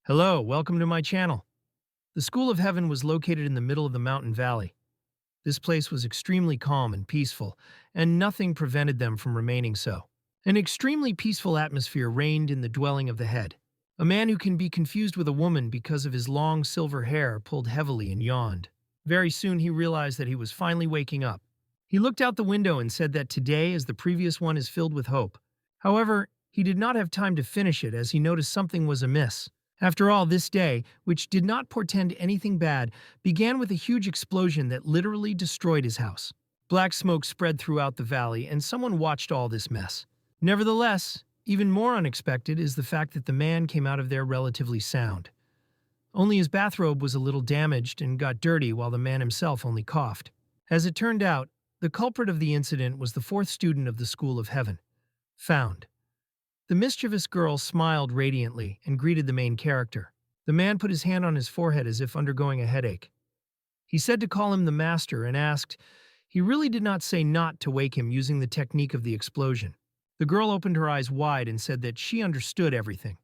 Hello, welcome to my channel. The School of Heaven was located in the middle of the mountain valley. This place was extremely calm and peaceful, and nothing prevented them from remaining so. An extremely peaceful atmosphere reigned in the dwelling of the head. A man who can be confused with a woman because of his long silver hair pulled heavily and yawned. Very soon he realized that he was finally waking up. He looked out the window and said that today, as the previous one, is filled with hope. However, he did not have time to finish it as he noticed something was amiss. After all, this day, which did not portend anything bad, began with a huge explosion that literally destroyed his house. Black smoke spread throughout the valley, and someone watched all this mess. Nevertheless, even more unexpected is the fact that the man came out of there relatively sound. Only his bathrobe was a little damaged and got dirty, while the man himself only coughed. As it turned out, the culprit of the incident was the fourth student of the School of Heaven. Found. The mischievous girl smiled radiantly and greeted the main character. The man put his hand on his forehead as if undergoing a headache. He said to call him the master and asked. He really did not say not to wake him using the technique of the explosion. The girl opened her eyes wide and said that she understood everything.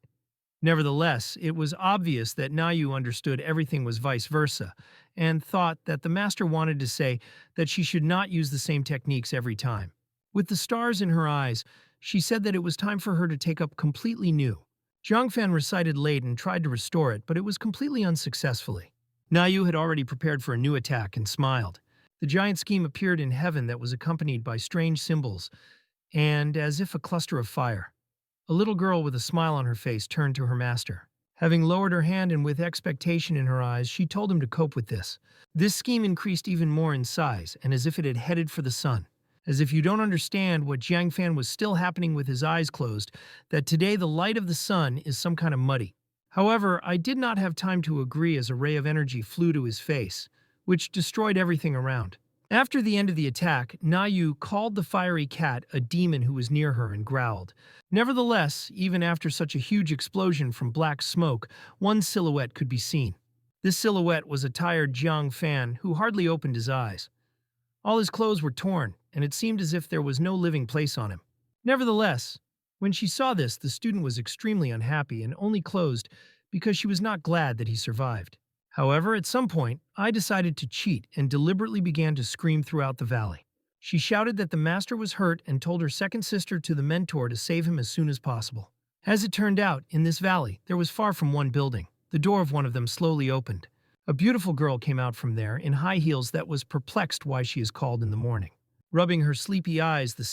Nevertheless, it was obvious that Nayu understood everything was vice versa, and thought that the master wanted to say that she should not use the same techniques every time. With the stars in her eyes, she said that it was time for her to take up completely new. Zhangfan recited late and tried to restore it, but it was completely unsuccessfully. Nayu had already prepared for a new attack and smiled. The giant scheme appeared in heaven that was accompanied by strange symbols, and as if a cluster of fire. A little girl with a smile on her face turned to her master. Having lowered her hand and with expectation in her eyes, she told him to cope with this. This scheme increased even more in size, and as if it had headed for the sun. As if you don't understand what Jiang Fan was still happening with his eyes closed, that today the light of the sun is some kind of muddy. However, I did not have time to agree as a ray of energy flew to his face, which destroyed everything around. After the end of the attack, Nayu called the fiery cat a demon who was near her and growled. Nevertheless, even after such a huge explosion from black smoke, one silhouette could be seen. This silhouette was a tired Jiang Fan who hardly opened his eyes. All his clothes were torn, and it seemed as if there was no living place on him. Nevertheless, when she saw this, the student was extremely unhappy and only closed because she was not glad that he survived. However, at some point, I decided to cheat and deliberately began to scream throughout the valley. She shouted that the master was hurt and told her second sister to the mentor to save him as soon as possible. As it turned out, in this valley, there was far from one building. The door of one of them slowly opened. A beautiful girl came out from there in high heels that was perplexed why she is called in the morning. Rubbing her sleepy eyes the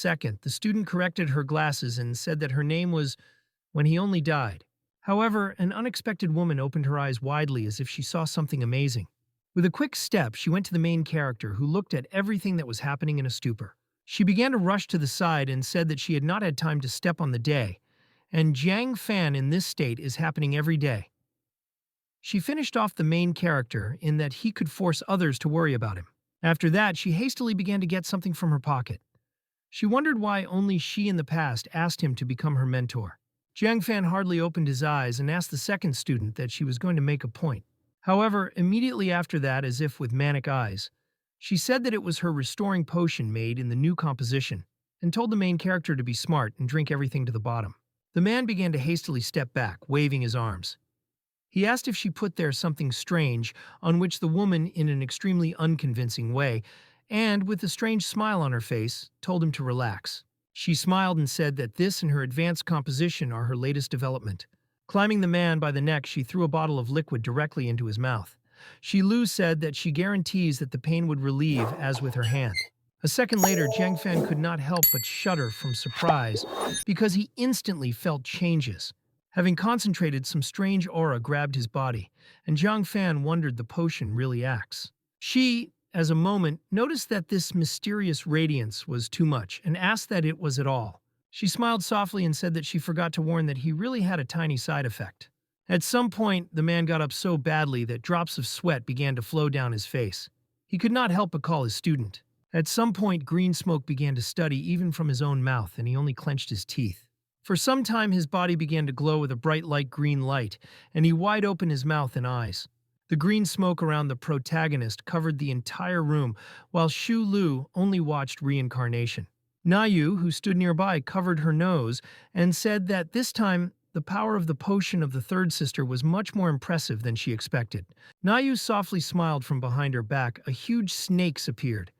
student corrected her glasses and said that her name was When He Only Died. However, an unexpected woman opened her eyes widely as if she saw something amazing. With a quick step, she went to the main character who looked at everything that was happening in a stupor. She began to rush to the side and said that she had not had time to step on the day, and Jiang Fan in this state is happening every day. She finished off the main character in that he could force others to worry about him. After that, she hastily began to get something from her pocket. She wondered why only she in the past asked him to become her mentor. Jiang Fan hardly opened his eyes and asked the second student that she was going to make a point. However, immediately after that, as if with manic eyes, she said that it was her restoring potion made in the new composition and told the main character to be smart and drink everything to the bottom. The man began to hastily step back, waving his arms. He asked if she put there something strange, on which the woman, in an extremely unconvincing way, and with a strange smile on her face, told him to relax. She smiled and said that this and her advanced composition are her latest development. Climbing the man by the neck, she threw a bottle of liquid directly into his mouth. Shi Lu said that she guarantees that the pain would relieve as with her hand. A second later, Jiang Fan could not help but shudder from surprise because he instantly felt changes. Having concentrated, some strange aura grabbed his body, and Jiang Fan wondered the potion really acts. She, as a moment, noticed that this mysterious radiance was too much and asked that it was at all. She smiled softly and said that she forgot to warn that he really had a tiny side effect. At some point, the man got up so badly that drops of sweat began to flow down his face. He could not help but call his student. At some point, green smoke began to study even from his own mouth, and he only clenched his teeth. For some time, his body began to glow with a bright light green light, and he wide opened his mouth and eyes. The green smoke around the protagonist covered the entire room, while Shu Lu only watched reincarnation. Nayu, who stood nearby, covered her nose and said that this time the power of the potion of the third sister was much more impressive than she expected. Nayu softly smiled from behind her back. A huge snake appeared.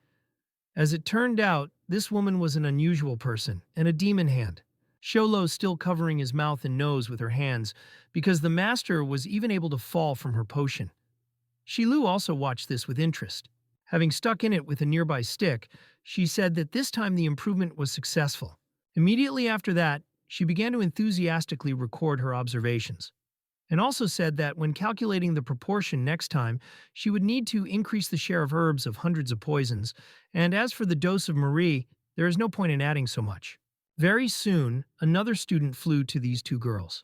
As it turned out, this woman was an unusual person and a demon hand. Sholo still covering his mouth and nose with her hands because the master was even able to fall from her potion. Shilu also watched this with interest. Having stuck in it with a nearby stick, she said that this time the improvement was successful. Immediately after that, she began to enthusiastically record her observations, and also said that when calculating the proportion next time, she would need to increase the share of herbs of hundreds of poisons, and as for the dose of Marie, there is no point in adding so much. Very soon, another student flew to these two girls.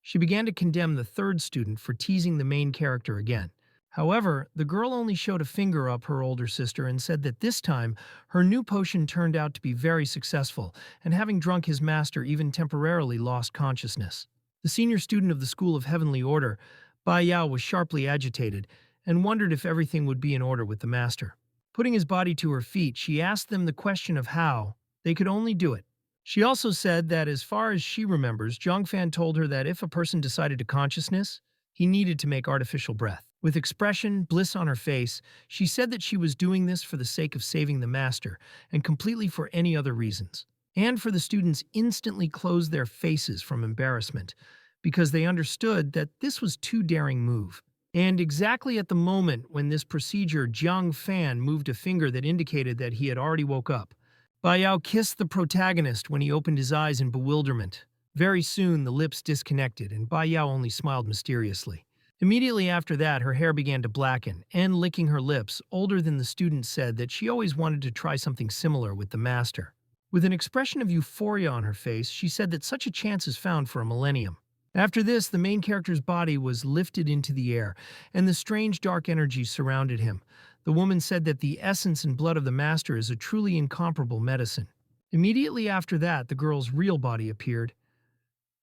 She began to condemn the third student for teasing the main character again. However, the girl only showed a finger up her older sister and said that this time, her new potion turned out to be very successful, and having drunk his master even temporarily lost consciousness. The senior student of the School of Heavenly Order, Bai Yao, was sharply agitated and wondered if everything would be in order with the master. Putting his body to her feet, she asked them the question of how they could only do it. She also said that as far as she remembers, Zhongfan told her that if a person decided to consciousness, he needed to make artificial breath. With expression, bliss on her face, she said that she was doing this for the sake of saving the master and completely for any other reasons. And for the students instantly closed their faces from embarrassment because they understood that this was too daring move. And exactly at the moment when this procedure, Jiang Fan moved a finger that indicated that he had already woke up. Bai Yao kissed the protagonist when he opened his eyes in bewilderment. Very soon, the lips disconnected, and Bai Yao only smiled mysteriously. Immediately after that, her hair began to blacken, and licking her lips, older than the student said that she always wanted to try something similar with the master. With an expression of euphoria on her face, she said that such a chance is found for a millennium. After this, the main character's body was lifted into the air, and the strange dark energy surrounded him. The woman said that the essence and blood of the master is a truly incomparable medicine. Immediately after that, the girl's real body appeared.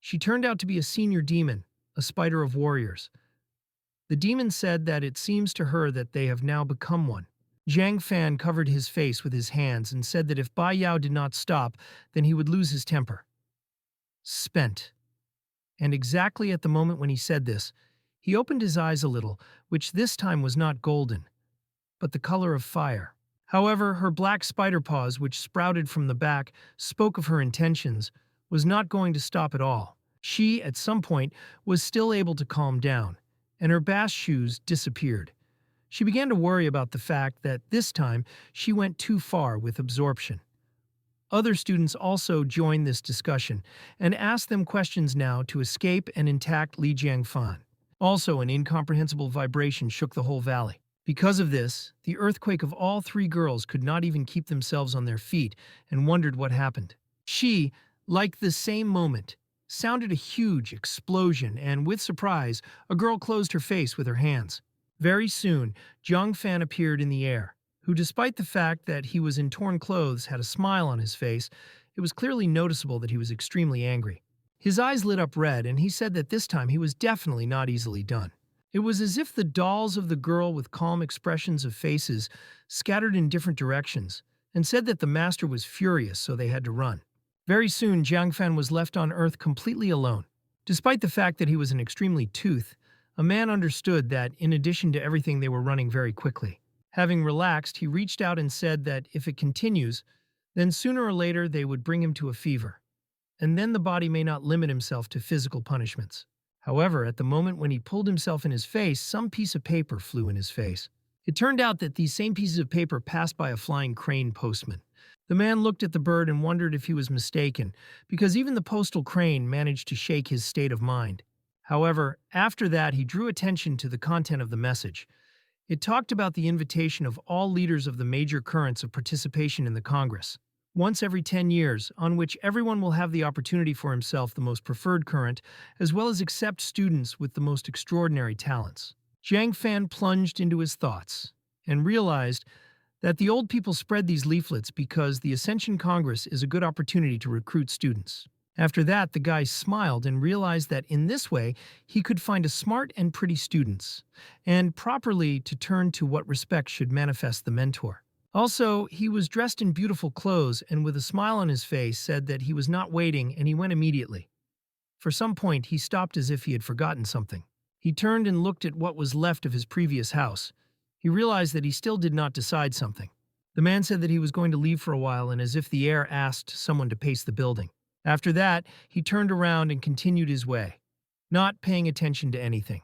She turned out to be a senior demon, a spider of warriors. The demon said that it seems to her that they have now become one. Zhang Fan covered his face with his hands and said that if Bai Yao did not stop, then he would lose his temper. Spent. And exactly at the moment when he said this, he opened his eyes a little, which this time was not golden, but the color of fire. However, her black spider paws, which sprouted from the back, spoke of her intentions, was not going to stop at all. She, at some point, was still able to calm down, and her bast shoes disappeared. She began to worry about the fact that this time she went too far with absorption. Other students also joined this discussion and asked them questions now to escape an intact Li Jiangfan. Also, an incomprehensible vibration shook the whole valley. Because of this, the earthquake of all three girls could not even keep themselves on their feet and wondered what happened. She, like the same moment, sounded a huge explosion and, with surprise, a girl closed her face with her hands. Very soon, Zhang Fan appeared in the air, who, despite the fact that he was in torn clothes, had a smile on his face. It was clearly noticeable that he was extremely angry. His eyes lit up red, and he said that this time he was definitely not easily done. It was as if the dolls of the girl with calm expressions of faces scattered in different directions, and said that the master was furious, so they had to run. Very soon, Jiang Fan was left on Earth completely alone. Despite the fact that he was an extremely tooth, a man understood that, in addition to everything, they were running very quickly. Having relaxed, he reached out and said that if it continues, then sooner or later they would bring him to a fever, and then the body may not limit himself to physical punishments. However, at the moment when he pulled himself in his face, some piece of paper flew in his face. It turned out that these same pieces of paper passed by a flying crane postman. The man looked at the bird and wondered if he was mistaken, because even the postal crane managed to shake his state of mind. However, after that he drew attention to the content of the message. It talked about the invitation of all leaders of the major currents of participation in the Congress, once every 10 years, on which everyone will have the opportunity for himself the most preferred current, as well as accept students with the most extraordinary talents. Jiang Fan plunged into his thoughts and realized that the old people spread these leaflets because the Ascension Congress is a good opportunity to recruit students. After that, the guy smiled and realized that in this way he could find a smart and pretty students, and properly to turn to what respect should manifest the mentor. Also, he was dressed in beautiful clothes and with a smile on his face said that he was not waiting and he went immediately. For some point, he stopped as if he had forgotten something. He turned and looked at what was left of his previous house. He realized that he still did not decide something. The man said that he was going to leave for a while, and as if the air asked someone to pace the building. After that, he turned around and continued his way, not paying attention to anything.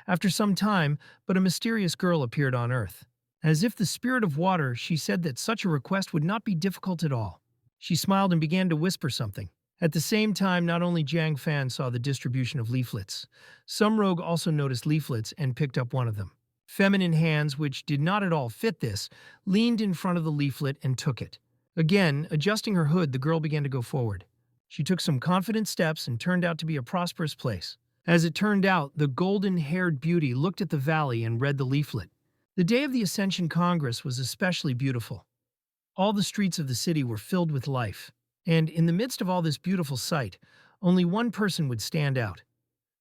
After some time, but a mysterious girl appeared on Earth. As if the spirit of water, she said that such a request would not be difficult at all. She smiled and began to whisper something. At the same time, not only Jiang Fan saw the distribution of leaflets. Some rogue also noticed leaflets and picked up one of them. Feminine hands, which did not at all fit this, leaned in front of the leaflet and took it. Again, adjusting her hood, the girl began to go forward. She took some confident steps and turned out to be a prosperous place. As it turned out, the golden-haired beauty looked at the valley and read the leaflet. The day of the Ascension Congress was especially beautiful. All the streets of the city were filled with life. And in the midst of all this beautiful sight, only one person would stand out.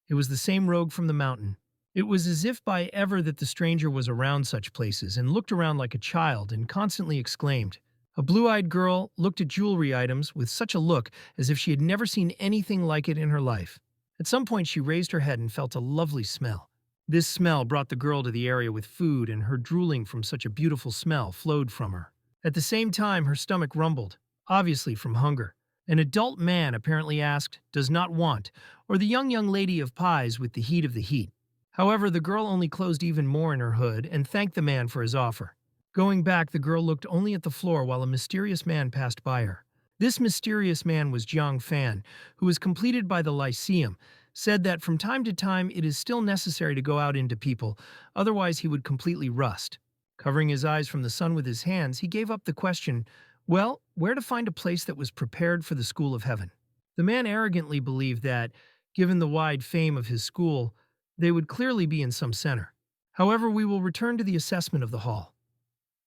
It was the same rogue from the mountain. It was as if by ever that the stranger was around such places and looked around like a child and constantly exclaimed. A blue-eyed girl looked at jewelry items with such a look as if she had never seen anything like it in her life. At some point she raised her head and felt a lovely smell. This smell brought the girl to the area with food, and her drooling from such a beautiful smell flowed from her. At the same time, her stomach rumbled, obviously from hunger. An adult man apparently asked, "Does not want," or the young lady of pies with the heat of the heat. However, the girl only closed even more in her hood and thanked the man for his offer. Going back, the girl looked only at the floor while a mysterious man passed by her. This mysterious man was Jiang Fan, who was completed by the Lyceum, said that from time to time it is still necessary to go out into people, otherwise he would completely rust. Covering his eyes from the sun with his hands, he gave up the question, well, where to find a place that was prepared for the school of heaven. The man arrogantly believed that, given the wide fame of his school, they would clearly be in some center. However, we will return to the assessment of the hall.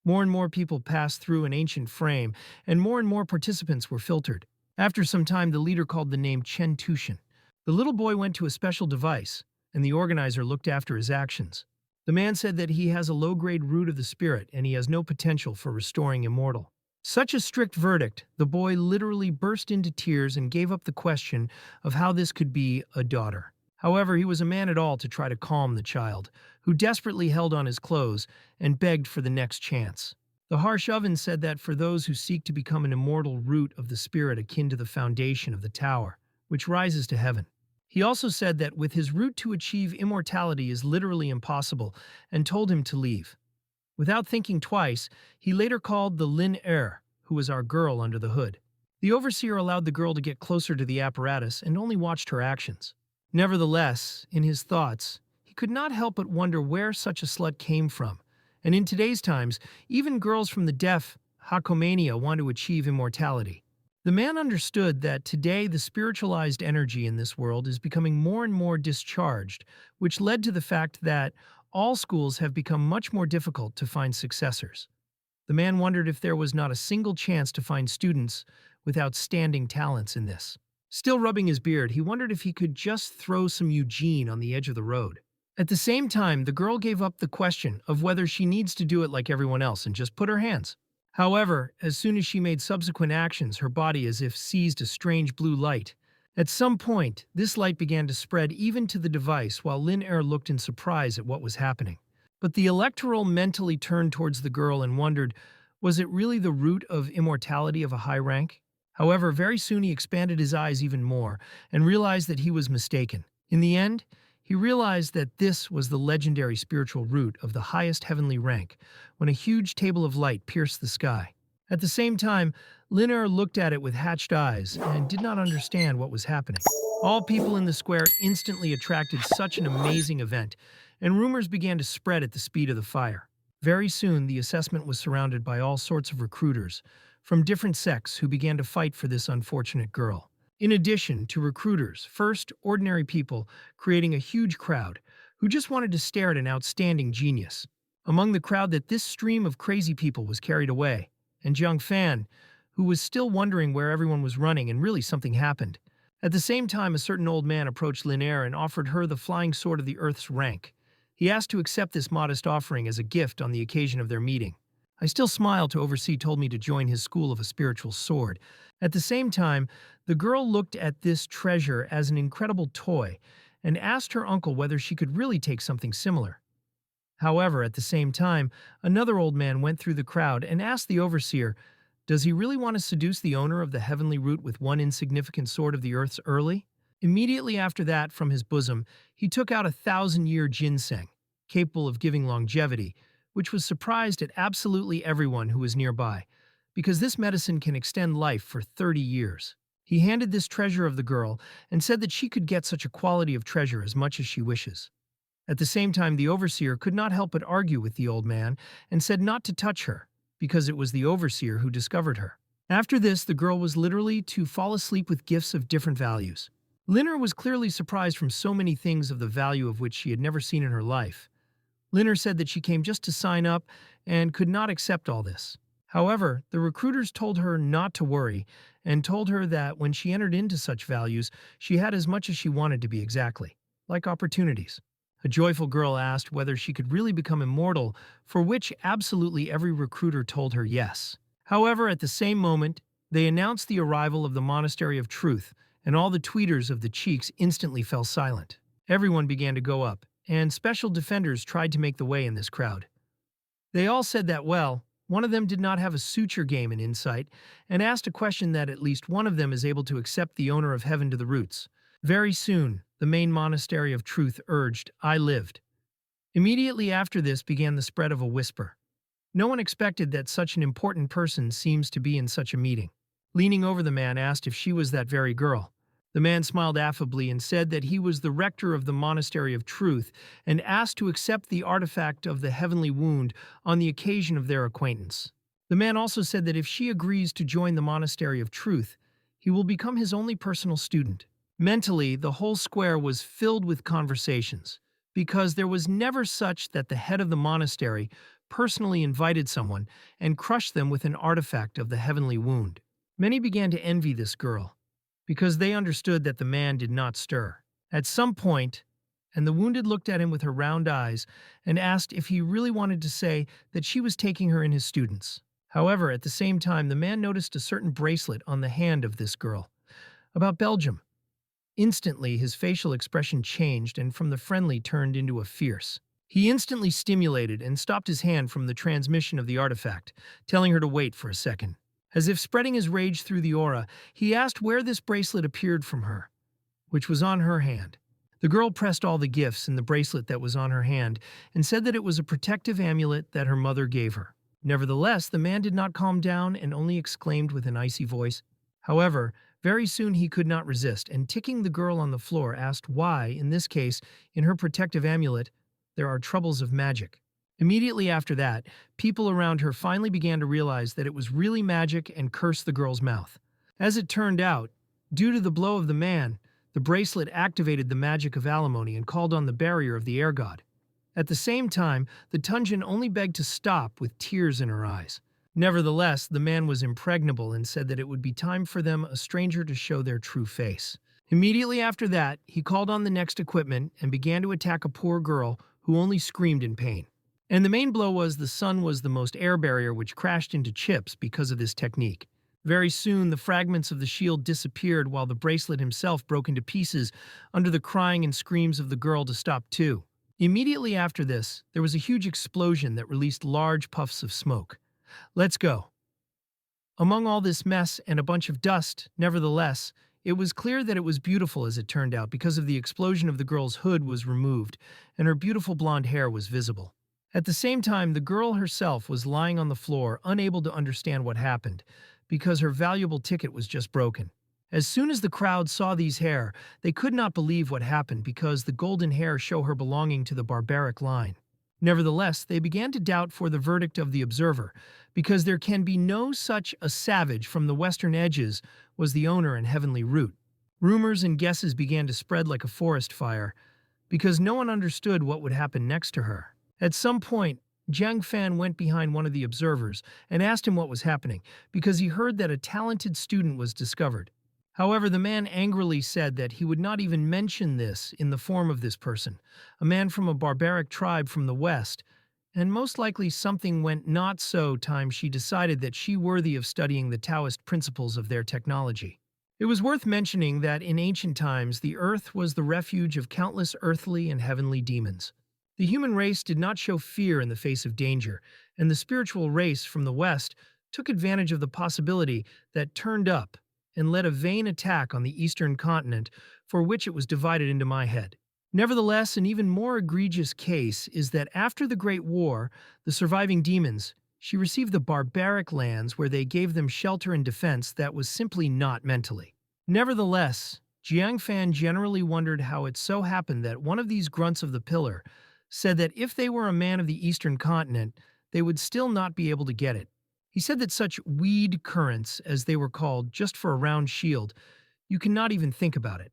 More and more people passed through an ancient frame, and more participants were filtered. After some time, the leader called the name Chen Tushin. The little boy went to a special device, and the organizer looked after his actions. The man said that he has a low-grade root of the spirit, and he has no potential for restoring immortal. Such a strict verdict, the boy literally burst into tears and gave up the question of how this could be a daughter. However, he was a man at all to try to calm the child, who desperately held on his clothes and begged for the next chance. The harsh oven said that for those who seek to become an immortal root of the spirit akin to the foundation of the tower, which rises to heaven. He also said that with his root to achieve immortality is literally impossible and told him to leave. Without thinking twice, he later called the Lin Er, who was our girl under the hood. The overseer allowed the girl to get closer to the apparatus and only watched her actions. Nevertheless, in his thoughts, he could not help but wonder where such a slut came from. And in today's times, even girls from the deaf Hakomania want to achieve immortality. The man understood that today the spiritualized energy in this world is becoming more and more discharged, which led to the fact that all schools have become much more difficult to find successors. The man wondered if there was not a single chance to find students with outstanding talents in this. Still rubbing his beard, he wondered if he could just throw some Eugene on the edge of the road. At the same time, the girl gave up the question of whether she needs to do it like everyone else and just put her hands. However, as soon as she made subsequent actions, her body as if seized a strange blue light. At some point, this light began to spread even to the device while Lin Er looked in surprise at what was happening. But the electoral mentally turned towards the girl and wondered, was it really the root of immortality of a high rank? However, very soon he expanded his eyes even more and realized that he was mistaken. In the end, he realized that this was the legendary spiritual root of the highest heavenly rank, when a huge table of light pierced the sky. At the same time, Lin Er looked at it with hatched eyes and did not understand what was happening. All people in the square instantly attracted such an amazing event, and rumors began to spread at the speed of the fire. Very soon, the assessment was surrounded by all sorts of recruiters from different sects who began to fight for this unfortunate girl. In addition to recruiters, first, ordinary people creating a huge crowd who just wanted to stare at an outstanding genius. Among the crowd that this stream of crazy people was carried away, and Jiang Fan, who was still wondering where everyone was running and really something happened. At the same time, a certain old man approached Lin Er and offered her the flying sword of the earth's rank. He asked to accept this modest offering as a gift on the occasion of their meeting. I still smile to oversee told me to join his school of a spiritual sword. At the same time, the girl looked at this treasure as an incredible toy and asked her uncle whether she could really take something similar. However, at the same time, another old man went through the crowd and asked the overseer, does he really want to seduce the owner of the heavenly root with one insignificant sword of the earth's early? Immediately after that, from his bosom, he took out 1,000-year ginseng, capable of giving longevity, which was surprised at absolutely everyone who was nearby, because this medicine can extend life for 30 years. He handed this treasure of the girl and said that she could get such a quality of treasure as much as she wishes. At the same time, the overseer could not help but argue with the old man and said not to touch her, because it was the overseer who discovered her. After this, the girl was literally to fall asleep with gifts of different values. Linner was clearly surprised from so many things of the value of which she had never seen in her life. Linner said that she came just to sign up and could not accept all this. However, the recruiters told her not to worry and told her that when she entered into such values, she had as much as she wanted to be exactly, like opportunities. A joyful girl asked whether she could really become immortal, for which absolutely every recruiter told her yes. However, at the same moment, they announced the arrival of the Monastery of Truth, and all the tweeters of the cheeks instantly fell silent. Everyone began to go up, and special defenders tried to make the way in this crowd. They all said that, well, one of them did not have a suture game in insight, and asked a question that at least one of them is able to accept the owner of heaven to the roots. Very soon, the main Monastery of Truth urged, I lived. Immediately after this began the spread of a whisper. No one expected that such an important person seems to be in such a meeting. Leaning over, the man asked if she was that very girl. The man smiled affably and said that he was the rector of the Monastery of Truth and asked to accept the artifact of the heavenly wound on the occasion of their acquaintance. The man also said that if she agrees to join the Monastery of Truth, he will become his only personal student. Mentally, the whole square was filled with conversations, because there was never such that the head of the monastery personally invited someone and crushed them with an artifact of the heavenly wound. Many began to envy this girl, because they understood that the man did not stir. At some point, and the wounded looked at him with her round eyes and asked if he really wanted to say that she was taking her in his students. However, at the same time, the man noticed a certain bracelet on the hand of this girl. About Belgium. Instantly, his facial expression changed and from the friendly turned into a fierce. He instantly stimulated and stopped his hand from the transmission of the artifact, telling her to wait for a second. As if spreading his rage through the aura, he asked where this bracelet appeared from her, which was on her hand. The girl pressed all the gifts in the bracelet that was on her hand and said that it was a protective amulet that her mother gave her. Nevertheless, the man did not calm down and only exclaimed with an icy voice. However, very soon he could not resist, and ticking the girl on the floor asked why, in this case, in her protective amulet, there are troubles of magic. Immediately after that, people around her finally began to realize that it was really magic and cursed the girl's mouth. As it turned out, due to the blow of the man, the bracelet activated the magic of alimony and called on the barrier of the air god. At the same time, the Tunjin only begged to stop with tears in her eyes. Nevertheless, the man was impregnable and said that it would be time for them, a stranger, to show their true face. Immediately after that, he called on the next equipment and began to attack a poor girl who only screamed in pain. And the main blow was the sun was the most air barrier which crashed into chips because of this technique. Very soon, the fragments of the shield disappeared while the bracelet himself broke into pieces under the crying and screams of the girl to stop too. Immediately after this, there was a huge explosion that released large puffs of smoke. Let's go. Among all this mess and a bunch of dust, nevertheless, it was clear that it was beautiful as it turned out because of the explosion of the girl's hood was removed and her beautiful blonde hair was visible. At the same time, the girl herself was lying on the floor, unable to understand what happened, because her valuable ticket was just broken. As soon as the crowd saw these hair, they could not believe what happened because the golden hair show her belonging to the barbaric line. Nevertheless, they began to doubt for the verdict of the observer, because there can be no such a savage from the western edges was the owner and heavenly root. Rumors and guesses began to spread like a forest fire, because no one understood what would happen next to her. At some point, Jiang Fan went behind one of the observers and asked him what was happening, because he heard that a talented student was discovered. However, the man angrily said that he would not even mention this in the form of this person, a man from a barbaric tribe from the west, and most likely something went not so time she decided that she worthy of studying the Taoist principles of their technology. It was worth mentioning that in ancient times the earth was the refuge of countless earthly and heavenly demons. The human race did not show fear in the face of danger, and the spiritual race from the west took advantage of the possibility that turned up and led a vain attack on the eastern continent for which it was divided into my head. Nevertheless, an even more egregious case is that after the Great War, the surviving demons, she received the barbaric lands where they gave them shelter and defense that was simply not mentally. Nevertheless, Jiang Fan generally wondered how it so happened that one of these grunts of the pillar said that if they were a man of the eastern continent, they would still not be able to get it. He said that such weed currents, as they were called, just for a round shield, you cannot even think about it.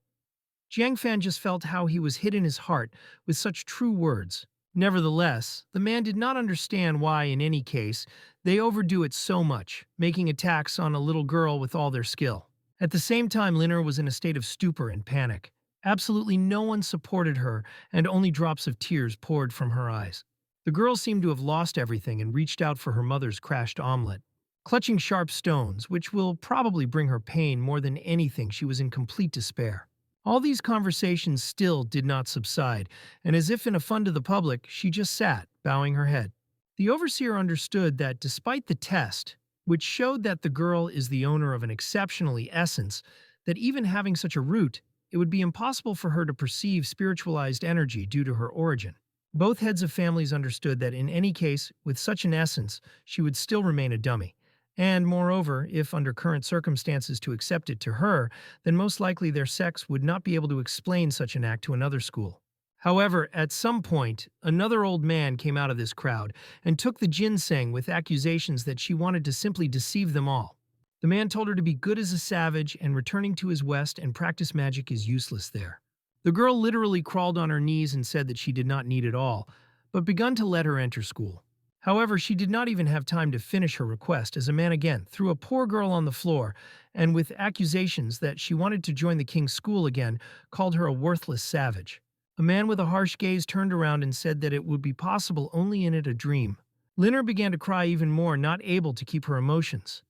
Jiang Fan just felt how he was hit in his heart with such true words. Nevertheless, the man did not understand why, in any case, they overdo it so much, making attacks on a little girl with all their skill. At the same time, Liner was in a state of stupor and panic. Absolutely no one supported her, and only drops of tears poured from her eyes. The girl seemed to have lost everything and reached out for her mother's crashed omelet. Clutching sharp stones, which will probably bring her pain more than anything, she was in complete despair. All these conversations still did not subside, and as if in a fun to the public, she just sat, bowing her head. The overseer understood that despite the test, which showed that the girl is the owner of an exceptionally essence, that even having such a root, it would be impossible for her to perceive spiritualized energy due to her origin. Both heads of families understood that in any case, with such an essence, she would still remain a dummy. And moreover, if under current circumstances to accept it to her, then most likely their sex would not be able to explain such an act to another school. However, at some point, another old man came out of this crowd and took the ginseng with accusations that she wanted to simply deceive them all. The man told her to be good as a savage and returning to his west and practice magic is useless there. The girl literally crawled on her knees and said that she did not need it all, but begun to let her enter school. However, she did not even have time to finish her request as a man again threw a poor girl on the floor and with accusations that she wanted to join the king's school again, called her a worthless savage. A man with a harsh gaze turned around and said that it would be possible only in it a dream. Liner began to cry even more, not able to keep her emotions.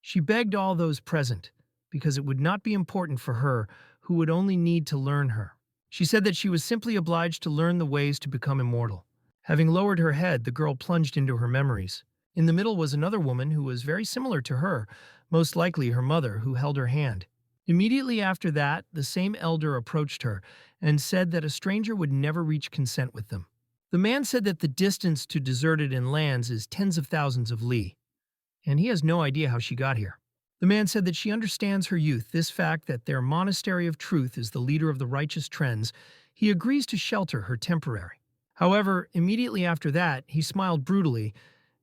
She begged all those present, because it would not be important for her, who would only need to learn her. She said that she was simply obliged to learn the ways to become immortal. Having lowered her head, the girl plunged into her memories. In the middle was another woman who was very similar to her, most likely her mother, who held her hand. Immediately after that, the same elder approached her and said that a stranger would never reach consent with them. The man said that the distance to deserted lands is tens of thousands of li, and he has no idea how she got here. The man said that she understands her youth, this fact that their monastery of truth is the leader of the righteous trends. He agrees to shelter her temporary. However, immediately after that, he smiled brutally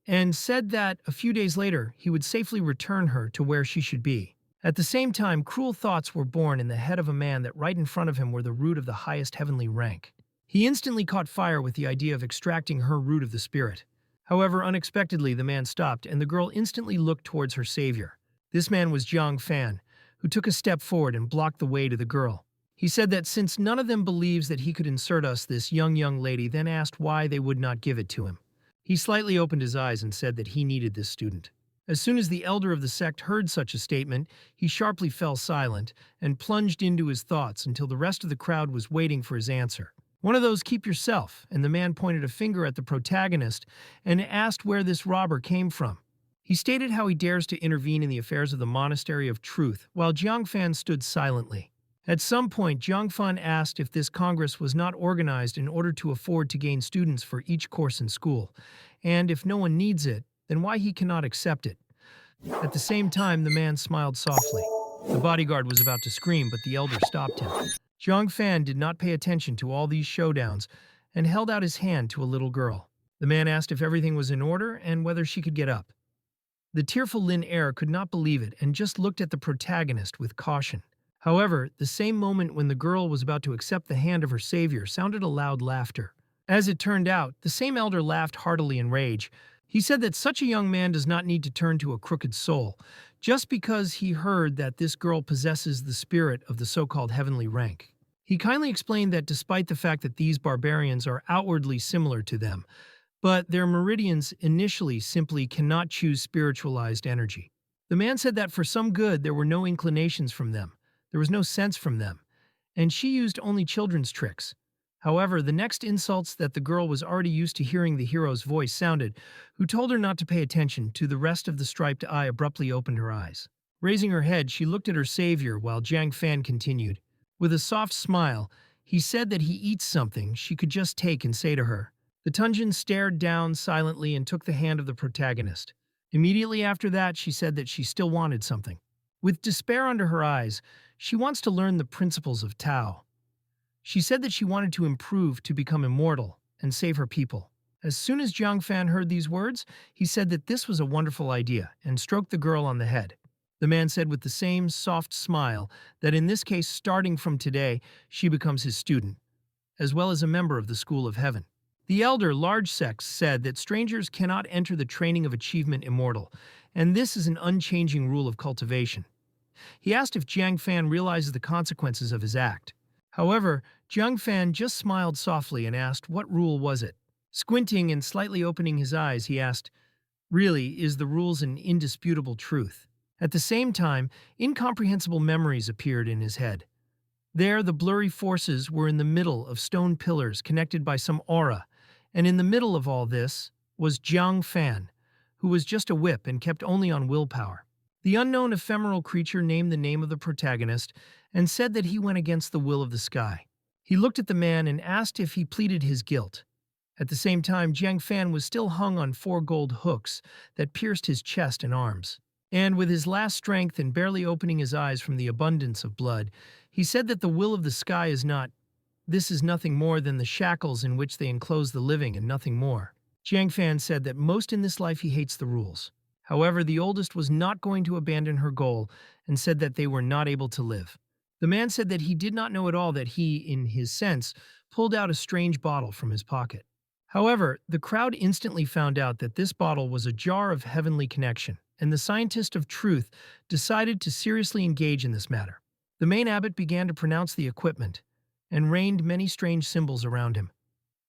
and said that a few days later he would safely return her to where she should be. At the same time, cruel thoughts were born in the head of a man that right in front of him were the root of the highest heavenly rank. He instantly caught fire with the idea of extracting her root of the spirit. However, unexpectedly, the man stopped and the girl instantly looked towards her savior. This man was Jiang Fan, who took a step forward and blocked the way to the girl. He said that since none of them believes that he could insert us, this young lady then asked why they would not give it to him. He slightly opened his eyes and said that he needed this student. As soon as the elder of the sect heard such a statement, he sharply fell silent and plunged into his thoughts until the rest of the crowd was waiting for his answer. One of those, keep yourself, and the man pointed a finger at the protagonist and asked where this robber came from. He stated how he dares to intervene in the affairs of the Monastery of Truth, while Jiang Fan stood silently. At some point, Jiang Fan asked if this congress was not organized in order to afford to gain students for each course in school, and if no one needs it, then why he cannot accept it. At the same time, the man smiled softly. The bodyguard was about to scream, but the elder stopped him. Jiang Fan did not pay attention to all these showdowns and held out his hand to a little girl. The man asked if everything was in order and whether she could get up. The tearful Lin Er could not believe it and just looked at the protagonist with caution. However, the same moment when the girl was about to accept the hand of her savior sounded a loud laughter. As it turned out, the same elder laughed heartily in rage. He said that such a young man does not need to turn to a crooked soul, just because he heard that this girl possesses the spirit of the so-called heavenly rank. He kindly explained that despite the fact that these barbarians are outwardly similar to them, but their meridians initially simply cannot choose spiritualized energy. The man said that for some good there were no inclinations from them, there was no sense from them, and she used only children's tricks. However, the next insults that the girl was already used to hearing the hero's voice sounded, who told her not to pay attention to the rest of the striped eye abruptly opened her eyes. Raising her head, she looked at her savior while Jiang Fan continued. With a soft smile, he said that he eats something she could just take and say to her. The Tunjin stared down silently and took the hand of the protagonist. Immediately after that, she said that she still wanted something. With despair under her eyes, she wants to learn the principles of Tao. She said that she wanted to improve to become immortal and save her people. As soon as Jiang Fan heard these words, he said that this was a wonderful idea and stroked the girl on the head. The man said with the same soft smile that in this case, starting from today, she becomes his student, as well as a member of the School of Heaven. The elder, Large Sex, said that strangers cannot enter the training of achievement immortal, and this is an unchanging rule of cultivation. He asked if Jiang Fan realizes the consequences of his act. However, Jiang Fan just smiled softly and asked what rule was it. Squinting and slightly opening his eyes, he asked, "Really, is the rules an indisputable truth?" At the same time, incomprehensible memories appeared in his head. There, the blurry forces were in the middle of stone pillars connected by some aura, and in the middle of all this was Jiang Fan, who was just a whip and kept only on willpower. The unknown ephemeral creature named the name of the protagonist and said that he went against the will of the sky. He looked at the man and asked if he pleaded his guilt. At the same time, Jiang Fan was still hung on 4 gold hooks that pierced his chest and arms. And with his last strength and barely opening his eyes from the abundance of blood, he said that the will of the sky is not. This is nothing more than the shackles in which they enclose the living and nothing more. Jiang Fan said that most in this life he hates the rules. However, the oldest was not going to abandon her goal and said that they were not able to live. The man said that he did not know at all that he, in his sense, pulled out a strange bottle from his pocket. However, the crowd instantly found out that this bottle was a jar of heavenly connection, and the scientist of truth decided to seriously engage in this matter. The main abbot began to pronounce the equipment and rained many strange symbols around him.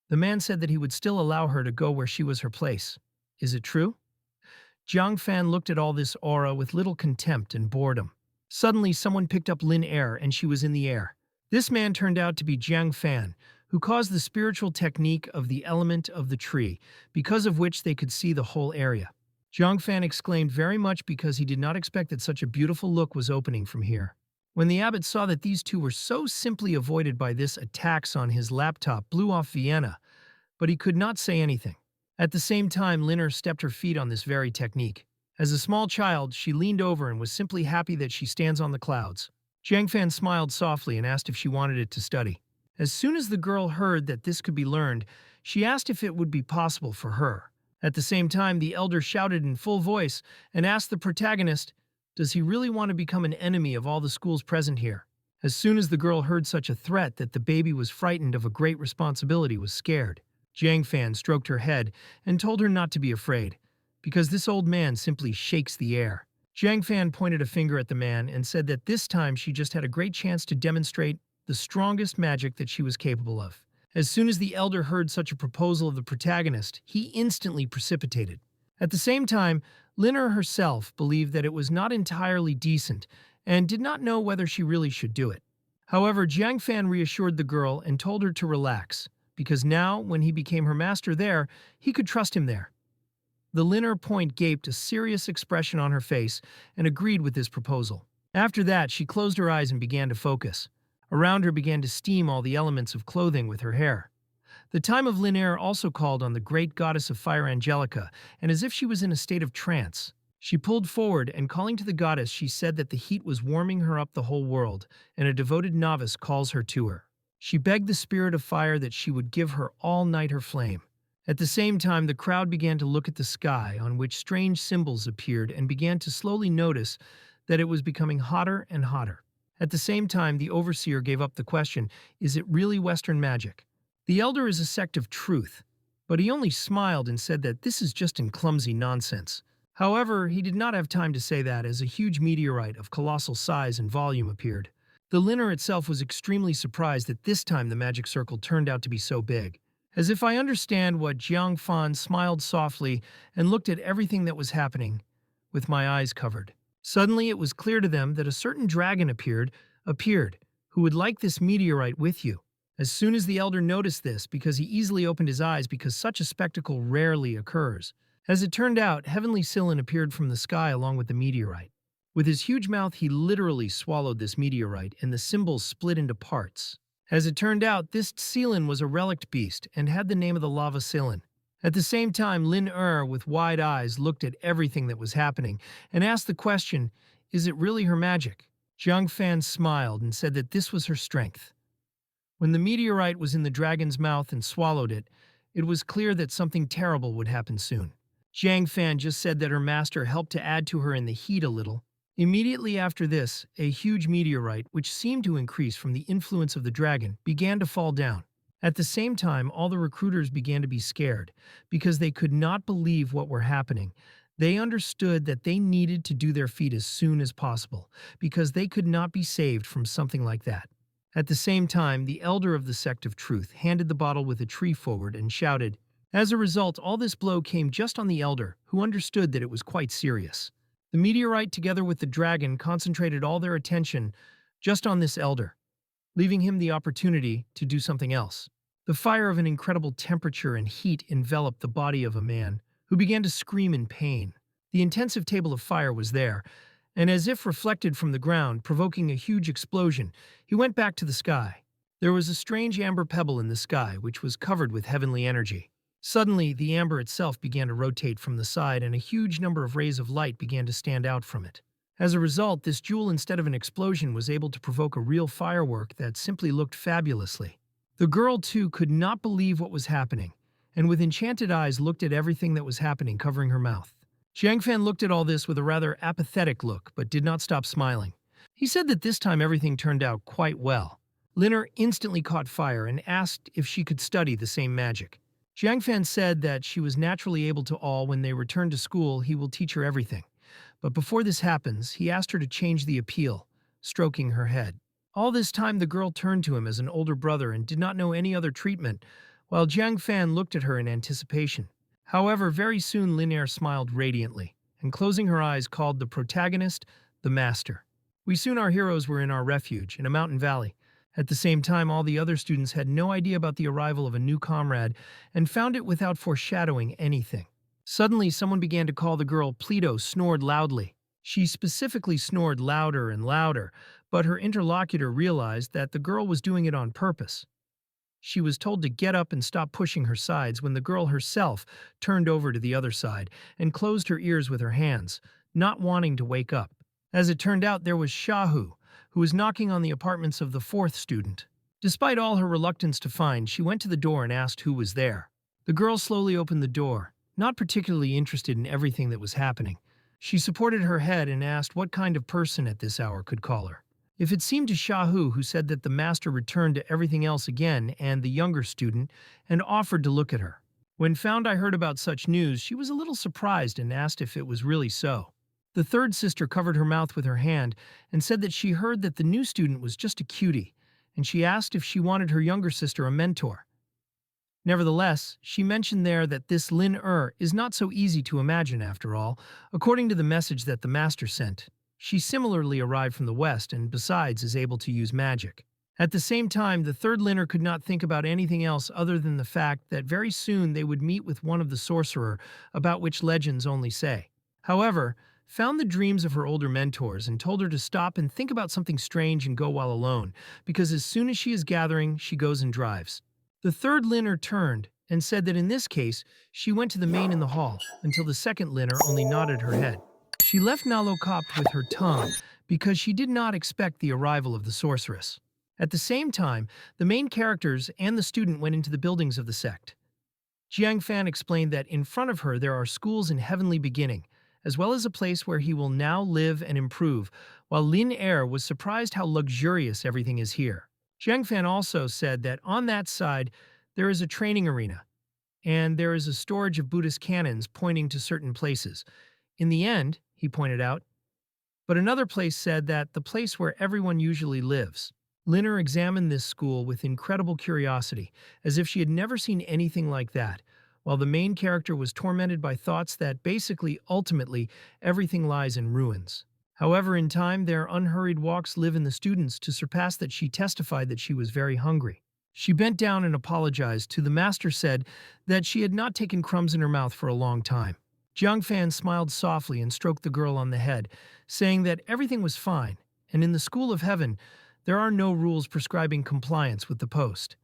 The man said that he would still allow her to go where she was her place. Is it true? Jiang Fan looked at all this aura with little contempt and boredom. Suddenly, someone picked up Lin Air and she was in the air. This man turned out to be Jiang Fan, who caused the spiritual technique of the element of the tree, because of which they could see the whole area. Jiang Fan exclaimed very much because he did not expect that such a beautiful look was opening from here. When the abbot saw that these two were so simply avoided by this, attacks on his laptop blew off Vienna, but he could not say anything. At the same time, Linner stepped her feet on this very technique. As a small child, she leaned over and was simply happy that she stands on the clouds. Jiang Fan smiled softly and asked if she wanted it to study. As soon as the girl heard that this could be learned, she asked if it would be possible for her. At the same time, the elder shouted in full voice and asked the protagonist, does he really want to become an enemy of all the schools present here? As soon as the girl heard such a threat that the baby was frightened of a great responsibility, was scared. Jiang Fan stroked her head and told her not to be afraid, because this old man simply shakes the air. Jiang Fan pointed a finger at the man and said that this time she just had a great chance to demonstrate the strongest magic that she was capable of. As soon as the elder heard such a proposal of the protagonist, he instantly precipitated. At the same time, Linner herself believed that it was not entirely decent and did not know whether she really should do it. However, Jiang Fan reassured the girl and told her to relax, because now, when he became her master there, he could trust him there. The Linner point gaped a serious expression on her face and agreed with his proposal. After that, she closed her eyes and began to focus. Around her began to steam all the elements of clothing with her hair. The time of Lin Air also called on the great goddess of fire Angelica, and as if she was in a state of trance, she pulled forward and calling to the goddess, she said that the heat was warming her up the whole world, and a devoted novice calls her to her. She begged the spirit of fire that she would give her all night her flame. At the same time, the crowd began to look at the sky, on which strange symbols appeared, and began to slowly notice that it was becoming hotter and hotter. At the same time, the overseer gave up the question, is it really Western magic? The elder is a sect of truth, but he only smiled and said that this is just in clumsy nonsense. However, he did not have time to say that as a huge meteorite of colossal size and volume appeared. The Linner itself was extremely surprised that this time the magic circle turned out to be so big. As if I understand what Jiang Fan smiled softly and looked at everything that was happening, with my eyes covered. Suddenly it was clear to them that a certain dragon appeared, who would like this meteorite with you. As soon as the elder noticed this, because he easily opened his eyes because such a spectacle rarely occurs. As it turned out, Heavenly Sillin appeared from the sky along with the meteorite. With his huge mouth, he literally swallowed this meteorite, and the symbols split into parts. As it turned out, this Sillin was a relict beast and had the name of the lava Sillin. At the same time, Lin with wide eyes, looked at everything that was happening and asked the question, is it really her magic? Jiang Fan smiled and said that this was her strength. When the meteorite was in the dragon's mouth and swallowed it, it was clear that something terrible would happen soon. Jiang Fan just said that her master helped to add to her in the heat a little. Immediately after this, a huge meteorite, which seemed to increase from the influence of the dragon, began to fall down. At the same time, all the recruiters began to be scared, because they could not believe what were happening. They understood that they needed to do their feat as soon as possible, because they could not be saved from something like that. At the same time, the elder of the Sect of Truth handed the bottle with a tree forward and shouted. As a result, all this blow came just on the elder, who understood that it was quite serious. The meteorite, together with the dragon, concentrated all their attention just on this elder, leaving him the opportunity to do something else. The fire of an incredible temperature and heat enveloped the body of a man, who began to scream in pain. The intensive table of fire was there, and as if reflected from the ground, provoking a huge explosion, he went back to the sky. There was a strange amber pebble in the sky, which was covered with heavenly energy. Suddenly, the amber itself began to rotate from the side, and a huge number of rays of light began to stand out from it. As a result, this jewel, instead of an explosion, was able to provoke a real firework that simply looked fabulously. The girl, too, could not believe what was happening, and with enchanted eyes looked at everything that was happening, covering her mouth. Jiang Fan looked at all this with a rather apathetic look, but did not stop smiling. He said that this time everything turned out quite well. Liner instantly caught fire and asked if she could study the same magic. Jiang Fan said that she was naturally able to all. When they return to school, he will teach her everything. But before this happens, he asked her to change the appeal, stroking her head. All this time, the girl turned to him as an older brother and did not know any other treatment, while Jiang Fan looked at her in anticipation. However, very soon Linaire smiled radiantly, and closing her eyes called the protagonist the Master. We soon our heroes were in our refuge, in a mountain valley. At the same time, all the other students had no idea about the arrival of a new comrade and found it without foreshadowing anything. Suddenly, someone began to call the girl. Pleto snored loudly. She specifically snored louder and louder, but her interlocutor realized that the girl was doing it on purpose. She was told to get up and stop pushing her sides when the girl herself turned over to the other side and closed her ears with her hands, not wanting to wake up. As it turned out, there was Shahu, who was knocking on the apartments of the fourth student. Despite all her reluctance to find, she went to the door and asked who was there. The girl slowly opened the door, not particularly interested in everything that was happening. She supported her head and asked what kind of person at this hour could call her. If it seemed to Shahu, who said that the master returned to everything else again, and the younger student, and offered to look at her. When found I heard about such news, she was a little surprised and asked if it was really so. The third sister covered her mouth with her hand and said that she heard that the new student was just a cutie, and she asked if she wanted her younger sister a mentor. Nevertheless, she mentioned there that this Lin is not so easy to imagine after all, according to the message that the master sent. She similarly arrived from the west and besides is able to use magic. At the same time, the third Liner could not think about anything else other than the fact that very soon they would meet with one of the sorcerer, about which legends only say. However, found the dreams of her older mentors and told her to stop and think about something strange and go while alone, because as soon as she is gathering, she goes and drives. The third Liner turned and said that in this case, she went to the main in the hall, until the second Liner only nodded her head. She left Nalo copped with her tongue because she did not expect the arrival of the sorceress. At the same time, the main characters and the student went into the buildings of the sect. Jiang Fan explained that in front of her there are schools in heavenly beginning, as well as a place where he will now live and improve, while Lin was surprised how luxurious everything is here. Jiang Fan also said that on that side there is a training arena, and there is a storage of Buddhist cannons pointing to certain places. In the end, he pointed out, but another place said that the place where everyone usually lives. Linner examined this school with incredible curiosity, as if she had never seen anything like that, while the main character was tormented by thoughts that basically, ultimately, everything lies in ruins. However, in time, their unhurried walks live in the students to surpass that she testified that she was very hungry. She bent down and apologized to the master said that she had not taken crumbs in her mouth for a long time. Jiang Fan smiled softly and stroked the girl on the head, saying that everything was fine, and in the School of Heaven, there are no rules prescribing compliance with the post.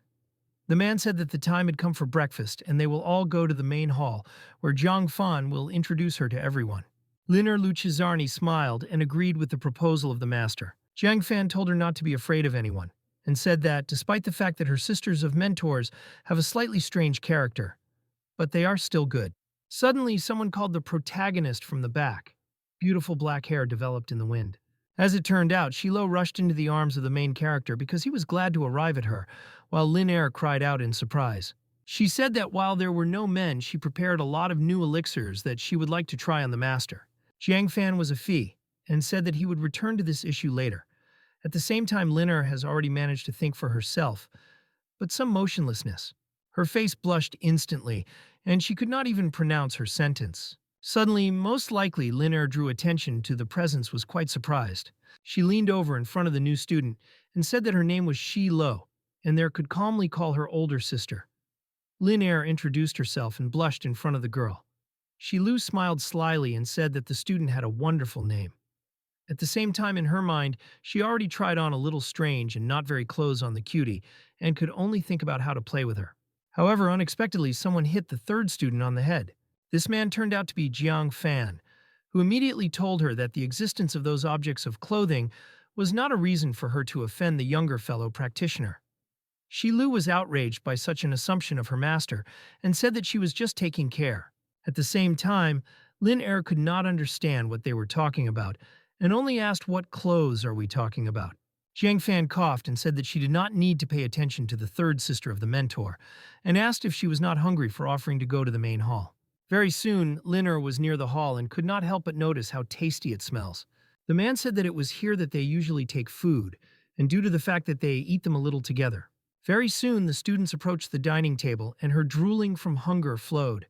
The man said that the time had come for breakfast, and they will all go to the main hall, where Jiang Fan will introduce her to everyone. Linner Luchizarni smiled and agreed with the proposal of the master. Jiang Fan told her not to be afraid of anyone, and said that, despite the fact that her sisters of mentors have a slightly strange character, but they are still good. Suddenly, someone called the protagonist from the back. Beautiful black hair developed in the wind. As it turned out, Shilo rushed into the arms of the main character because he was glad to arrive at her, while Lin Er cried out in surprise. She said that while there were no men, she prepared a lot of new elixirs that she would like to try on the master. Jiang Fan was a fee, and said that he would return to this issue later. At the same time, Lin Er has already managed to think for herself, but some motionlessness. Her face blushed instantly, and she could not even pronounce her sentence. Suddenly, most likely, Lin Er drew attention to the presence was quite surprised. She leaned over in front of the new student and said that her name was Shi Lo, and there could calmly call her older sister. Lin Er introduced herself and blushed in front of the girl. Shi Lu smiled slyly and said that the student had a wonderful name. At the same time, in her mind, she already tried on a little strange and not very clothes on the cutie, and could only think about how to play with her. However, unexpectedly, someone hit the third student on the head. This man turned out to be Jiang Fan, who immediately told her that the existence of those objects of clothing was not a reason for her to offend the younger fellow practitioner. Shi Lu was outraged by such an assumption of her master and said that she was just taking care. At the same time, Lin Er could not understand what they were talking about and only asked, "What clothes are we talking about?" Jiang Fan coughed and said that she did not need to pay attention to the third sister of the mentor, and asked if she was not hungry for offering to go to the main hall. Very soon, Lin Er was near the hall and could not help but notice how tasty it smells. The man said that it was here that they usually take food, and due to the fact that they eat them a little together. Very soon, the students approached the dining table, and her drooling from hunger flowed.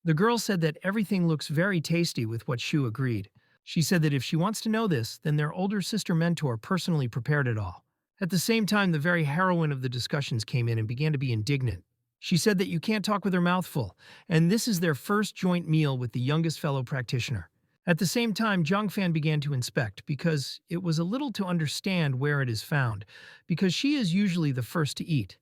The girl said that everything looks very tasty, with what Shu agreed. She said that if she wants to know this, then their older sister mentor personally prepared it all. At the same time, the very heroine of the discussions came in and began to be indignant. She said that you can't talk with her mouth full, and this is their first joint meal with the youngest fellow practitioner. At the same time, Jiang Fan began to inspect, because it was a little to understand where it is found, because she is usually the first to eat.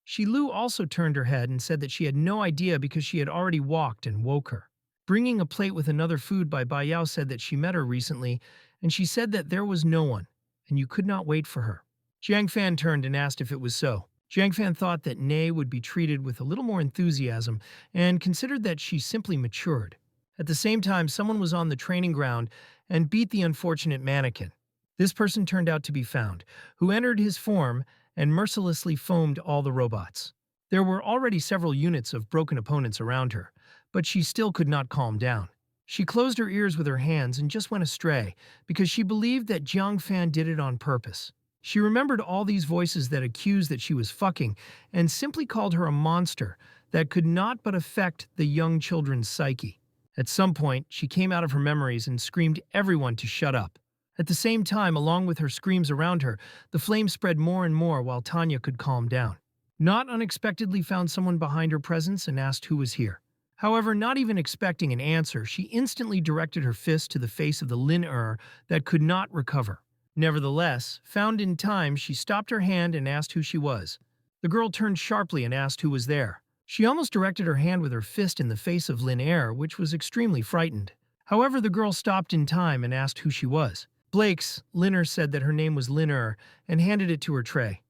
Shi Lu also turned her head and said that she had no idea because she had already walked and woke her. Bringing a plate with another food by Bai Yao said that she met her recently, and she said that there was no one, and you could not wait for her. Jiang Fan turned and asked if it was so. Jiang Fan thought that Nei would be treated with a little more enthusiasm and considered that she simply matured. At the same time, someone was on the training ground and beat the unfortunate mannequin. This person turned out to be Found, who entered his form and mercilessly foamed all the robots. There were already several units of broken opponents around her, but she still could not calm down. She closed her ears with her hands and just went astray because she believed that Jiang Fan did it on purpose. She remembered all these voices that accused that she was fucking and simply called her a monster that could not but affect the young children's psyche. At some point, she came out of her memories and screamed everyone to shut up. At the same time, along with her screams around her, the flame spread more and more while Tanya could calm down. Not unexpectedly found someone behind her presence and asked who was here. However, not even expecting an answer, she instantly directed her fist to the face of the Lin Er that could not recover. Nevertheless, found in time, she stopped her hand and asked who she was. The girl turned sharply and asked who was there. She almost directed her hand with her fist in the face of Lin Er, which was extremely frightened. However, the girl stopped in time and asked who she was. Blake's, Lin Er said that her name was Lin Er and handed it to her tray.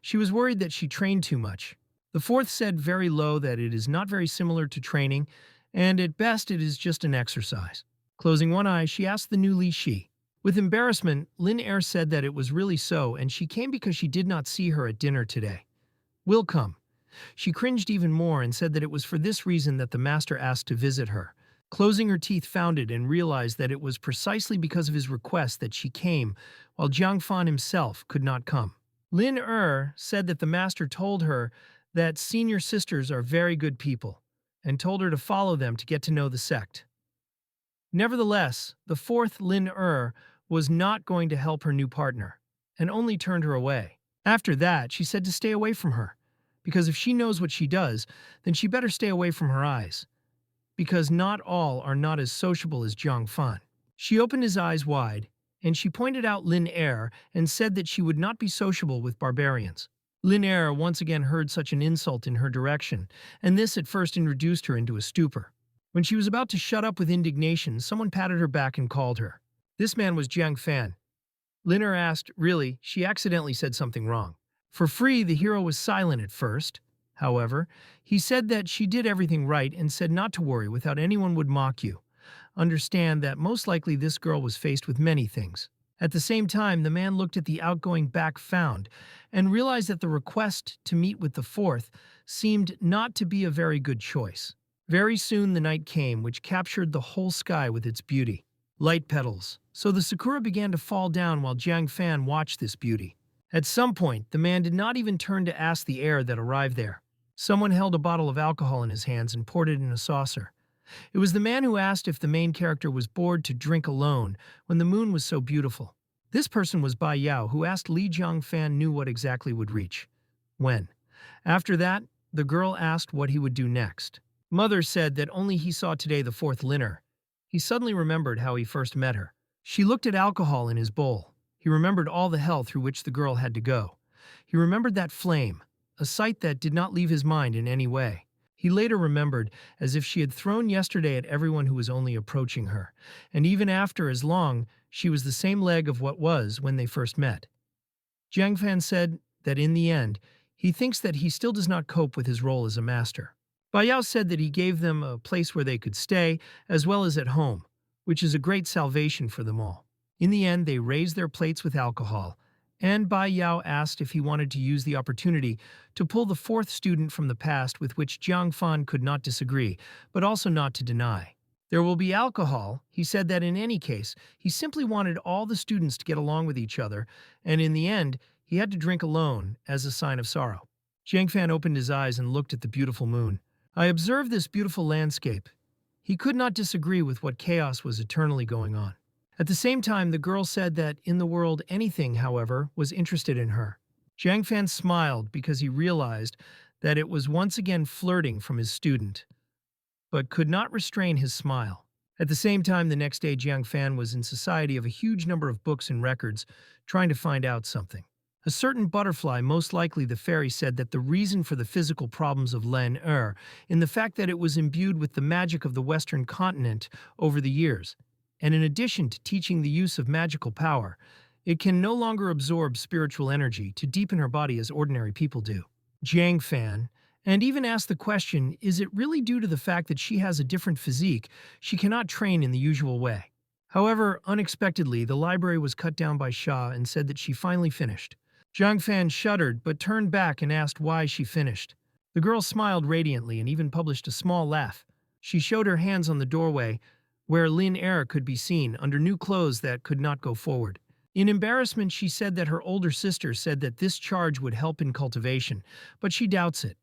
She was worried that she trained too much. The fourth said very low that it is not very similar to training, and at best it is just an exercise. Closing one eye, she asked the new Li Shi. With embarrassment, Lin Er said that it was really so, and she came because she did not see her at dinner today. Will come. She cringed even more and said that it was for this reason that the master asked to visit her. Closing her teeth, found it and realized that it was precisely because of his request that she came, while Jiang Fan himself could not come. Lin said that the master told her that senior sisters are very good people and told her to follow them to get to know the sect. Nevertheless, the fourth Lin was not going to help her new partner and only turned her away. After that, she said to stay away from her, because if she knows what she does, then she better stay away from her eyes, because not all are not as sociable as Jiang Fan. She opened his eyes wide, and she pointed out Lin and said that she would not be sociable with barbarians. Lin once again heard such an insult in her direction, and this at first introduced her into a stupor. When she was about to shut up with indignation, someone patted her back and called her. This man was Jiang Fan. Lin asked, really, she accidentally said something wrong. For free, the hero was silent at first. However, he said that she did everything right and said not to worry without anyone would mock you. Understand that most likely this girl was faced with many things. At the same time, the man looked at the outgoing back found and realized that the request to meet with the fourth seemed not to be a very good choice. Very soon the night came, which captured the whole sky with its beauty. Light petals. So the sakura began to fall down while Jiang Fan watched this beauty. At some point, the man did not even turn to ask the heir that arrived there. Someone held a bottle of alcohol in his hands and poured it in a saucer. It was the man who asked if the main character was bored to drink alone when the moon was so beautiful. This person was Bai Yao, who asked Li Jiangfan knew what exactly would reach. When? After that, the girl asked what he would do next. Mother said that only he saw today the fourth Linner. He suddenly remembered how he first met her. She looked at alcohol in his bowl. He remembered all the hell through which the girl had to go. He remembered that flame, a sight that did not leave his mind in any way. He later remembered as if she had thrown yesterday at everyone who was only approaching her, and even after as long, she was the same leg of what was when they first met. Jiang Fan said that in the end, he thinks that he still does not cope with his role as a master. Bai Yao said that he gave them a place where they could stay, as well as at home, which is a great salvation for them all. In the end, they raised their plates with alcohol, and Bai Yao asked if he wanted to use the opportunity to pull the fourth student from the past with which Jiang Fan could not disagree, but also not to deny. There will be alcohol. He said that in any case, he simply wanted all the students to get along with each other, and in the end, he had to drink alone as a sign of sorrow. Jiang Fan opened his eyes and looked at the beautiful moon. I observed this beautiful landscape. He could not disagree with what chaos was eternally going on. At the same time, the girl said that in the world anything, however, was interested in her. Jiang Fan smiled because he realized that it was once again flirting from his student, but could not restrain his smile. At the same time, the next day Jiang Fan was in society of a huge number of books and records, trying to find out something. A certain butterfly, most likely the fairy, said that the reason for the physical problems of Len in the fact that it was imbued with the magic of the Western continent over the years, and in addition to teaching the use of magical power, it can no longer absorb spiritual energy to deepen her body as ordinary people do. Jiang Fan, and even asked the question, is it really due to the fact that she has a different physique, she cannot train in the usual way? However, unexpectedly, the library was cut down by Shah and said that she finally finished. Jiang Fan shuddered but turned back and asked why she finished. The girl smiled radiantly and even published a small laugh. She showed her hands on the doorway, where Lin could be seen under new clothes that could not go forward. In embarrassment, she said that her older sister said that this charge would help in cultivation, but she doubts it.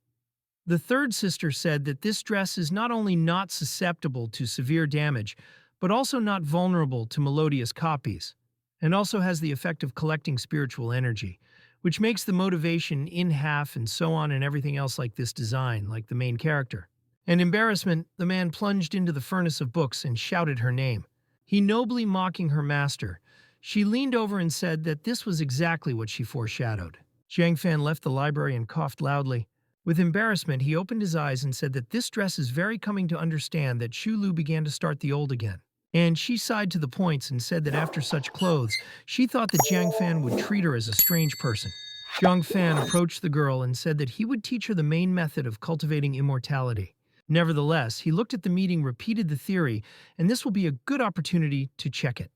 The third sister said that this dress is not only not susceptible to severe damage, but also not vulnerable to melodious copies, and also has the effect of collecting spiritual energy, which makes the motivation in half and so on and everything else like this design, like the main character. In embarrassment, the man plunged into the furnace of books and shouted her name. He nobly mocking her master. She leaned over and said that this was exactly what she foreshadowed. Jiang Fan left the library and coughed loudly. With embarrassment, he opened his eyes and said that this dress is very coming to understand that Shu Lu began to start the old again. And she sighed to the points and said that after such clothes, she thought that Jiang Fan would treat her as a strange person. Jiang Fan approached the girl and said that he would teach her the main method of cultivating immortality. Nevertheless, he looked at the meeting, repeated the theory, and this will be a good opportunity to check it.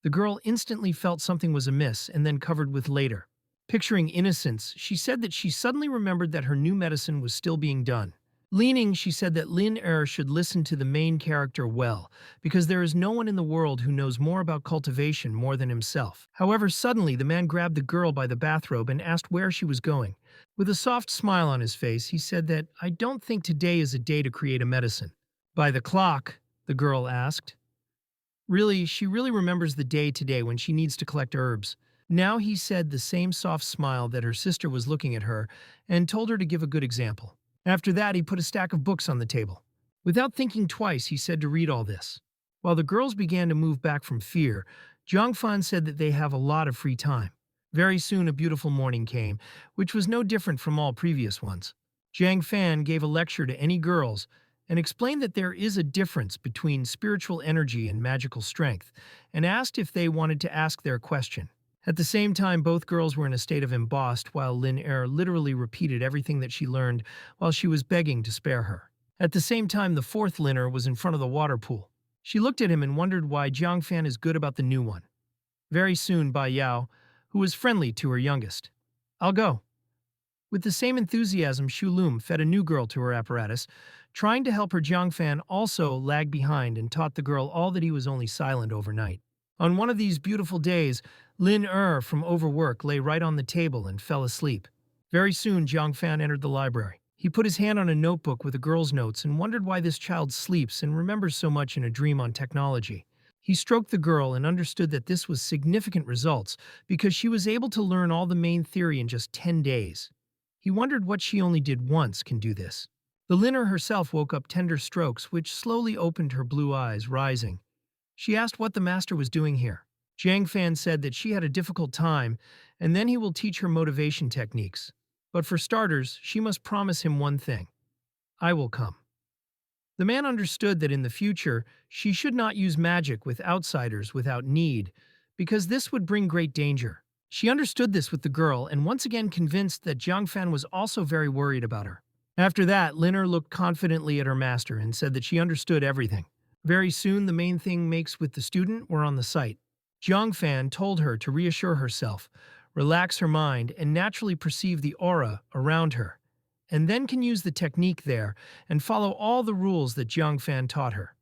The girl instantly felt something was amiss and then covered with later. Picturing innocence, she said that she suddenly remembered that her new medicine was still being done. Leaning, she said that Lin Er should listen to the main character well, because there is no one in the world who knows more about cultivation more than himself. However, suddenly the man grabbed the girl by the bathrobe and asked where she was going. With a soft smile on his face, he said that, "I don't think today is a day to create a medicine." "By the clock?" the girl asked. Really, she really remembers the day today when she needs to collect herbs. Now he said the same soft smile that her sister was looking at her and told her to give a good example. After that, he put a stack of books on the table. Without thinking twice, he said to read all this. While the girls began to move back from fear, Jiangfan said that they have a lot of free time. Very soon, a beautiful morning came, which was no different from all previous ones. Jiang Fan gave a lecture to any girls and explained that there is a difference between spiritual energy and magical strength, and asked if they wanted to ask their question. At the same time, both girls were in a state of embossed, while Lin Er literally repeated everything that she learned while she was begging to spare her. At the same time, the fourth Lin Er was in front of the water pool. She looked at him and wondered why Jiang Fan is good about the new one. Very soon, Bai Yao, who was friendly to her youngest. "I'll go." With the same enthusiasm, Xu Lum fed a new girl to her apparatus, trying to help her. Jiang Fan also lagged behind and taught the girl all that he was only silent overnight. On one of these beautiful days, Lin Er from overwork lay right on the table and fell asleep. Very soon, Jiang Fan entered the library. He put his hand on a notebook with a girl's notes and wondered why this child sleeps and remembers so much in a dream on technology. He stroked the girl and understood that this was significant results because she was able to learn all the main theory in just 10 days. He wondered what she only did once can do this. The Liner herself woke up tender strokes which slowly opened her blue eyes, rising. She asked what the master was doing here. Jiang Fan said that she had a difficult time, and then he will teach her motivation techniques. But for starters, she must promise him one thing. "I will come." The man understood that in the future, she should not use magic with outsiders without need, because this would bring great danger. She understood this with the girl and once again convinced that Jiang Fan was also very worried about her. After that, Liner looked confidently at her master and said that she understood everything. Very soon, the main thing makes with the student were on the site. Jiang Fan told her to reassure herself, relax her mind, and naturally perceive the aura around her, and then can use the technique there and follow all the rules that Jiang Fan taught her.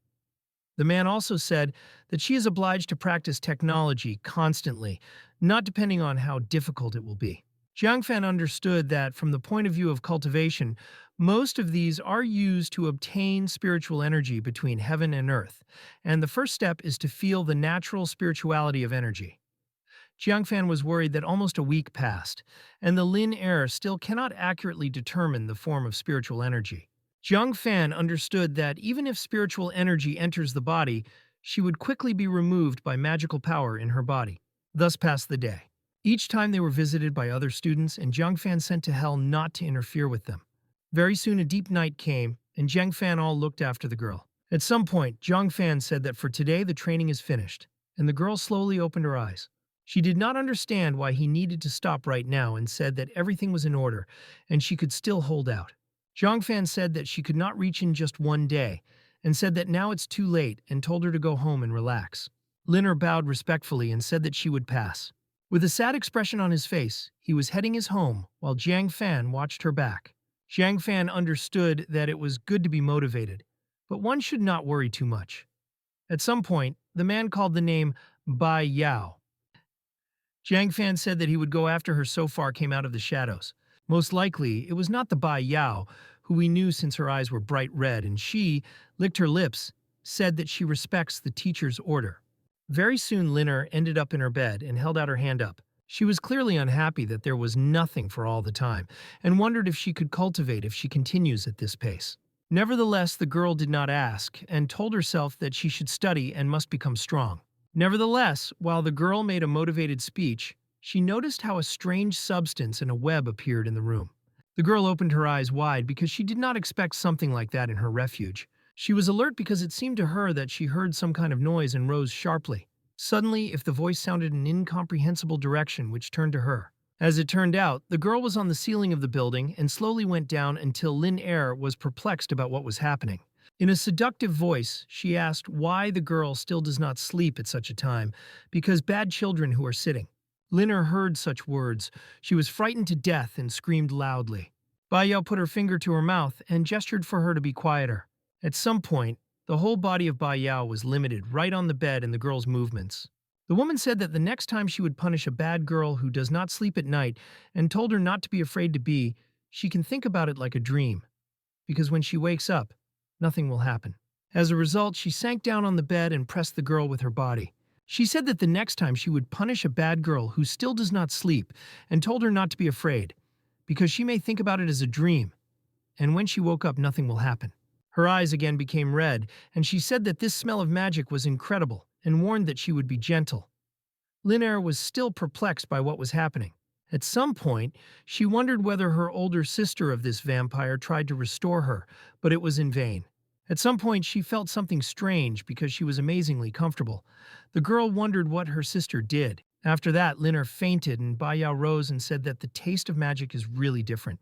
The man also said that she is obliged to practice technology constantly, not depending on how difficult it will be. Jiang Fan understood that from the point of view of cultivation, most of these are used to obtain spiritual energy between heaven and earth, and the first step is to feel the natural spirituality of energy. Jiang Fan was worried that almost a week passed, and the Lin Er still cannot accurately determine the form of spiritual energy. Jiang Fan understood that even if spiritual energy enters the body, she would quickly be removed by magical power in her body. Thus passed the day. Each time they were visited by other students, and Jiang Fan sent to hell not to interfere with them. Very soon a deep night came, and Jiang Fan all looked after the girl. At some point, Jiang Fan said that for today the training is finished, and the girl slowly opened her eyes. She did not understand why he needed to stop right now and said that everything was in order, and she could still hold out. Jiang Fan said that she could not reach in just one day, and said that now it's too late and told her to go home and relax. Liner bowed respectfully and said that she would pass. With a sad expression on his face, he was heading his home while Jiang Fan watched her back. Jiang Fan understood that it was good to be motivated, but one should not worry too much. At some point, the man called the name Bai Yao. Jiang Fan said that he would go after her so far came out of the shadows. Most likely, it was not the Bai Yao, who we knew since her eyes were bright red, and she licked her lips, said that she respects the teacher's order. Very soon Liner ended up in her bed and held out her hand up. She was clearly unhappy that there was nothing for all the time, and wondered if she could cultivate if she continues at this pace. Nevertheless, the girl did not ask, and told herself that she should study and must become strong. Nevertheless, while the girl made a motivated speech, she noticed how a strange substance and a web appeared in the room. The girl opened her eyes wide because she did not expect something like that in her refuge. She was alert because it seemed to her that she heard some kind of noise and rose sharply. Suddenly, if the voice sounded in an incomprehensible direction which turned to her. As it turned out, the girl was on the ceiling of the building and slowly went down until Lin Er was perplexed about what was happening. In a seductive voice, she asked why the girl still does not sleep at such a time, because bad children who are sitting. Liner heard such words. She was frightened to death and screamed loudly. Ba Yao put her finger to her mouth and gestured for her to be quieter. At some point, the whole body of Ba Yao was limited right on the bed and the girl's movements. The woman said that the next time she would punish a bad girl who does not sleep at night and told her not to be afraid to be, she can think about it like a dream, because when she wakes up, nothing will happen. As a result, she sank down on the bed and pressed the girl with her body. She said that the next time she would punish a bad girl who still does not sleep and told her not to be afraid, because she may think about it as a dream, and when she woke up, nothing will happen. Her eyes again became red, and she said that this smell of magic was incredible and warned that she would be gentle. Lin Er was still perplexed by what was happening. At some point, she wondered whether her older sister of this vampire tried to restore her, but it was in vain. At some point, she felt something strange because she was amazingly comfortable. The girl wondered what her sister did. After that, Lin Er fainted and Ba Yao rose and said that the taste of magic is really different.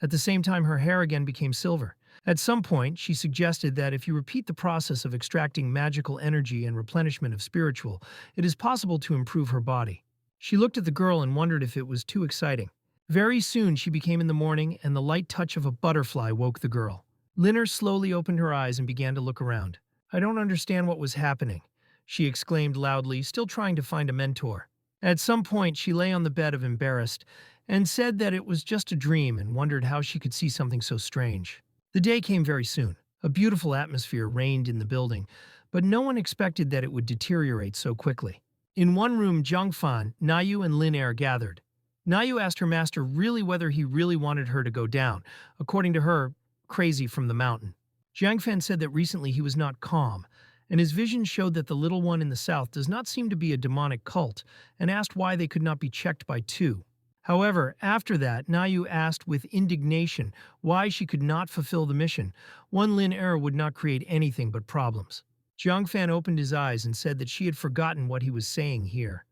At the same time, her hair again became silver. At some point, she suggested that if you repeat the process of extracting magical energy and replenishment of spiritual, it is possible to improve her body. She looked at the girl and wondered if it was too exciting. Very soon, she became in the morning, and the light touch of a butterfly woke the girl. Linner slowly opened her eyes and began to look around. "I don't understand what was happening," she exclaimed loudly, still trying to find a mentor. At some point, she lay on the bed of embarrassed and said that it was just a dream and wondered how she could see something so strange. The day came very soon. A beautiful atmosphere reigned in the building, but no one expected that it would deteriorate so quickly. In one room, Zhang Fan, Nayu, and Lin Er gathered. Nayu asked her master whether he really wanted her to go down, according to her, crazy from the mountain. Zhang Fan said that recently he was not calm, and his vision showed that the little one in the south does not seem to be a demonic cult, and asked why they could not be checked by two. However, after that, Nayu asked with indignation why she could not fulfill the mission. One Lin Er would not create anything but problems. Zhang Fan opened his eyes and said that she had forgotten what he was saying here.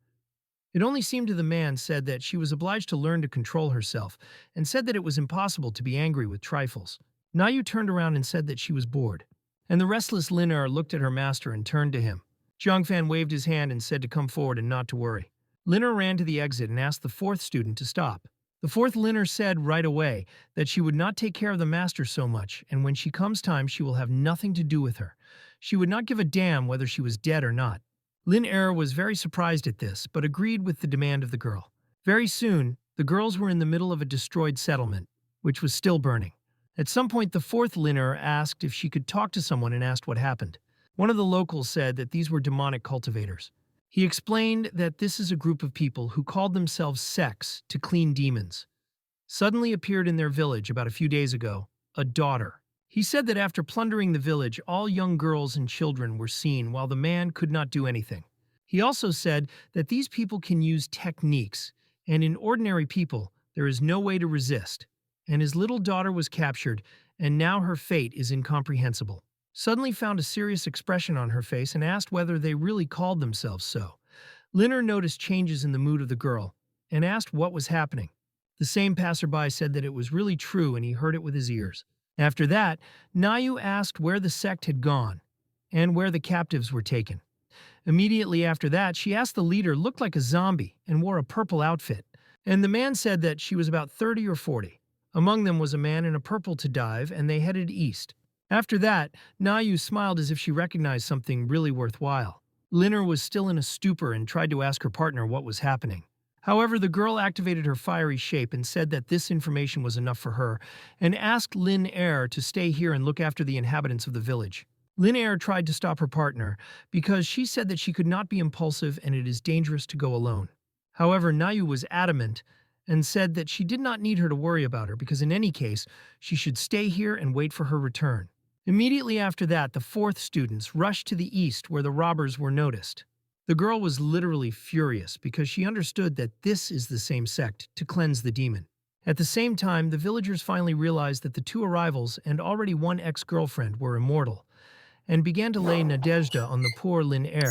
It only seemed to the man said that she was obliged to learn to control herself, and said that it was impossible to be angry with trifles. Nayu turned around and said that she was bored. And the restless Lin Er looked at her master and turned to him. Zhang Fan waved his hand and said to come forward and not to worry. Lin Er ran to the exit and asked the fourth student to stop. The fourth Lin Er said right away that she would not take care of the master so much, and when she comes time she will have nothing to do with her. She would not give a damn whether she was dead or not. Lin Er was very surprised at this, but agreed with the demand of the girl. Very soon, the girls were in the middle of a destroyed settlement, which was still burning. At some point, the fourth Lin Er asked if she could talk to someone and asked what happened. One of the locals said that these were demonic cultivators. He explained that this is a group of people who called themselves sects to clean demons. Suddenly appeared in their village about a few days ago, a daughter. He said that after plundering the village, all young girls and children were seen while the man could not do anything. He also said that these people can use techniques, and in ordinary people, there is no way to resist. And his little daughter was captured, and now her fate is incomprehensible. Suddenly found a serious expression on her face and asked whether they really called themselves so. Linner noticed changes in the mood of the girl and asked what was happening. The same passerby said that it was really true and he heard it with his ears. After that, Nayu asked where the sect had gone and where the captives were taken. Immediately after that, she asked the leader looked like a zombie and wore a purple outfit, and the man said that she was about 30 or 40. Among them was a man in a purple to dive, and they headed east. After that, Nayu smiled as if she recognized something really worthwhile. Linner was still in a stupor and tried to ask her partner what was happening. However, the girl activated her fiery shape and said that this information was enough for her, and asked Lin Er to stay here and look after the inhabitants of the village. Lin Er tried to stop her partner because she said that she could not be impulsive and it is dangerous to go alone. However, Nayu was adamant and said that she did not need her to worry about her because in any case, she should stay here and wait for her return. Immediately after that, the fourth students rushed to the east where the robbers were noticed. The girl was literally furious because she understood that this is the same sect to cleanse the demon. At the same time, the villagers finally realized that the two arrivals and already one ex-girlfriend were immortal and began to lay Nadezhda on the poor Lin Er.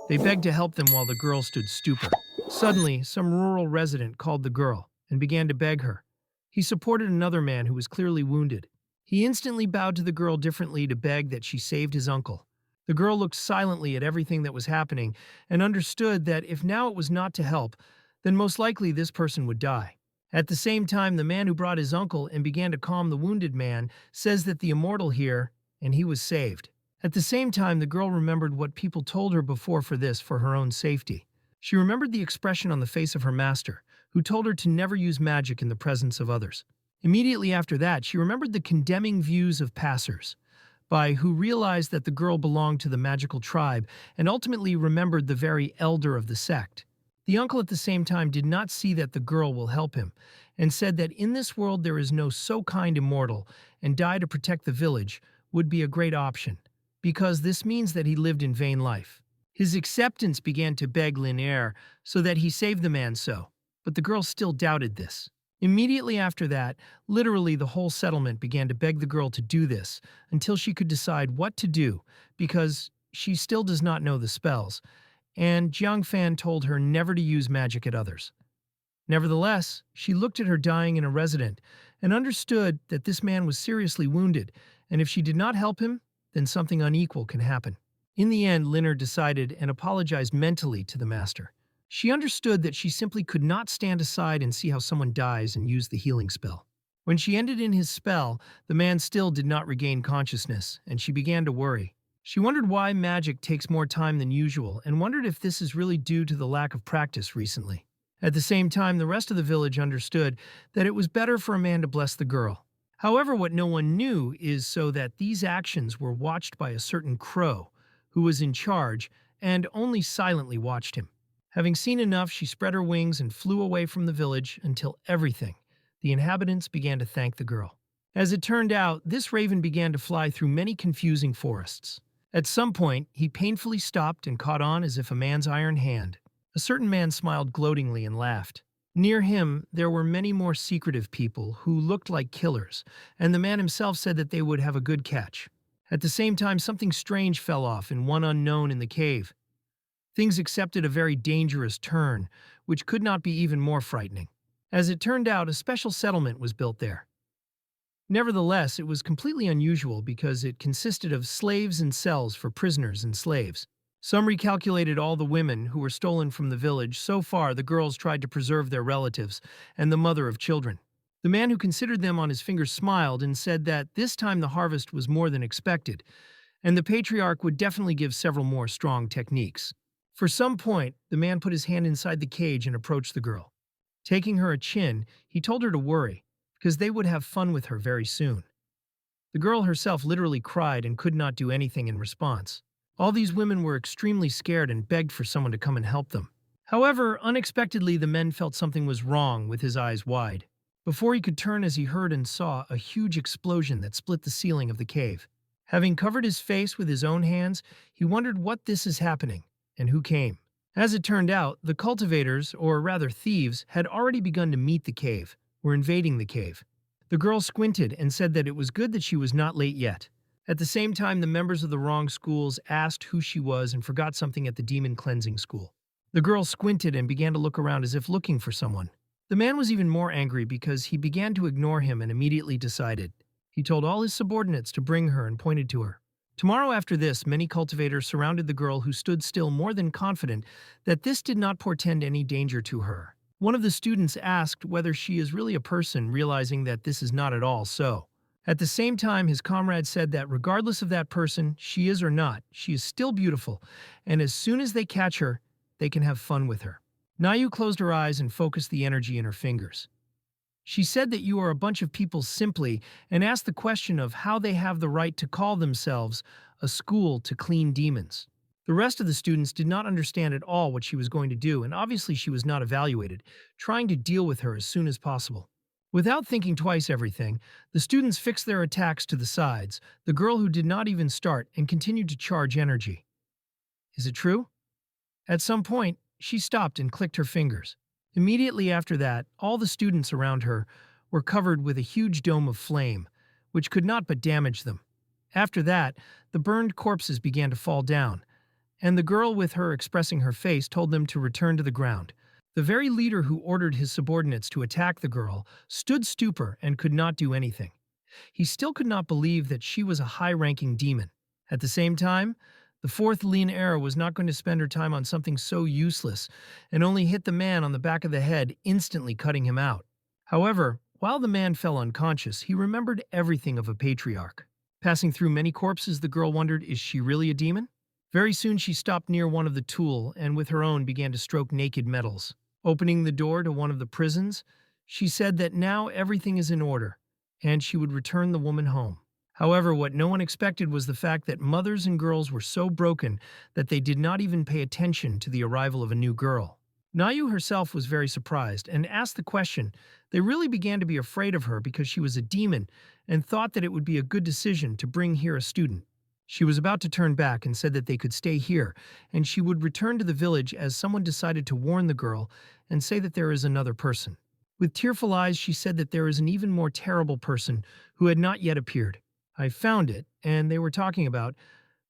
They begged to help them while the girl stood stupor. Suddenly, some rural resident called the girl and began to beg her. He supported another man who was clearly wounded. He instantly bowed to the girl differently to beg that she saved his uncle. The girl looked silently at everything that was happening and understood that if now it was not to help, then most likely this person would die. At the same time, the man who brought his uncle and began to calm the wounded man says that the immortal here, and he was saved. At the same time, the girl remembered what people told her before for her own safety. She remembered the expression on the face of her master, who told her to never use magic in the presence of others. Immediately after that, she remembered the condemning views of passers-by who realized that the girl belonged to the magical tribe and ultimately remembered the very elder of the sect. The uncle at the same time did not see that the girl will help him and said that in this world there is no so kind immortal and die to protect the village would be a great option, because this means that he lived in vain life. His acceptance began to beg Lin so that he saved the man but the girl still doubted this. Immediately after that, literally the whole settlement began to beg the girl to do this until she could decide what to do because she still does not know the spells, and Jiang Fan told her never to use magic at others. Nevertheless, she looked at her dying in a resident and understood that this man was seriously wounded, and if she did not help him, then something unequal can happen. In the end, Linner decided and apologized mentally to the master. She understood that she simply could not stand aside and see how someone dies and use the healing spell. When she ended in his spell, the man still did not regain consciousness, and she began to worry. She wondered why magic takes more time than usual and wondered if this is really due to the lack of practice recently. At the same time, the rest of the village understood that it was better for a man to bless the girl. However, what no one knew is so that these actions were watched by a certain crow, who was in charge, and only silently watched him. Having seen enough, she spread her wings and flew away from the village until the inhabitants began to thank the girl. As it turned out, this raven began to fly through many confusing forests. At some point, he painfully stopped and caught on as if a man's iron hand. A certain man smiled gloatingly and laughed. Near him, there were many more secretive people who looked like killers, and the man himself said that they would have a good catch. At the same time, something strange fell off in one unknown in the cave. Things accepted a very dangerous turn, which could not be even more frightening. As it turned out, a special settlement was built there. Nevertheless, it was completely unusual because it consisted of slaves and cells for prisoners and slaves. Some recalculated all the women who were stolen from the village. So far, the girls tried to preserve their relatives and the mother of children. The man who considered them on his fingers smiled and said that this time the harvest was more than expected, and the patriarch would definitely give several more strong techniques. For some point, the man put his hand inside the cage and approached the girl. Taking her a chin, he told her to worry, because they would have fun with her very soon. The girl herself literally cried and could not do anything in response. All these women were extremely scared and begged for someone to come and help them. However, unexpectedly the men felt something was wrong with his eyes wide. Before he could turn as he heard and saw a huge explosion that split the ceiling of the cave. Having covered his face with his own hands, he wondered what this is happening and who came. As it turned out, the cultivators, or rather thieves, had already begun to meet the cave, were invading the cave. The girl squinted and said that it was good that she was not late yet. At the same time, the members of the wrong schools asked who she was and forgot something at the demon cleansing school. The girl squinted and began to look around as if looking for someone. The man was even more angry because he began to ignore him and immediately decided. He told all his subordinates to bring her and pointed to her. Tomorrow after this, many cultivators surrounded the girl who stood still, more than confident that this did not portend any danger to her. One of the students asked whether she is really a person, realizing that this is not at all so. At the same time, his comrade said that regardless of that person, she is or not, she is still beautiful, and as soon as they catch her, they can have fun with her. Nayu closed her eyes and focused the energy in her fingers. She said that you are a bunch of people simply and asked the question of how they have the right to call themselves a school to clean demons. The rest of the students did not understand at all what she was going to do, and obviously she was not evaluated, trying to deal with her as soon as possible. Without thinking twice everything, the students fixed their attacks to the sides, the girl who did not even start and continued to charge energy. Is it true? At some point, she stopped and clicked her fingers. Immediately after that, all the students around her were covered with a huge dome of flame, which could not but damage them. After that, the burned corpses began to fall down, and the girl with her expressing her face told them to return to the ground. The very leader who ordered his subordinates to attack the girl stood stupor and could not do anything. He still could not believe that she was a high-ranking demon. At the same time, the fourth Lin Era was not going to spend her time on something so useless and only hit the man on the back of the head, instantly cutting him out. However, while the man fell unconscious, he remembered everything of a patriarch. Passing through many corpses, the girl wondered, is she really a demon? Very soon she stopped near one of the tool and with her own began to stroke naked metals. Opening the door to one of the prisons, she said that now everything is in order, and she would return the woman home. However, what no one expected was the fact that mothers and girls were so broken that they did not even pay attention to the arrival of a new girl. Nayu herself was very surprised and asked the question. They really began to be afraid of her because she was a demon and thought that it would be a good decision to bring here a student. She was about to turn back and said that they could stay here, and she would return to the village as someone decided to warn the girl and say that there is another person. With tearful eyes, she said that there is an even more terrible person who had not yet appeared. I found it, and they were talking about,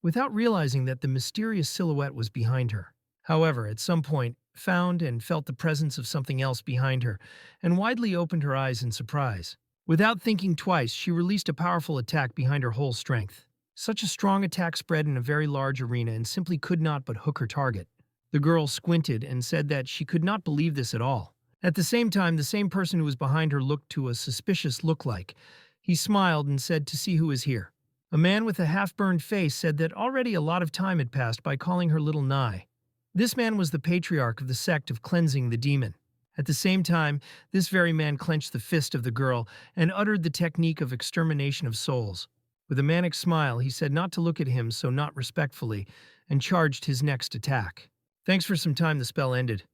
without realizing that the mysterious silhouette was behind her. However, at some point, found and felt the presence of something else behind her, and widely opened her eyes in surprise. Without thinking twice, she released a powerful attack behind her whole strength. Such a strong attack spread in a very large arena and simply could not but hook her target. The girl squinted and said that she could not believe this at all. At the same time, the same person who was behind her looked to a suspicious look-like. He smiled and said to see who is here. A man with a half-burned face said that already a lot of time had passed by calling her Little Nai. This man was the patriarch of the sect of cleansing the demon. At the same time, this very man clenched the fist of the girl and uttered the technique of extermination of souls. With a manic smile, he said not to look at him, so not respectfully, and charged his next attack. Thanks for some time, the spell ended.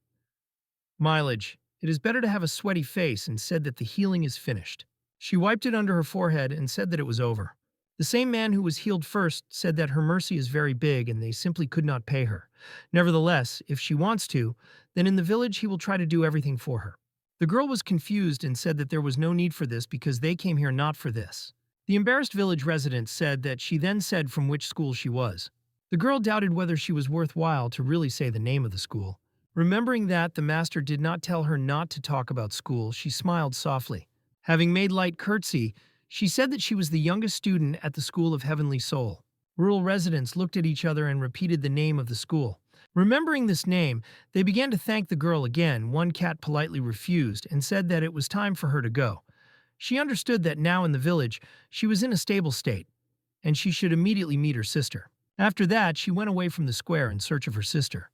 Mileage. It is better to have a sweaty face, and said that the healing is finished. She wiped it under her forehead and said that it was over. The same man who was healed first said that her mercy is very big and they simply could not pay her. Nevertheless, if she wants to, then in the village he will try to do everything for her. The girl was confused and said that there was no need for this because they came here not for this. The embarrassed village resident said that she then said from which school she was. The girl doubted whether she was worthwhile to really say the name of the school. Remembering that the master did not tell her not to talk about school, she smiled softly. Having made light curtsy, she said that she was the youngest student at the School of Heavenly Soul. Rural residents looked at each other and repeated the name of the school. Remembering this name, they began to thank the girl again. One cat politely refused and said that it was time for her to go. She understood that now in the village, she was in a stable state, and she should immediately meet her sister. After that, she went away from the square in search of her sister.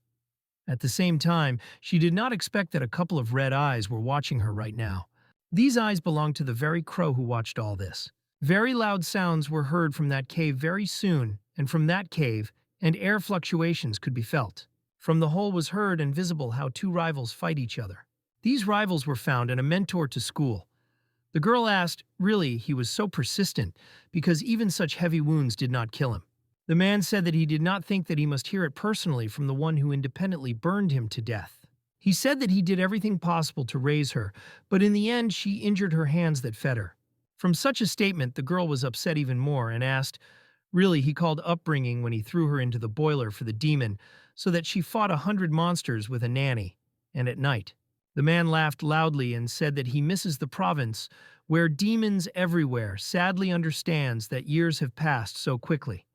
At the same time, she did not expect that a couple of red eyes were watching her right now. These eyes belonged to the very crow who watched all this. Very loud sounds were heard from that cave very soon, and from that cave, and air fluctuations could be felt. From the hole was heard and visible how two rivals fight each other. These rivals were found and a mentor to school. The girl asked, really, he was so persistent, because even such heavy wounds did not kill him. The man said that he did not think that he must hear it personally from the one who independently burned him to death. He said that he did everything possible to raise her, but in the end she injured her hands that fed her. From such a statement, the girl was upset even more and asked, really, he called upbringing when he threw her into the boiler for the demon, so that she fought 100 monsters with a nanny, and at night. The man laughed loudly and said that he misses the province, where demons everywhere, sadly understands that years have passed so quickly.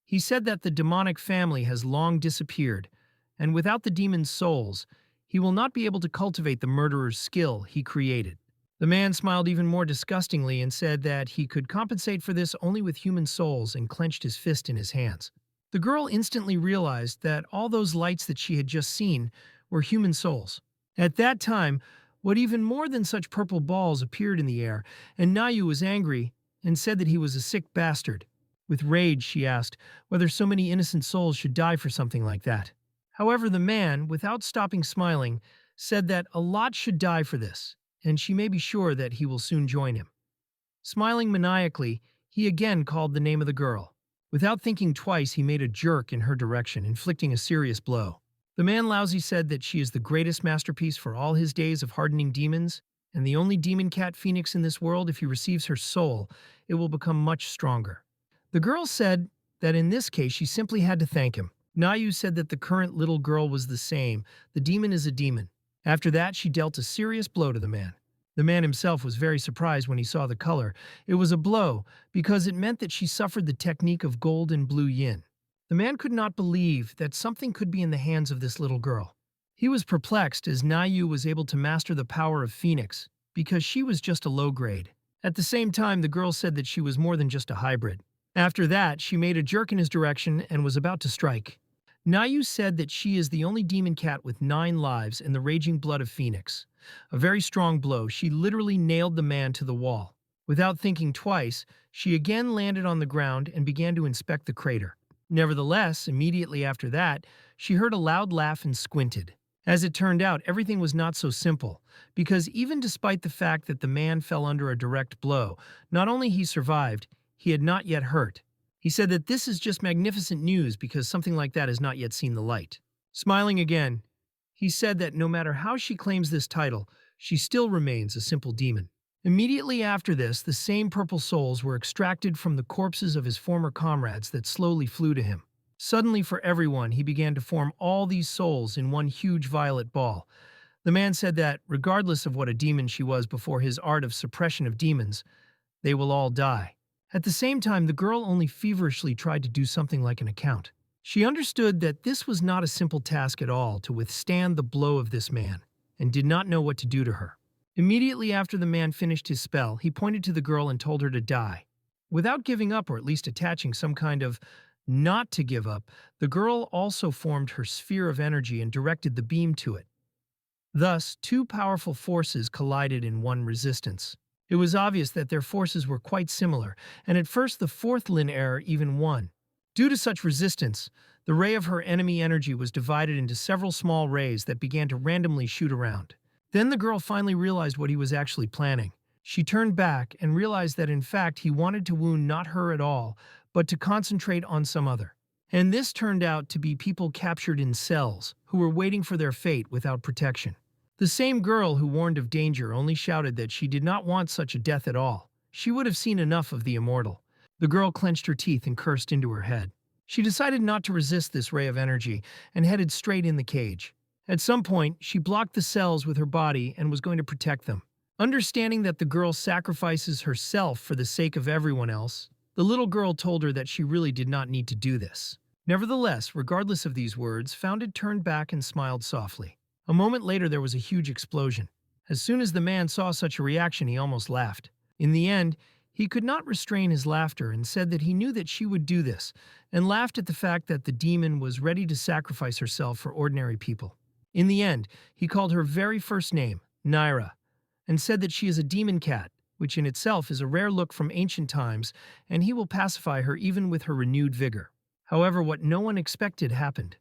He said that the demonic family has long disappeared, and without the demon's souls, he will not be able to cultivate the murderer's skill he created. The man smiled even more disgustingly and said that he could compensate for this only with human souls and clenched his fist in his hands. The girl instantly realized that all those lights that she had just seen were human souls. At that time, what even more than such purple balls appeared in the air, and Nayu was angry and said that he was a sick bastard. With rage, she asked whether so many innocent souls should die for something like that. However, the man, without stopping smiling, said that a lot should die for this, and she may be sure that he will soon join him. Smiling maniacally, he again called the name of the girl. Without thinking twice, he made a jerk in her direction, inflicting a serious blow. The man lousy said that she is the greatest masterpiece for all his days of hardening demons, and the only demon cat phoenix in this world. If he receives her soul, it will become much stronger. The girl said that in this case she simply had to thank him. Nayu said that the current little girl was the same. The demon is a demon. After that, she dealt a serious blow to the man. The man himself was very surprised when he saw the color. It was a blow because it meant that she suffered the technique of gold and blue yin. The man could not believe that something could be in the hands of this little girl. He was perplexed as Nayu was able to master the power of Phoenix, because she was just a low grade. At the same time, the girl said that she was more than just a hybrid. After that, she made a jerk in his direction and was about to strike. Nayu said that she is the only demon cat with 9 lives in the raging blood of Phoenix. A very strong blow, she literally nailed the man to the wall. Without thinking twice, she again landed on the ground and began to inspect the crater. Nevertheless, immediately after that, she heard a loud laugh and squinted. As it turned out, everything was not so simple, because even despite the fact that the man fell under a direct blow, not only he survived, he had not yet hurt. He said that this is just magnificent news because something like that has not yet seen the light. Smiling again, he said that no matter how she claims this title, she still remains a simple demon. Immediately after this, the same purple souls were extracted from the corpses of his former comrades that slowly flew to him. Suddenly, for everyone, he began to form all these souls in one huge violet ball. The man said that, regardless of what a demon she was before his art of suppression of demons, they will all die. At the same time, the girl only feverishly tried to do something like an account. She understood that this was not a simple task at all to withstand the blow of this man, and did not know what to do to her. Immediately after the man finished his spell, he pointed to the girl and told her to die. Without giving up, or at least attaching some kind of not to give up, the girl also formed her sphere of energy and directed the beam to it. Thus, 2 powerful forces collided in one resistance. It was obvious that their forces were quite similar, and at first the 4th Lin error even won. Due to such resistance, the ray of her enemy energy was divided into several small rays that began to randomly shoot around. Then the girl finally realized what he was actually planning. She turned back and realized that in fact he wanted to wound not her at all, but to concentrate on some other. And this turned out to be people captured in cells, who were waiting for their fate without protection. The same girl who warned of danger only shouted that she did not want such a death at all. She would have seen enough of the immortal. The girl clenched her teeth and cursed into her head. She decided not to resist this ray of energy and headed straight in the cage. At some point, she blocked the cells with her body and was going to protect them. Understanding that the girl sacrifices herself for the sake of everyone else, the little girl told her that she really did not need to do this. Nevertheless, regardless of these words, Founded turned back and smiled softly. A moment later, there was a huge explosion. As soon as the man saw such a reaction, he almost laughed. In the end, he could not restrain his laughter and said that he knew that she would do this, and laughed at the fact that the demon was ready to sacrifice herself for ordinary people. In the end, he called her very first name, Naira, and said that she is a demon cat, which in itself is a rare look from ancient times, and he will pacify her even with her renewed vigor. However, what no one expected happened.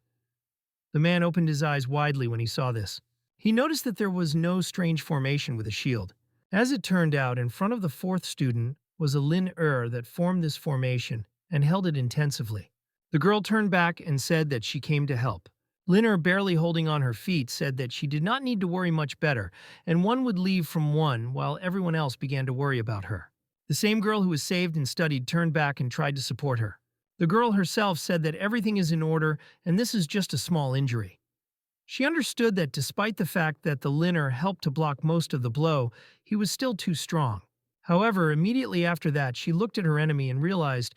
The man opened his eyes widely when he saw this. He noticed that there was no strange formation with a shield. As it turned out, in front of the 4th student was a Lin that formed this formation and held it intensively. The girl turned back and said that she came to help. Lin, barely holding on her feet, said that she did not need to worry much better, and one would leave from one while everyone else began to worry about her. The same girl who was saved and studied turned back and tried to support her. The girl herself said that everything is in order and this is just a small injury. She understood that despite the fact that the Linner helped to block most of the blow, he was still too strong. However, immediately after that, she looked at her enemy and realized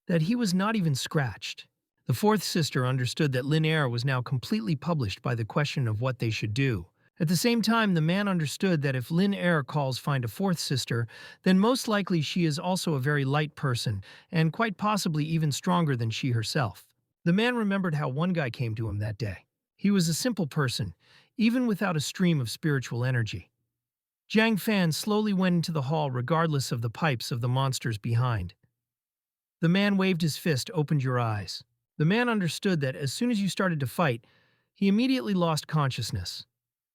that he was not even scratched. The 4th sister understood that Lin was now completely published by the question of what they should do. At the same time, the man understood that if Lin calls find a 4th sister, then most likely she is also a very light person, and quite possibly even stronger than she herself. The man remembered how one guy came to him that day. He was a simple person, even without a stream of spiritual energy. Jiang Fan slowly went into the hall regardless of the pipes of the monsters behind. The man waved his fist, opened your eyes. The man understood that as soon as you started to fight, he immediately lost consciousness.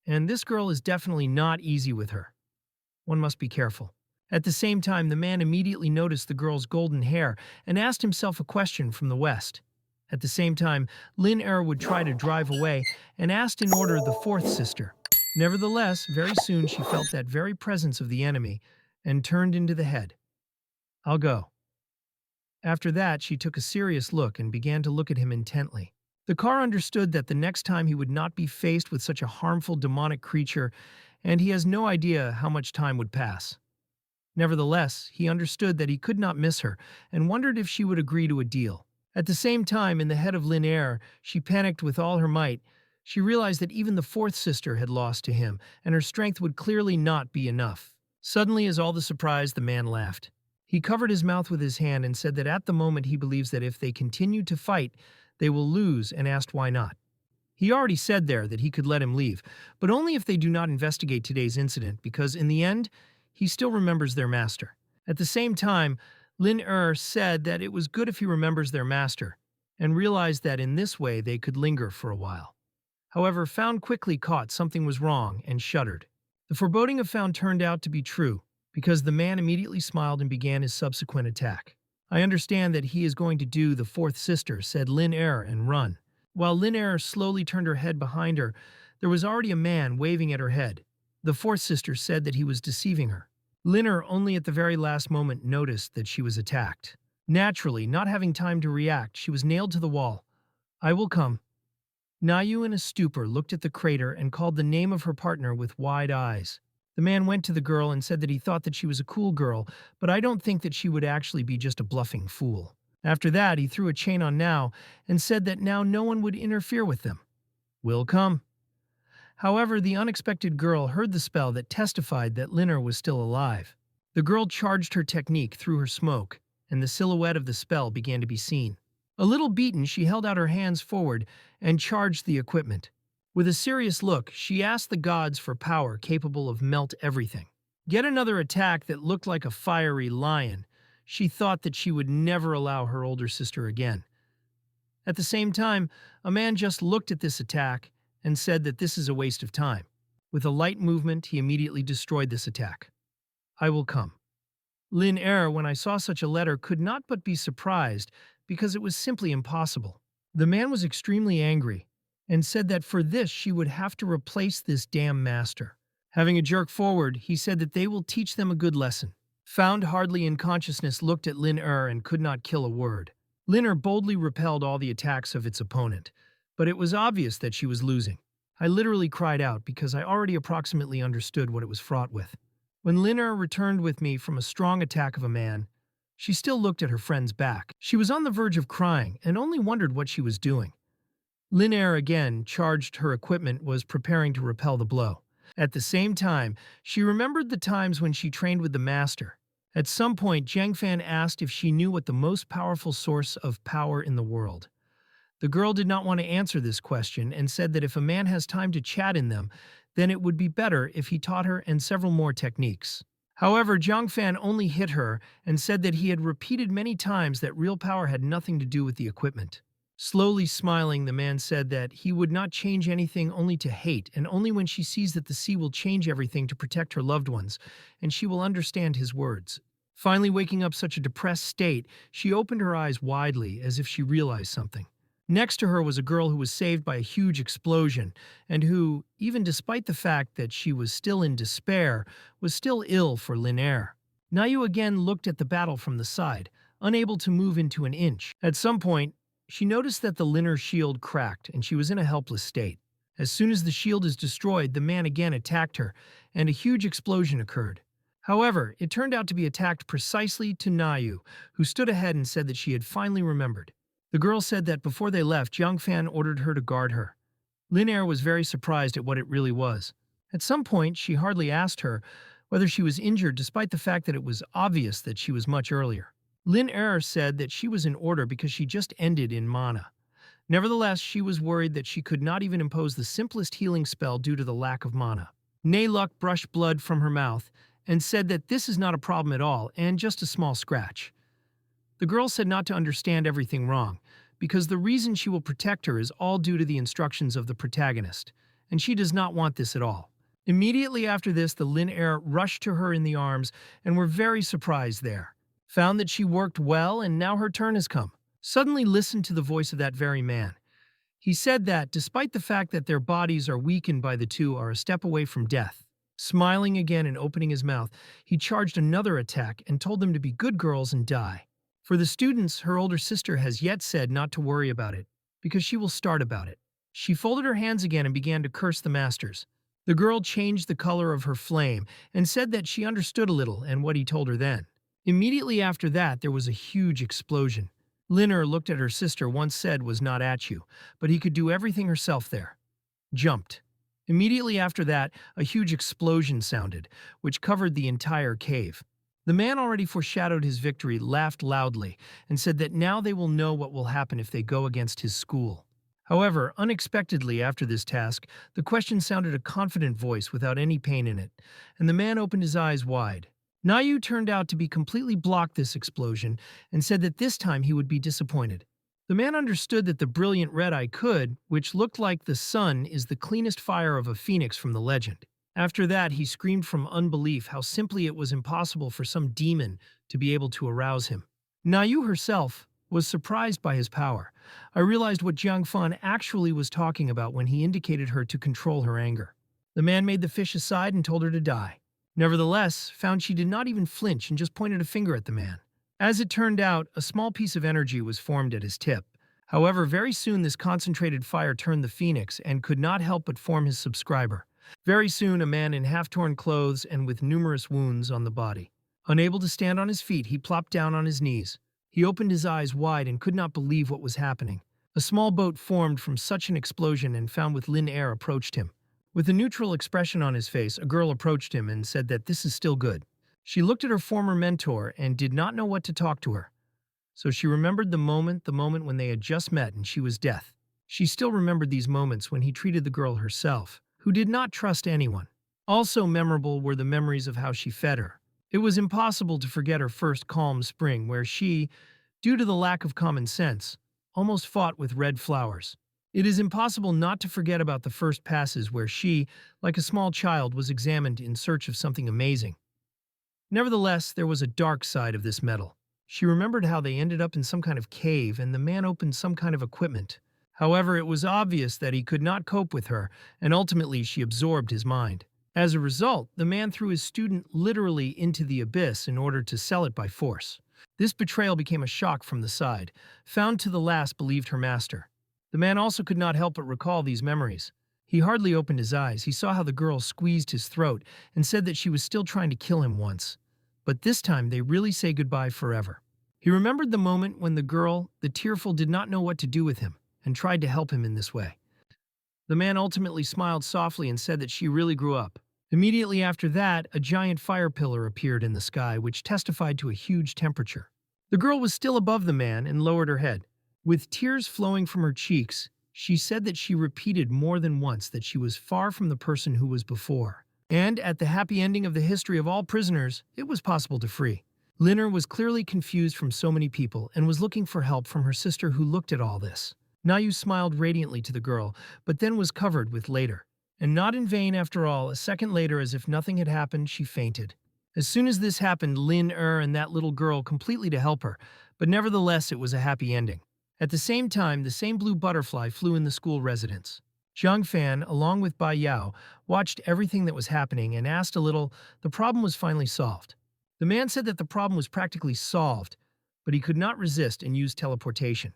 And this girl is definitely not easy with her. One must be careful. At the same time, the man immediately noticed the girl's golden hair and asked himself a question from the west. At the same time, Lin would try to drive away and asked in order the 4th sister. Nevertheless, very soon she felt that very presence of the enemy and turned into the head. I'll go. After that, she took a serious look and began to look at him intently. The car understood that the next time he would not be faced with such a harmful demonic creature, and he has no idea how much time would pass. Nevertheless, he understood that he could not miss her and wondered if she would agree to a deal. At the same time, in the head of Lin she panicked with all her might. She realized that even the 4th sister had lost to him, and her strength would clearly not be enough. Suddenly, as all the surprise, the man laughed. He covered his mouth with his hand and said that at the moment he believes that if they continue to fight, they will lose, and asked why not. He already said there that he could let him leave, but only if they do not investigate today's incident, because in the end, he still remembers their master. At the same time, Lin said that it was good if he remembers their master, and realized that in this way they could linger for a while. However, Found quickly caught something was wrong and shuddered. The foreboding of Found turned out to be true, because the man immediately smiled and began his subsequent attack. I understand that he is going to do the fourth sister, said Lin and run. While Lin slowly turned her head behind her, there was already a man waving at her head. The fourth sister said that he was deceiving her. Lin only at the very last moment noticed that she was attacked. Naturally, not having time to react, she was nailed to the wall. I will come. Nayu, in a stupor, looked at the crater and called the name of her partner with wide eyes. The man went to the girl and said that he thought that she was a cool girl, but I don't think that she would actually be just a bluffing fool. After that, he threw a chain on Now and said that now no one would interfere with them. Will come. However, the unexpected girl heard the spell that testified that Lin was still alive. The girl charged her technique through her smoke, and the silhouette of the spell began to be seen. A little beaten, she held out her hands forward and charged the equipment. With a serious look, she asked the gods for power capable of melt everything. Get another attack that looked like a fiery lion. She thought that she would never allow her older sister again. At the same time, a man just looked at this attack and said that this is a waste of time. With a light movement, he immediately destroyed this attack. I will come. Lin when I saw such a letter, could not but be surprised because it was simply impossible. The man was extremely angry and said that for this she would have to replace this damn master. Having a jerk forward, he said that they will teach them a good lesson. Found hardly in consciousness looked at Lin and could not kill a word. Lin boldly repelled all the attacks of its opponent, but it was obvious that she was losing. I literally cried out because I already approximately understood what it was fraught with. When Lin returned with me from a strong attack of a man, she still looked at her friend's back. She was on the verge of crying and only wondered what she was doing. Lin again charged her equipment, was preparing to repel the blow. At the same time, she remembered the times when she trained with the master. At some point, Jiang Fan asked if she knew what the most powerful source of power in the world. The girl did not want to answer this question and said that if a man has time to chat in them, then it would be better if he taught her and several more techniques. However, Jiang Fan only hit her and said that he had repeated many times that real power had nothing to do with the equipment. Slowly smiling, the man said that he would not change anything only to hate, and only when she sees that the sea will change everything to protect her loved ones, and she will understand his words. Finally waking up such a depressed state, she opened her eyes widely as if she realized something. Next to her was a girl who was saved by a huge explosion, and who, even despite the fact that she was still in despair, was still ill for Lin Nayu again looked at the battle from the side, unable to move into an inch. At some point, she noticed that the Lin shield cracked and she was in a helpless state. As soon as the shield is destroyed, the man again attacked her, and a huge explosion occurred. However, it turned out to be attacked precisely to Nayu, who stood ahead and said that she had finally remembered. The girl said that before they left, Jiang Fan ordered her to guard her. Lin was very surprised at what it really was. At some point, she hardly asked her whether she was injured, despite the fact that it was obvious that she was much earlier. Lin said that she was in order because she just ended in mana. Nevertheless, she was worried that she could not even impose the simplest healing spell due to the lack of mana. Luck brushed blood from her mouth and said that this is not a problem at all and just a small scratch. The girl said not to understand everything wrong, because the reason she will protect her is all due to the instructions of the protagonist, and she does not want this at all. Immediately after this, the Lin rushed to her in the arms and were very surprised there. Found that she worked well and now her turn has come. Suddenly listened to the voice of that very man. He said that, despite the fact that their bodies are weakened by the two, are a step away from death. Smiling again and opening his mouth, he charged another attack and told them to be good girls and die. For the students, her older sister has yet said not to worry about it, because she will start about it. She folded her hands again and began to curse the masters. The girl changed the color of her flame and said that she understood a little and what he told her then. Immediately after that, there was a huge explosion. Lin looked at her sister, once said was not at you, but he could do everything herself there. Jumped. Immediately after that, a huge explosion sounded, which covered the entire cave. The man already foreshadowed his victory, laughed loudly, and said that now they will know what will happen if they go against his school. However, unexpectedly after this task, the question sounded a confident voice without any pain in it, and the man opened his eyes wide. Nayu turned out to be completely blocked this explosion and said that this time he would be disappointed. The man understood that the brilliant red eye could, which looked like the sun, is the cleanest fire of a phoenix from the legend. After that, he screamed from unbelief how simply it was impossible for some demon to be able to arouse him. Nayu herself was surprised by his power. I realized what Jiang Fan actually was talking about when he indicated her to control her anger. The man made the fish aside and told her to die. Nevertheless, found she did not even flinch and just pointed a finger at the man. As it turned out, a small piece of energy was formed at his tip. However, very soon this concentrated fire turned the phoenix and could not help but form his subscriber. Very soon, a man in half-torn clothes and with numerous wounds on the body. Unable to stand on his feet, he plopped down on his knees. He opened his eyes wide and could not believe what was happening. A small boat formed from such an explosion and found with Lin Air approached him. With a neutral expression on his face, a girl approached him and said that this is still good. She looked at her former mentor and did not know what to talk to her. So she remembered the moment when they had just met and she was death. She still remembered these moments when he treated the girl herself, who did not trust anyone. Also memorable were the memories of how she fed her. It was impossible to forget her first calm spring where she, due to the lack of common sense, almost fought with red flowers. It is impossible not to forget about the first passes where she, like a small child, was examined in search of something amazing. Nevertheless, there was a dark side of this metal. She remembered how they ended up in some kind of cave and the man opened some kind of equipment. However, it was obvious that he could not cope with her, and ultimately she absorbed his mind. As a result, the man threw his student literally into the abyss in order to sell it by force. This betrayal became a shock from the side. Found to the last believed her master. The man also could not help but recall these memories. He hardly opened his eyes. He saw how the girl squeezed his throat and said that she was still trying to kill him once. But this time they really say goodbye forever. He remembered the moment when the girl, the tearful, did not know what to do with him and tried to help him in this way. The man ultimately smiled softly and said that she really grew up. Immediately after that, a giant fire pillar appeared in the sky which testified to a huge temperature. The girl was still above the man and lowered her head. With tears flowing from her cheeks, she said that she repeated more than once that she was far from the person who was before. And at the happy ending of the history of all prisoners, it was possible to free. Linner was clearly confused from so many people and was looking for help from her sister who looked at all this. Nayu smiled radiantly to the girl, but then was covered with later. And not in vain after all, a second later, as if nothing had happened, she fainted. As soon as this happened, Lin Er and that little girl completely to help her, but nevertheless it was a happy ending. At the same time, the same blue butterfly flew in the school residence. Jiang Fan, along with Bai Yao, watched everything that was happening and asked a little. The problem was finally solved. The man said that the problem was practically solved, but he could not resist and used teleportation.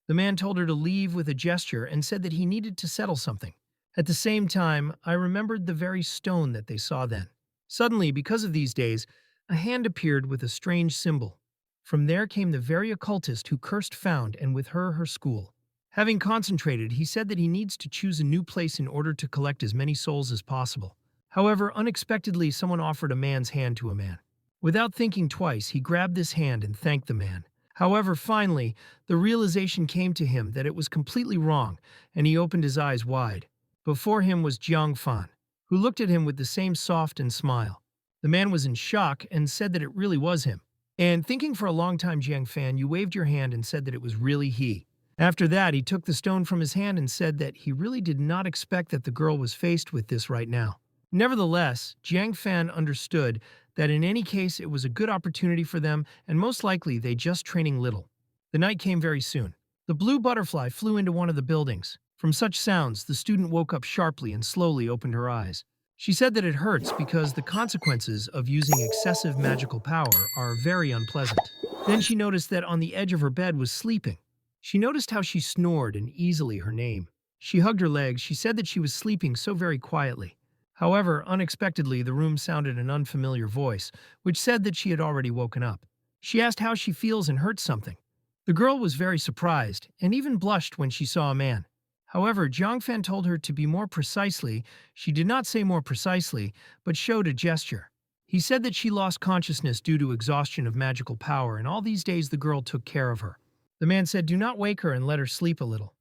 The man told her to leave with a gesture and said that he needed to settle something. At the same time, I remembered the very stone that they saw then. Suddenly, because of these days, a hand appeared with a strange symbol. From there came the very occultist who cursed found and with her school. Having concentrated, he said that he needs to choose a new place in order to collect as many souls as possible. However, unexpectedly, someone offered a man's hand to a man. Without thinking twice, he grabbed this hand and thanked the man. However, finally, the realization came to him that it was completely wrong, and he opened his eyes wide. Before him was Jiang Fan, who looked at him with the same soft and smile. The man was in shock and said that it really was him. And thinking for a long time, Jiang Fan, you waved your hand and said that it was really he. After that, he took the stone from his hand and said that he really did not expect that the girl was faced with this right now. Nevertheless, Jiang Fan understood that in any case it was a good opportunity for them and most likely they just training little. The night came very soon. The blue butterfly flew into one of the buildings. From such sounds, the student woke up sharply and slowly opened her eyes. She said that it hurts because the consequences of using excessive magical power are very unpleasant. Then she noticed that on the edge of her bed was sleeping. She noticed how she snored and easily her name. She hugged her legs. She said that she was sleeping so very quietly. However, unexpectedly, the room sounded an unfamiliar voice, which said that she had already woken up. She asked how she feels and heard something. The girl was very surprised and even blushed when she saw a man. However, Jiang Fan told her to be more precisely. She did not say more precisely, but showed a gesture. He said that she lost consciousness due to exhaustion of magical power, and all these days the girl took care of her. The man said, "Do not wake her and let her sleep a little."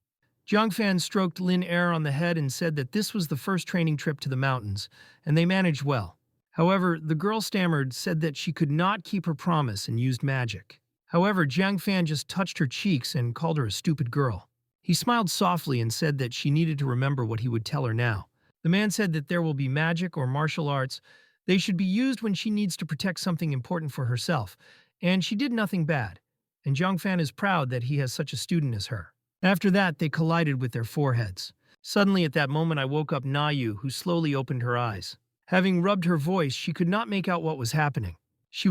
Jiang Fan stroked Lin Er on the head and said that this was the first training trip to the mountains, and they managed well. However, the girl stammered, said that she could not keep her promise and used magic. However, Jiang Fan just touched her cheeks and called her a stupid girl. He smiled softly and said that she needed to remember what he would tell her now. The man said that there will be magic or martial arts. They should be used when she needs to protect something important for herself, and she did nothing bad. And Jiang Fan is proud that he has such a student as her. After that, they collided with their foreheads. Suddenly at that moment I woke up Nayu, who slowly opened her eyes. Having rubbed her voice, she could not make out what was happening. She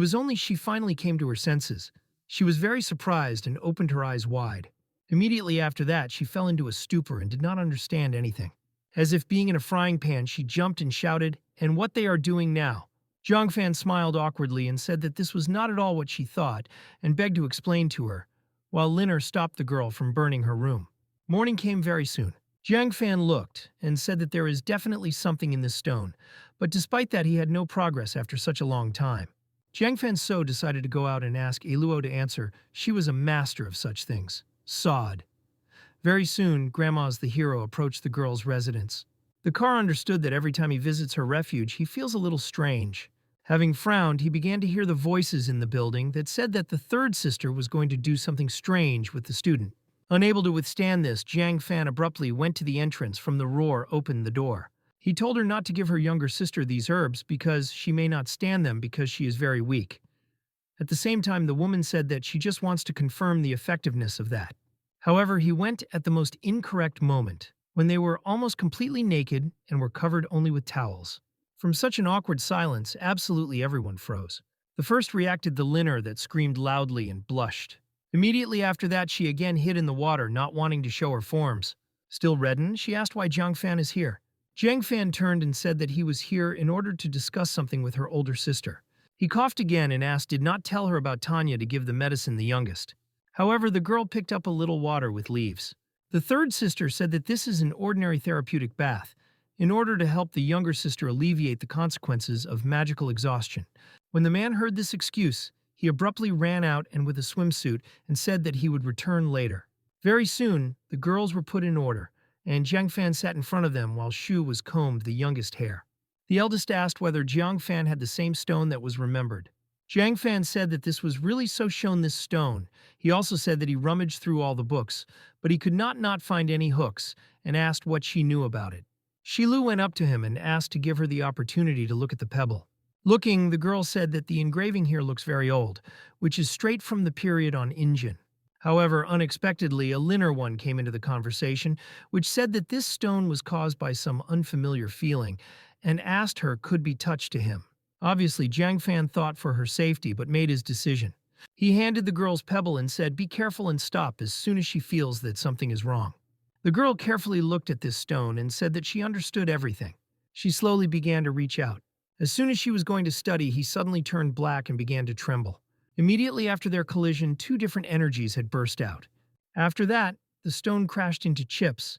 finally came to her senses. She was very surprised and opened her eyes wide. Immediately after that, she fell into a stupor and did not understand anything. As if being in a frying pan, she jumped and shouted, "And what they are doing now?" Jiang Fan smiled awkwardly and said that this was not at all what she thought and begged to explain to her, while Liner stopped the girl from burning her room. Morning came very soon. Jiang Fan looked and said that there is definitely something in this stone, but despite that he had no progress after such a long time. Jiang Fan So decided to go out and ask Eluo to answer. She was a master of such things. Sod. Very soon, Grandma's the hero approached the girl's residence. The car understood that every time he visits her refuge, he feels a little strange. Having frowned, he began to hear the voices in the building that said that the third sister was going to do something strange with the student. Unable to withstand this, Jiang Fan abruptly went to the entrance from the roar, opened the door. He told her not to give her younger sister these herbs because she may not stand them because she is very weak. At the same time, the woman said that she just wants to confirm the effectiveness of that. However, he went at the most incorrect moment, when they were almost completely naked and were covered only with towels. From such an awkward silence, absolutely everyone froze. The first reacted the Liner that screamed loudly and blushed. Immediately after that, she again hid in the water, not wanting to show her forms. Still reddened, she asked why Jiang Fan is here. Jiang Fan turned and said that he was here in order to discuss something with her older sister. He coughed again and asked did not tell her about Tanya to give the medicine the youngest. However, the girl picked up a little water with leaves. The third sister said that this is an ordinary therapeutic bath, in order to help the younger sister alleviate the consequences of magical exhaustion. When the man heard this excuse, he abruptly ran out and with a swimsuit and said that he would return later. Very soon, the girls were put in order, and Jiang Fan sat in front of them while Shu was combed the youngest hair. The eldest asked whether Jiang Fan had the same stone that was remembered. Jiang Fan said that this was really so shown this stone. He also said that he rummaged through all the books, but he could not find any hooks, and asked what she knew about it. Shilu went up to him and asked to give her the opportunity to look at the pebble. Looking, the girl said that the engraving here looks very old, which is straight from the period on Injin. However, unexpectedly, a Liner one came into the conversation, which said that this stone was caused by some unfamiliar feeling, and asked her could be touched to him. Obviously, Jiang Fan thought for her safety but made his decision. He handed the girl's pebble and said, "Be careful and stop as soon as she feels that something is wrong." The girl carefully looked at this stone and said that she understood everything. She slowly began to reach out. As soon as she was going to study, he suddenly turned black and began to tremble. Immediately after their collision, two different energies had burst out. After that, the stone crashed into chips,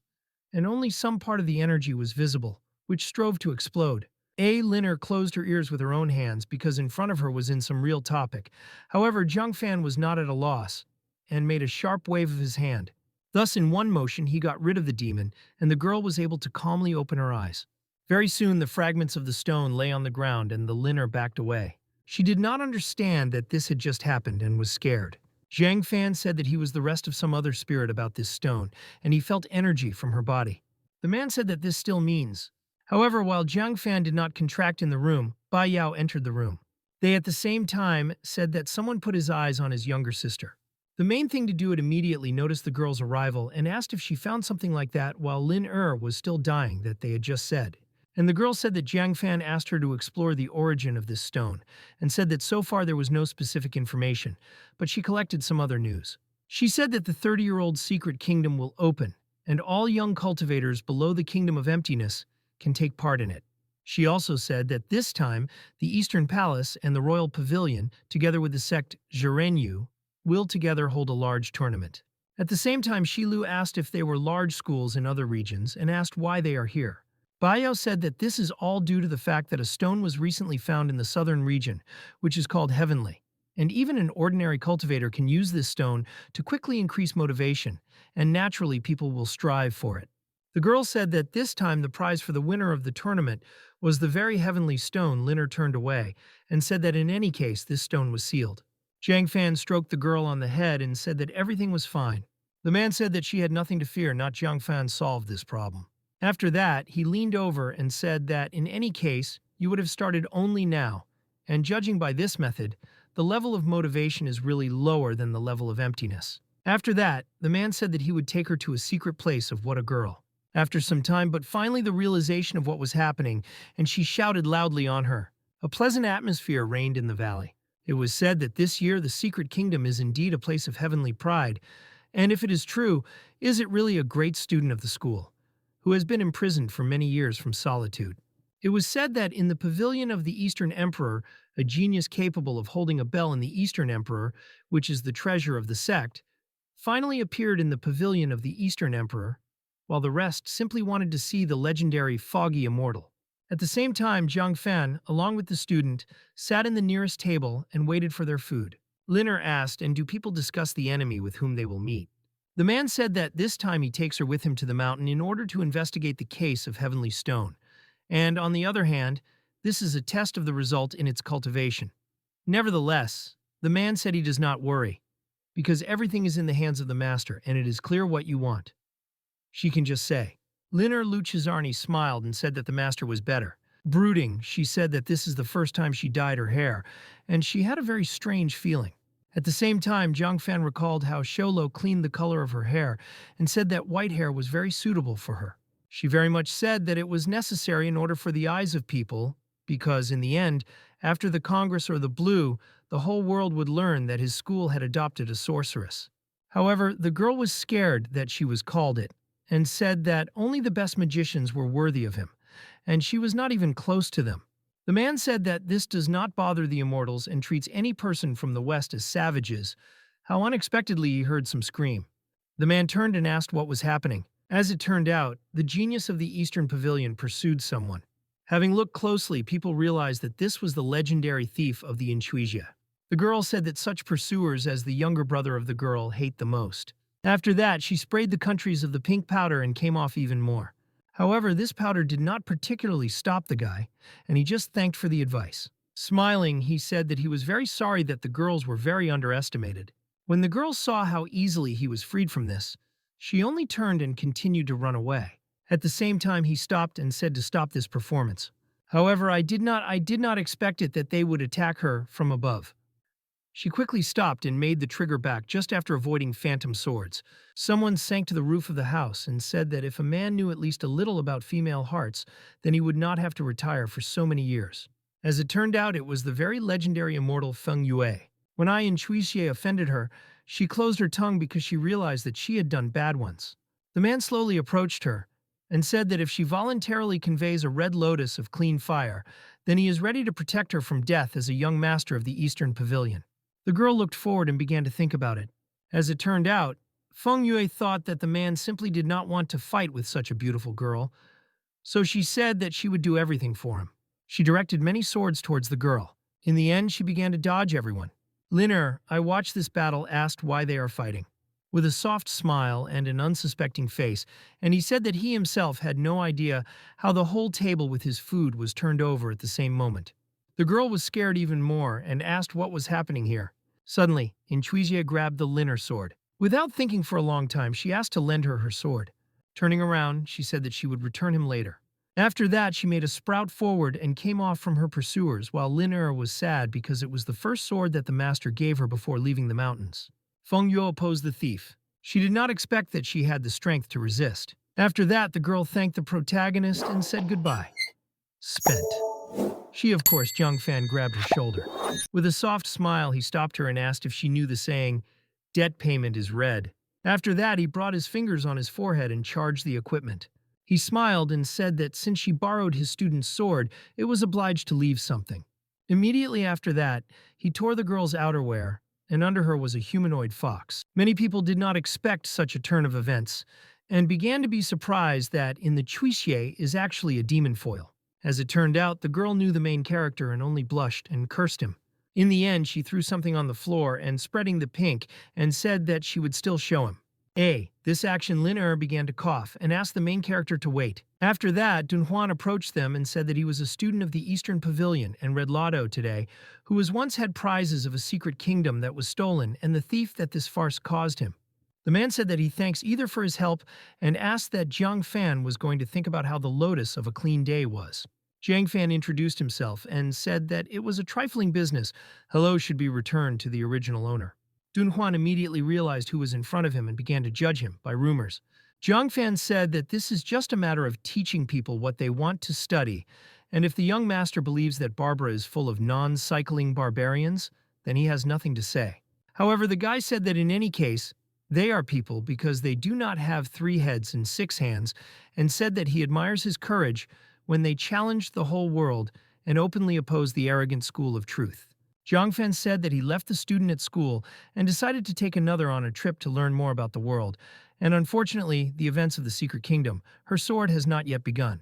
and only some part of the energy was visible, which strove to explode. Liner closed her ears with her own hands because in front of her was in some real topic. However, Jiang Fan was not at a loss and made a sharp wave of his hand. Thus, in one motion, he got rid of the demon, and the girl was able to calmly open her eyes. Very soon, the fragments of the stone lay on the ground and the Liner backed away. She did not understand that this had just happened and was scared. Jiang Fan said that he was the rest of some other spirit about this stone, and he felt energy from her body. The man said that this still means. However, while Jiang Fan did not contract in the room, Bai Yao entered the room. They at the same time said that someone put his eyes on his younger sister. The main thing to do it immediately noticed the girl's arrival and asked if she found something like that while Lin Er was still dying that they had just said. And the girl said that Jiang Fan asked her to explore the origin of this stone, and said that so far there was no specific information, but she collected some other news. She said that the 30-year-old secret kingdom will open, and all young cultivators below the kingdom of emptiness can take part in it. She also said that this time, the Eastern Palace and the Royal Pavilion, together with the sect Jirenyu, will together hold a large tournament. At the same time, Shilu asked if they were large schools in other regions and asked why they are here. Bayo said that this is all due to the fact that a stone was recently found in the southern region, which is called Heavenly. And even an ordinary cultivator can use this stone to quickly increase motivation, and naturally people will strive for it. The girl said that this time the prize for the winner of the tournament was the very heavenly stone Linner turned away, and said that in any case this stone was sealed. Jiang Fan stroked the girl on the head and said that everything was fine. The man said that she had nothing to fear, not Jiang Fan solved this problem. After that, he leaned over and said that in any case, you would have started only now, and judging by this method, the level of motivation is really lower than the level of emptiness. After that, the man said that he would take her to a secret place of what a girl. After some time, but finally the realization of what was happening, and she shouted loudly on her. A pleasant atmosphere reigned in the valley. It was said that this year the secret kingdom is indeed a place of heavenly pride, and if it is true, is it really a great student of the school, who has been imprisoned for many years from solitude. It was said that in the pavilion of the Eastern Emperor, a genius capable of holding a bell in the Eastern Emperor, which is the treasure of the sect, finally appeared in the pavilion of the Eastern Emperor, while the rest simply wanted to see the legendary Foggy Immortal. At the same time, Jiang Fan, along with the student, sat in the nearest table and waited for their food. Linner asked, and do people discuss the enemy with whom they will meet? The man said that this time he takes her with him to the mountain in order to investigate the case of Heavenly Stone. And on the other hand, this is a test of the result in its cultivation. Nevertheless, the man said he does not worry, because everything is in the hands of the master and it is clear what you want. She can just say. Linner Luchizarni smiled and said that the master was better. Brooding, she said that this is the first time she dyed her hair, and she had a very strange feeling. At the same time, Jiang Fan recalled how Sholo cleaned the color of her hair and said that white hair was very suitable for her. She very much said that it was necessary in order for the eyes of people, because in the end, after the Congress or the Blue, the whole world would learn that his school had adopted a sorceress. However, the girl was scared that she was called it, and said that only the best magicians were worthy of him, and she was not even close to them. The man said that this does not bother the immortals and treats any person from the West as savages. How unexpectedly he heard some scream. The man turned and asked what was happening. As it turned out, the genius of the Eastern Pavilion pursued someone. Having looked closely, people realized that this was the legendary thief of the Inchuisia. The girl said that such pursuers as the younger brother of the girl hate the most. After that, she sprayed the countries of the pink powder and came off even more. However, this powder did not particularly stop the guy, and he just thanked for the advice. Smiling, he said that he was very sorry that the girls were very underestimated. When the girls saw how easily he was freed from this, she only turned and continued to run away. At the same time, he stopped and said to stop this performance. However, I did not expect it that they would attack her from above. She quickly stopped and made the trigger back just after avoiding phantom swords. Someone sank to the roof of the house and said that if a man knew at least a little about female hearts, then he would not have to retire for so many years. As it turned out, it was the very legendary immortal Feng Yue. When I and Chuixie offended her, she closed her tongue because she realized that she had done bad ones. The man slowly approached her and said that if she voluntarily conveys a red lotus of clean fire, then he is ready to protect her from death as a young master of the Eastern Pavilion. The girl looked forward and began to think about it. As it turned out, Feng Yue thought that the man simply did not want to fight with such a beautiful girl, so she said that she would do everything for him. She directed many swords towards the girl. In the end, she began to dodge everyone. Linner, I watched this battle, asked why they are fighting, with a soft smile and an unsuspecting face, and he said that he himself had no idea how the whole table with his food was turned over at the same moment. The girl was scared even more and asked what was happening here. Suddenly, Inchuisia grabbed the Linner sword. Without thinking for a long time, she asked to lend her sword. Turning around, she said that she would return him later. After that, she made a sprout forward and came off from her pursuers, while Linner was sad because it was the first sword that the master gave her before leaving the mountains. Feng Yue opposed the thief. She did not expect that she had the strength to resist. After that, the girl thanked the protagonist and said goodbye. Spent. She, of course, Jiang Fan grabbed her shoulder. With a soft smile, he stopped her and asked if she knew the saying, "Debt payment is red." After that, he brought his fingers on his forehead and charged the equipment. He smiled and said that since she borrowed his student's sword, it was obliged to leave something. Immediately after that, he tore the girl's outerwear and under her was a humanoid fox. Many people did not expect such a turn of events, and began to be surprised that in the Chuixie is actually a demon foil. As it turned out, the girl knew the main character and only blushed and cursed him. In the end, she threw something on the floor and spreading the pink and said that she would still show him. This action, Lin began to cough and asked the main character to wait. After that, Dunhuan approached them and said that he was a student of the Eastern Pavilion and read Lotto today, who was once had prizes of a secret kingdom that was stolen and the thief that this farce caused him. The man said that he thanks either for his help and asked that Jiang Fan was going to think about how the lotus of a clean day was. Jiang Fan introduced himself and said that it was a trifling business. Hello should be returned to the original owner. Dunhuan immediately realized who was in front of him and began to judge him by rumors. Jiang Fan said that this is just a matter of teaching people what they want to study, and if the young master believes that Barbara is full of non-cycling barbarians, then he has nothing to say. However, the guy said that in any case, they are people because they do not have 3 heads and 6 hands, and said that he admires his courage when they challenged the whole world and openly opposed the arrogant school of truth. Jiang Fan said that he left the student at school and decided to take another on a trip to learn more about the world, and unfortunately, the events of the Secret Kingdom, her sword has not yet begun.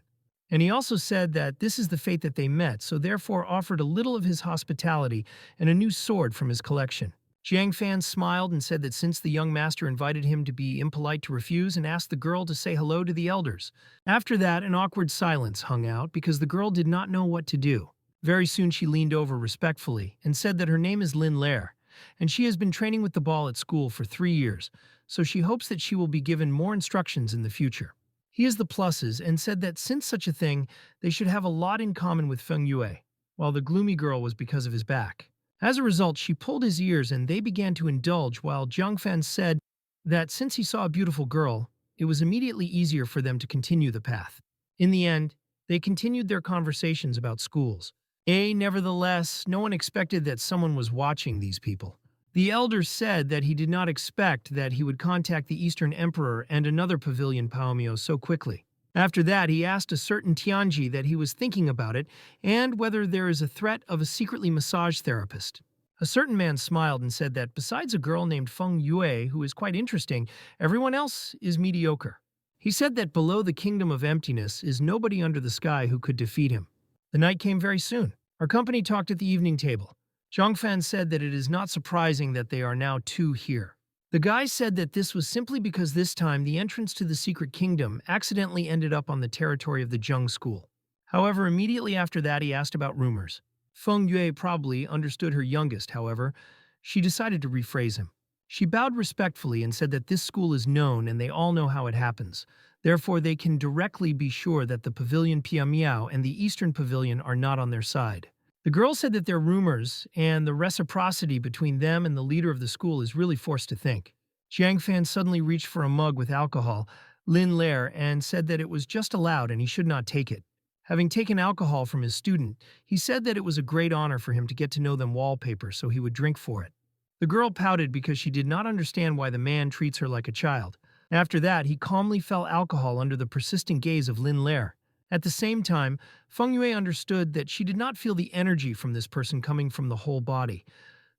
And he also said that this is the fate that they met, so therefore offered a little of his hospitality and a new sword from his collection. Jiang Fan smiled and said that since the young master invited him to be impolite to refuse and asked the girl to say hello to the elders. After that, an awkward silence hung out because the girl did not know what to do. Very soon she leaned over respectfully and said that her name is Lin Lair, and she has been training with the ball at school for 3 years, so she hopes that she will be given more instructions in the future. He is the pluses and said that since such a thing, they should have a lot in common with Feng Yue, while the gloomy girl was because of his back. As a result, she pulled his ears and they began to indulge while Jiang Fan said that since he saw a beautiful girl, it was immediately easier for them to continue the path. In the end, they continued their conversations about schools. Nevertheless, no one expected that someone was watching these people. The elder said that he did not expect that he would contact the Eastern Emperor and another pavilion Paomio so quickly. After that, he asked a certain Tianji that he was thinking about it and whether there is a threat of a secretly massage therapist. A certain man smiled and said that besides a girl named Feng Yue, who is quite interesting, everyone else is mediocre. He said that below the kingdom of emptiness is nobody under the sky who could defeat him. The night came very soon. Our company talked at the evening table. Jiang Fan said that it is not surprising that they are now 2 here. The guy said that this was simply because this time the entrance to the secret kingdom accidentally ended up on the territory of the Zheng school. However, immediately after that he asked about rumors. Feng Yue probably understood her youngest, however. She decided to rephrase him. She bowed respectfully and said that this school is known and they all know how it happens. Therefore, they can directly be sure that the Pavilion Pia Miao and the Eastern Pavilion are not on their side. The girl said that their rumors and the reciprocity between them and the leader of the school is really forced to think. Jiang Fan suddenly reached for a mug with alcohol, Lin Lair, and said that it was just allowed and he should not take it. Having taken alcohol from his student, he said that it was a great honor for him to get to know them wallpaper, so he would drink for it. The girl pouted because she did not understand why the man treats her like a child. After that, he calmly fell alcohol under the persistent gaze of Lin Lair. At the same time, Feng Yue understood that she did not feel the energy from this person coming from the whole body,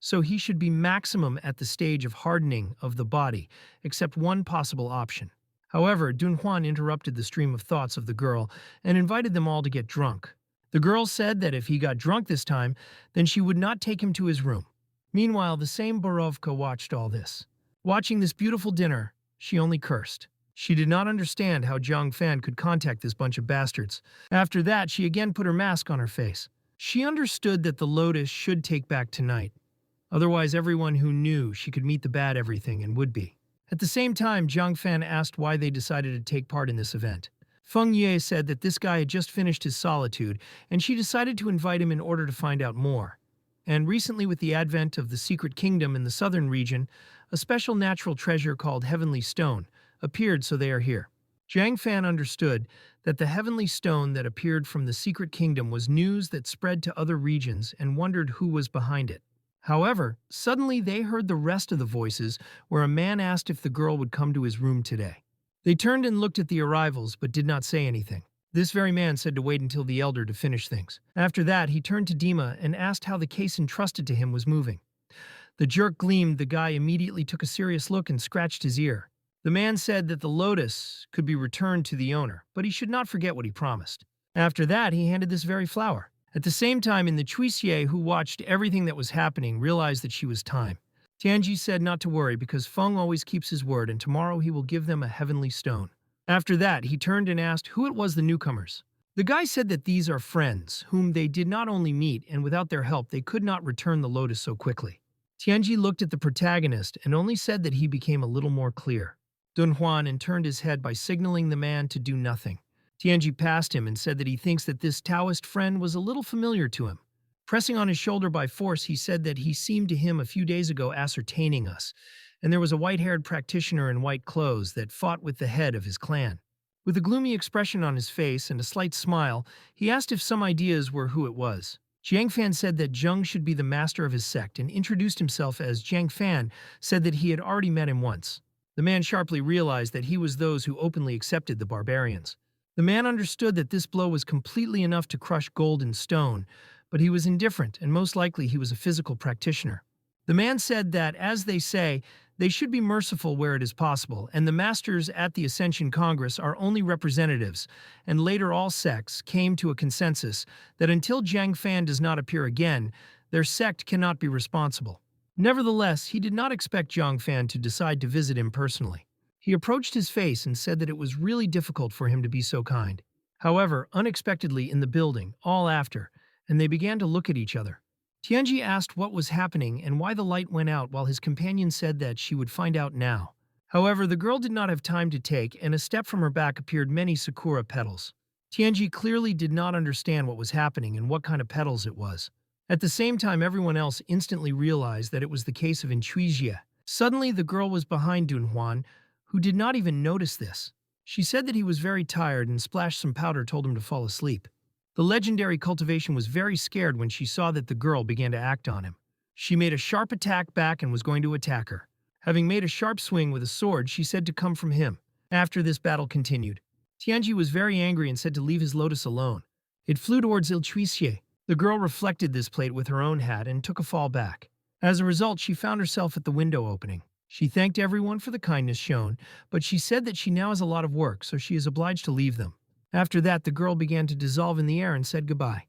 so he should be maximum at the stage of hardening of the body, except one possible option. However, Dunhuan interrupted the stream of thoughts of the girl and invited them all to get drunk. The girl said that if he got drunk this time, then she would not take him to his room. Meanwhile, the same Borovka watched all this. Watching this beautiful dinner, she only cursed. She did not understand how Jiang Fan could contact this bunch of bastards. After that, she again put her mask on her face. She understood that the lotus should take back tonight. Otherwise, everyone who knew she could meet the bad everything and would be. At the same time, Jiang Fan asked why they decided to take part in this event. Feng Yue said that this guy had just finished his solitude, and she decided to invite him in order to find out more. And recently, with the advent of the Secret Kingdom in the southern region, a special natural treasure called Heavenly Stone appeared, so they are here. Jiang Fan understood that the Heavenly Stone that appeared from the Secret Kingdom was news that spread to other regions and wondered who was behind it. However, suddenly they heard the rest of the voices where a man asked if the girl would come to his room today. They turned and looked at the arrivals but did not say anything. This very man said to wait until the elder to finish things. After that, he turned to Dima and asked how the case entrusted to him was moving. The jerk gleamed. The guy immediately took a serious look and scratched his ear. The man said that the lotus could be returned to the owner, but he should not forget what he promised. After that, he handed this very flower. At the same time, in the Chuisie, who watched everything that was happening, realized that she was time. Tianji said not to worry because Feng always keeps his word and tomorrow he will give them a heavenly stone. After that, he turned and asked who it was the newcomers. The guy said that these are friends, whom they did not only meet, and without their help they could not return the lotus so quickly. Tianji looked at the protagonist and only said that he became a little more clear. Dun Huan and turned his head by signaling the man to do nothing. Tianji passed him and said that he thinks that this Taoist friend was a little familiar to him. Pressing on his shoulder by force, he said that he seemed to him a few days ago ascertaining us, and there was a white-haired practitioner in white clothes that fought with the head of his clan. With a gloomy expression on his face and a slight smile, he asked if some ideas were who it was. Jiang Fan said that Zheng should be the master of his sect and introduced himself as Jiang Fan, said that he had already met him once. The man sharply realized that he was those who openly accepted the barbarians. The man understood that this blow was completely enough to crush gold and stone, but he was indifferent and most likely he was a physical practitioner. The man said that, as they say, they should be merciful where it is possible, and the masters at the Ascension Congress are only representatives, and later all sects came to a consensus that until Jiang Fan does not appear again, their sect cannot be responsible. Nevertheless, he did not expect Jiang Fan to decide to visit him personally. He approached his face and said that it was really difficult for him to be so kind. However, unexpectedly in the building, all after, and they began to look at each other. Tianji asked what was happening and why the light went out while his companion said that she would find out now. However, the girl did not have time to take, and a step from her back appeared many sakura petals. Tianji clearly did not understand what was happening and what kind of petals it was. At the same time, everyone else instantly realized that it was the case of Inchuijia. Suddenly, the girl was behind Dun Huan, who did not even notice this. She said that he was very tired and splashed some powder told him to fall asleep. The legendary cultivation was very scared when she saw that the girl began to act on him. She made a sharp attack back and was going to attack her. Having made a sharp swing with a sword, she said to come from him. After this battle continued, Tianji was very angry and said to leave his lotus alone. It flew towards Ilchuisie. The girl reflected this plate with her own hat and took a fall back. As a result, she found herself at the window opening. She thanked everyone for the kindness shown, but she said that she now has a lot of work, so she is obliged to leave them. After that, the girl began to dissolve in the air and said goodbye.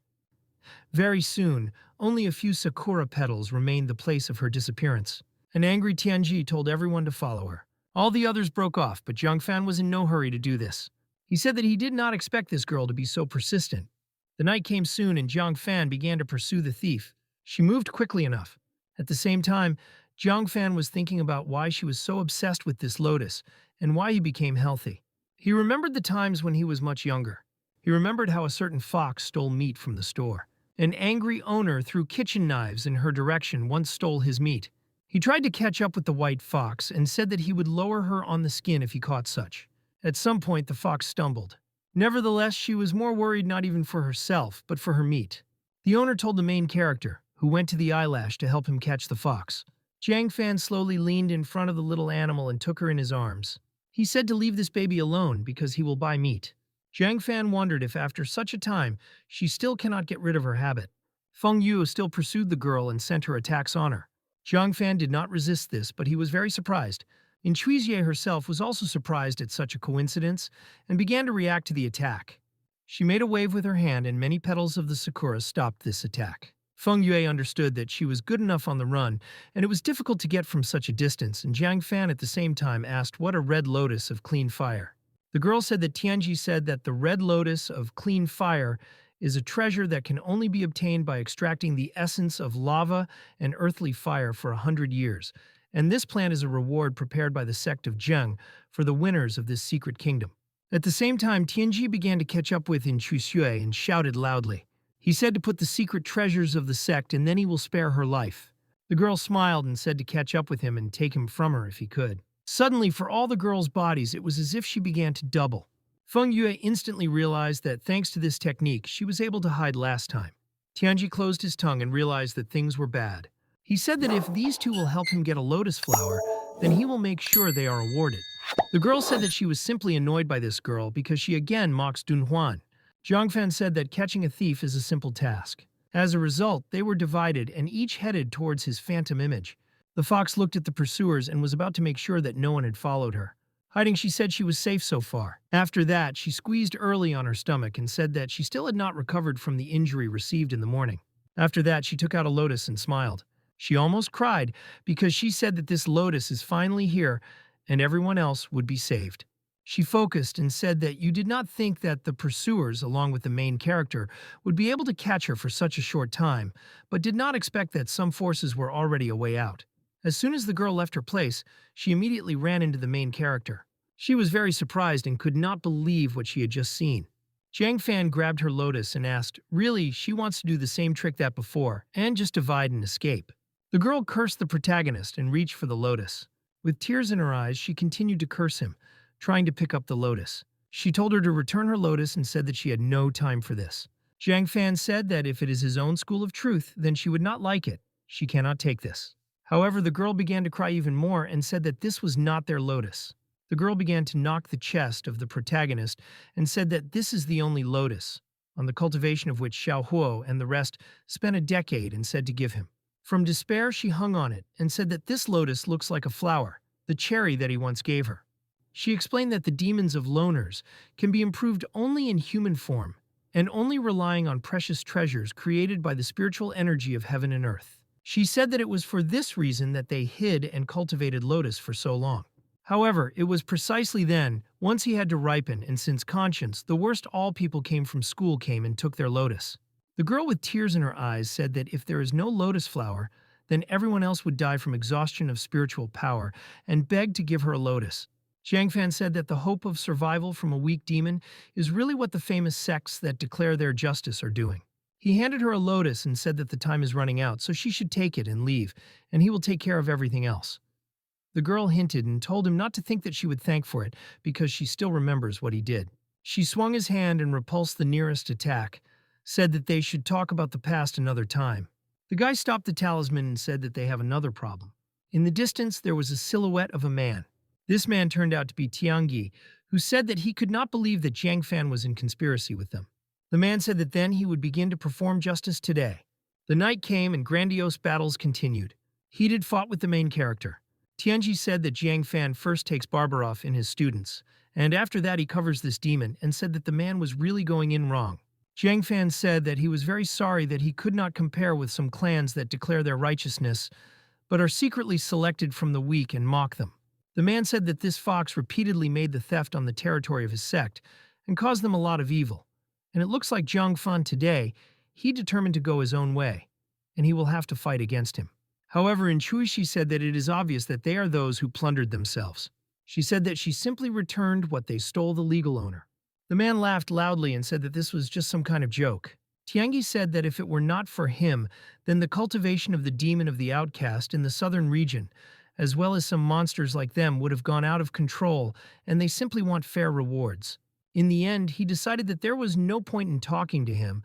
Very soon, only a few sakura petals remained the place of her disappearance. An angry Tianji told everyone to follow her. All the others broke off, but Jiang Fan was in no hurry to do this. He said that he did not expect this girl to be so persistent. The night came soon and Jiang Fan began to pursue the thief. She moved quickly enough. At the same time, Jiang Fan was thinking about why she was so obsessed with this lotus and why he became healthy. He remembered the times when he was much younger. He remembered how a certain fox stole meat from the store. An angry owner threw kitchen knives in her direction once stole his meat. He tried to catch up with the white fox and said that he would lower her on the skin if he caught such. At some point, the fox stumbled. Nevertheless, she was more worried not even for herself, but for her meat. The owner told the main character, who went to the eyelash to help him catch the fox. Jiang Fan slowly leaned in front of the little animal and took her in his arms. He said to leave this baby alone because he will buy meat. Jiang Fan wondered if after such a time, she still cannot get rid of her habit. Feng Yu still pursued the girl and sent her attacks on her. Jiang Fan did not resist this, but he was very surprised. Inchuisie herself was also surprised at such a coincidence and began to react to the attack. She made a wave with her hand and many petals of the sakura stopped this attack. Feng Yue understood that she was good enough on the run, and it was difficult to get from such a distance, and Jiang Fan at the same time asked what a red lotus of clean fire. The girl said that Tianji said that the red lotus of clean fire is a treasure that can only be obtained by extracting the essence of lava and earthly fire for 100 years, and this plant is a reward prepared by the sect of Zheng for the winners of this secret kingdom. At the same time, Tianji began to catch up with Inchuisie and shouted loudly. He said to put the secret treasures of the sect and then he will spare her life. The girl smiled and said to catch up with him and take him from her if he could. Suddenly, for all the girls' bodies, it was as if she began to double. Feng Yue instantly realized that thanks to this technique, she was able to hide last time. Tianji closed his tongue and realized that things were bad. He said that if these two will help him get a lotus flower, then he will make sure they are awarded. The girl said that she was simply annoyed by this girl because she again mocks Dun Huan. Jiang Fan said that catching a thief is a simple task. As a result, they were divided and each headed towards his phantom image. The fox looked at the pursuers and was about to make sure that no one had followed her. Hiding, she said she was safe so far. After that, she squeezed early on her stomach and said that she still had not recovered from the injury received in the morning. After that, she took out a lotus and smiled. She almost cried because she said that this lotus is finally here and everyone else would be saved. She focused and said that you did not think that the pursuers, along with the main character, would be able to catch her for such a short time, but did not expect that some forces were already a way out. As soon as the girl left her place, she immediately ran into the main character. She was very surprised and could not believe what she had just seen. Jiang Fan grabbed her lotus and asked, really, she wants to do the same trick that before, and just divide and escape. The girl cursed the protagonist and reached for the lotus. With tears in her eyes, she continued to curse him, trying to pick up the lotus. She told her to return her lotus and said that she had no time for this. Jiang Fan said that if it is his own school of truth, then she would not like it. She cannot take this. However, the girl began to cry even more and said that this was not their lotus. The girl began to knock the chest of the protagonist and said that this is the only lotus, on the cultivation of which Xiao Huo and the rest spent a decade and said to give him. From despair, she hung on it and said that this lotus looks like a flower, the cherry that he once gave her. She explained that the demons of loners can be improved only in human form and only relying on precious treasures created by the spiritual energy of heaven and earth. She said that it was for this reason that they hid and cultivated lotus for so long. However, it was precisely then, once he had to ripen, and since conscience, the worst all people came from school came and took their lotus. The girl with tears in her eyes said that if there is no lotus flower, then everyone else would die from exhaustion of spiritual power and begged to give her a lotus. Jiang Fan said that the hope of survival from a weak demon is really what the famous sects that declare their justice are doing. He handed her a lotus and said that the time is running out, so she should take it and leave, and he will take care of everything else. The girl hinted and told him not to think that she would thank for it, because she still remembers what he did. She swung his hand and repulsed the nearest attack, said that they should talk about the past another time. The guy stopped the talisman and said that they have another problem. In the distance, there was a silhouette of a man. This man turned out to be Tiangi, who said that he could not believe that Jiang Fan was in conspiracy with them. The man said that then he would begin to perform justice today. The night came and grandiose battles continued. Heated fought with the main character. Tianji said that Jiang Fan first takes Barbaroff in his students, and after that he covers this demon and said that the man was really going in wrong. Jiang Fan said that he was very sorry that he could not compare with some clans that declare their righteousness, but are secretly selected from the weak and mock them. The man said that this fox repeatedly made the theft on the territory of his sect and caused them a lot of evil. And it looks like Jiang Fan today, he determined to go his own way, and he will have to fight against him. However, in Chui she said that it is obvious that they are those who plundered themselves. She said that she simply returned what they stole the legal owner. The man laughed loudly and said that this was just some kind of joke. Tiangi said that if it were not for him, then the cultivation of the demon of the outcast in the southern region, as well as some monsters like them, would have gone out of control, and they simply want fair rewards. In the end, he decided that there was no point in talking to him,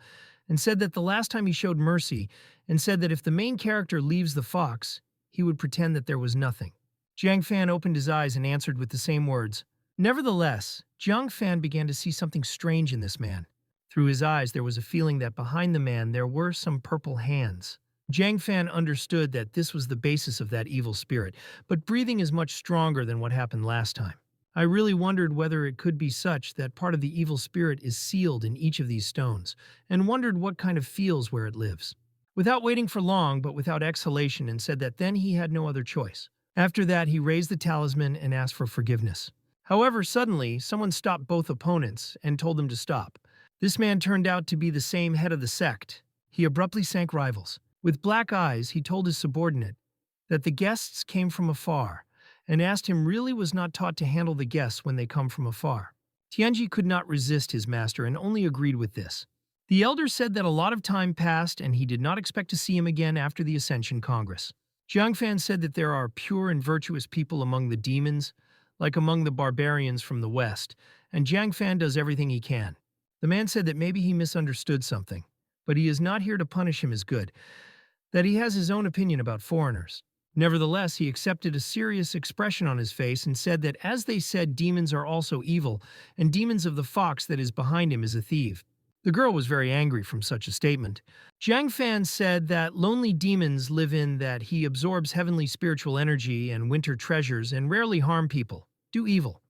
and said that the last time he showed mercy, and said that if the main character leaves the fox, he would pretend that there was nothing. Jiang Fan opened his eyes and answered with the same words. Nevertheless, Jiang Fan began to see something strange in this man. Through his eyes, there was a feeling that behind the man there were some purple hands. Jiang Fan understood that this was the basis of that evil spirit, but breathing is much stronger than what happened last time. I really wondered whether it could be such that part of the evil spirit is sealed in each of these stones, and wondered what kind of feels where it lives. Without waiting for long, but without exhalation, and said that then he had no other choice. After that, he raised the talisman and asked for forgiveness. However, suddenly, someone stopped both opponents and told them to stop. This man turned out to be the same head of the sect. He abruptly sank rivals. With black eyes, he told his subordinate that the guests came from afar, and asked him really was not taught to handle the guests when they come from afar. Tianji could not resist his master and only agreed with this. The elder said that a lot of time passed and he did not expect to see him again after the Ascension Congress. Jiang Fan said that there are pure and virtuous people among the demons, like among the barbarians from the West, and Jiang Fan does everything he can. The man said that maybe he misunderstood something, but he is not here to punish him as good, that he has his own opinion about foreigners. Nevertheless, he accepted a serious expression on his face and said that as they said demons are also evil, and demons of the fox that is behind him is a thief. The girl was very angry from such a statement. Jiang Fan said that lonely demons live in that he absorbs heavenly spiritual energy and winter treasures and rarely harm people, do evil.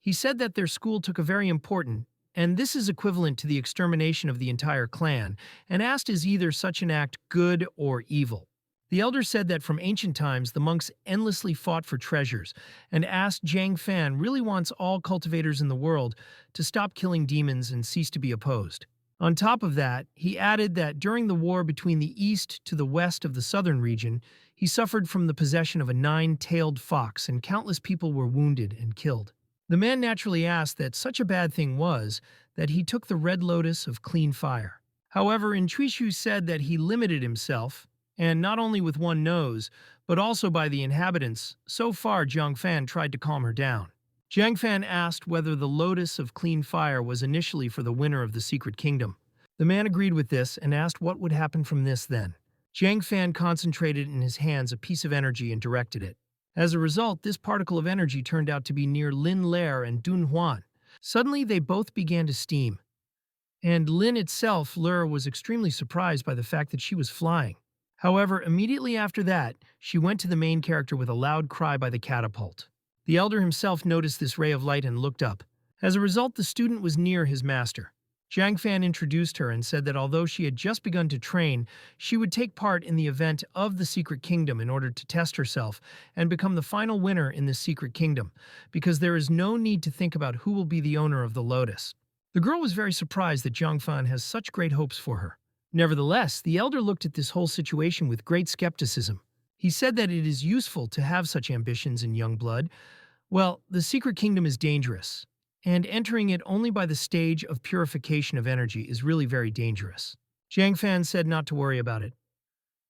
He said that their school took a very important, and this is equivalent to the extermination of the entire clan, and asked is either such an act good or evil. The elder said that from ancient times the monks endlessly fought for treasures, and asked Jiang Fan really wants all cultivators in the world to stop killing demons and cease to be opposed. On top of that, he added that during the war between the east to the west of the southern region, he suffered from the possession of a nine-tailed fox and countless people were wounded and killed. The man naturally asked that such a bad thing was that he took the red lotus of clean fire. However, Intuishu said that he limited himself, and not only with one nose, but also by the inhabitants. So far, Jiang Fan tried to calm her down. Jiang Fan asked whether the lotus of clean fire was initially for the winner of the secret kingdom. The man agreed with this and asked what would happen from this then. Jiang Fan concentrated in his hands a piece of energy and directed it. As a result, this particle of energy turned out to be near Lin Lair and Dun Huan. Suddenly, they both began to steam. And Lin itself, Lair, was extremely surprised by the fact that she was flying. However, immediately after that, she went to the main character with a loud cry by the catapult. The elder himself noticed this ray of light and looked up. As a result, the student was near his master. Jiang Fan introduced her and said that although she had just begun to train, she would take part in the event of the Secret Kingdom in order to test herself and become the final winner in this Secret Kingdom, because there is no need to think about who will be the owner of the lotus. The girl was very surprised that Jiang Fan has such great hopes for her. Nevertheless, the elder looked at this whole situation with great skepticism. He said that it is useful to have such ambitions in young blood. Well, the Secret Kingdom is dangerous, and entering it only by the stage of purification of energy is really very dangerous. Jiang Fan said not to worry about it,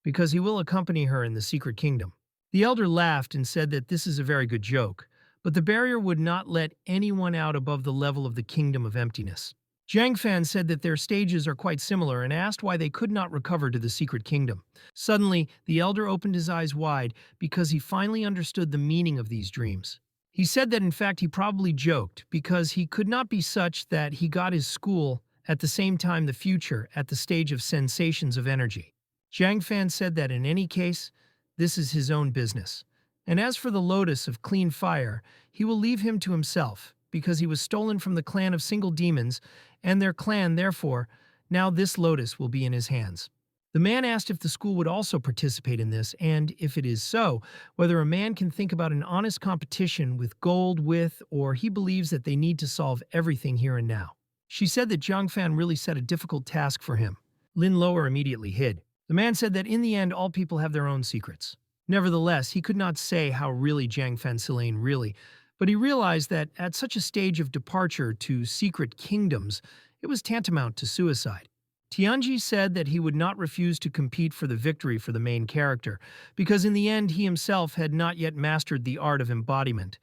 because he will accompany her in the Secret Kingdom. The elder laughed and said that this is a very good joke, but the barrier would not let anyone out above the level of the Kingdom of Emptiness. Jiang Fan said that their stages are quite similar and asked why they could not recover to the Secret Kingdom. Suddenly, the elder opened his eyes wide because he finally understood the meaning of these dreams. He said that in fact he probably joked because he could not be such that he got his school at the same time the future at the stage of sensations of energy. Jiang Fan said that in any case, this is his own business. And as for the lotus of clean fire, he will leave him to himself because he was stolen from the clan of single demons and their clan, therefore, now this lotus will be in his hands. The man asked if the school would also participate in this, and if it is so, whether a man can think about an honest competition with gold with, or he believes that they need to solve everything here and now. She said that Jiang Fan really set a difficult task for him. Lin Lower immediately hid. The man said that in the end all people have their own secrets. Nevertheless, he could not say how really Jiang Fan Silane really, but he realized that at such a stage of departure to secret kingdoms, it was tantamount to suicide. Tianji said that he would not refuse to compete for the victory for the main character, because in the end he himself had not yet mastered the art of embodiment,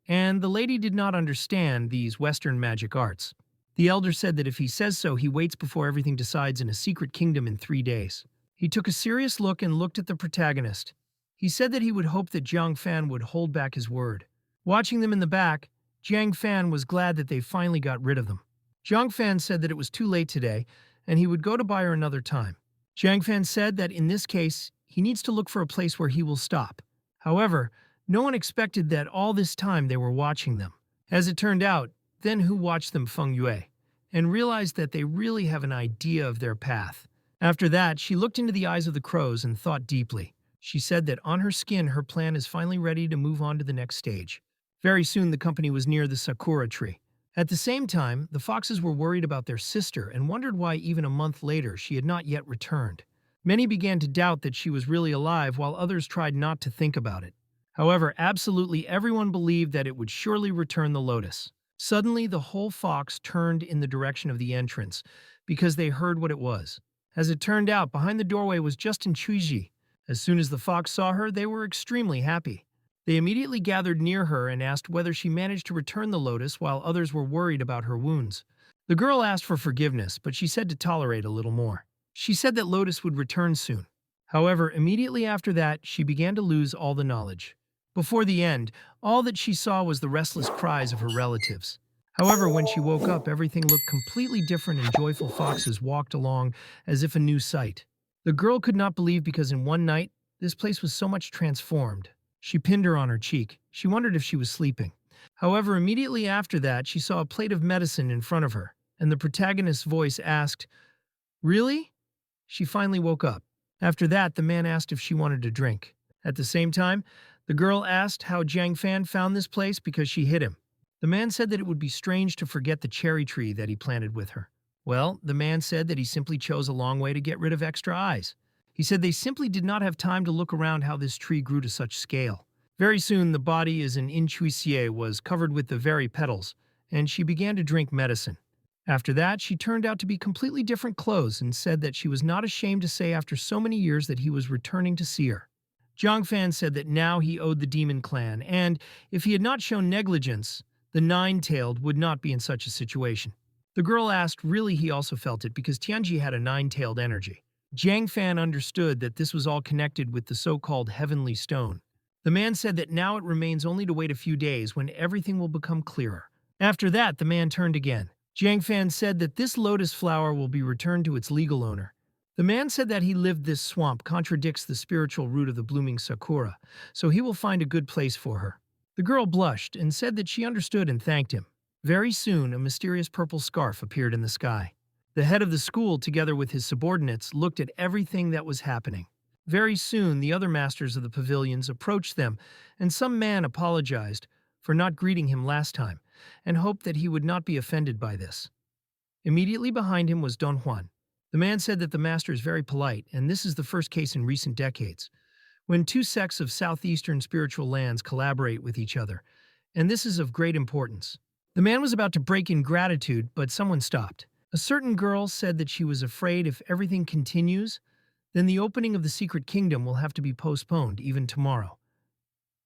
and the lady did not understand these Western magic arts. The elder said that if he says so, he waits before everything decides in a secret kingdom in 3 days. He took a serious look and looked at the protagonist. He said that he would hope that Jiang Fan would hold back his word. Watching them in the back, Jiang Fan was glad that they finally got rid of them. Jiang Fan said that it was too late today, and he would go to buy her another time. Jiang Fan said that in this case, he needs to look for a place where he will stop. However, no one expected that all this time they were watching them. As it turned out, then who watched them Feng Yue, and realized that they really have an idea of their path. After that, she looked into the eyes of the crows and thought deeply. She said that on her skin, her plan is finally ready to move on to the next stage. Very soon, the company was near the sakura tree. At the same time, the foxes were worried about their sister and wondered why even a month later she had not yet returned. Many began to doubt that she was really alive, while others tried not to think about it. However, absolutely everyone believed that it would surely return the lotus. Suddenly, the whole fox turned in the direction of the entrance, because they heard what it was. As it turned out, behind the doorway was Justin Chuiji. As soon as the fox saw her, they were extremely happy. They immediately gathered near her and asked whether she managed to return the lotus while others were worried about her wounds. The girl asked for forgiveness, but she said to tolerate a little more. She said that lotus would return soon. However, immediately after that, she began to lose all the knowledge. Before the end, all that she saw was the restless cries of her relatives. However, when she woke up, everything looked completely different and joyful foxes walked along as if a new sight. The girl could not believe because in one night, this place was so much transformed. She pinned her on her cheek. She wondered if she was sleeping. However, immediately after that, she saw a plate of medicine in front of her, and the protagonist's voice asked, "Really?" She finally woke up. After that, the man asked if she wanted a drink. At the same time, the girl asked how Jiang Fan found this place because she hit him. The man said that it would be strange to forget the cherry tree that he planted with her. Well, the man said that he simply chose a long way to get rid of extra eyes. He said they simply did not have time to look around how this tree grew to such scale. Very soon, the body as an intuitie was covered with the very petals, and she began to drink medicine. After that, she turned out to be completely different clothes and said that she was not ashamed to say after so many years that he was returning to see her. Jiang Fan said that now he owed the demon clan, and if he had not shown negligence, the nine-tailed would not be in such a situation. The girl asked really he also felt it because Tianji had a nine-tailed energy. Jiang Fan understood that this was all connected with the so-called heavenly stone. The man said that now it remains only to wait a few days when everything will become clearer. After that, the man turned again. Jiang Fan said that this lotus flower will be returned to its legal owner. The man said that he lived this swamp contradicts the spiritual root of the blooming sakura, so he will find a good place for her. The girl blushed and said that she understood and thanked him. Very soon, a mysterious purple scarf appeared in the sky. The head of the school, together with his subordinates, looked at everything that was happening. Very soon, the other masters of the pavilions approached them, and some man apologized for not greeting him last time, and hoped that he would not be offended by this. Immediately behind him was Don Juan. The man said that the master is very polite, and this is the first case in recent decades, when two sects of southeastern spiritual lands collaborate with each other, and this is of great importance. The man was about to break in gratitude, but someone stopped. A certain girl said that she was afraid if everything continues, then the opening of the secret kingdom will have to be postponed even tomorrow.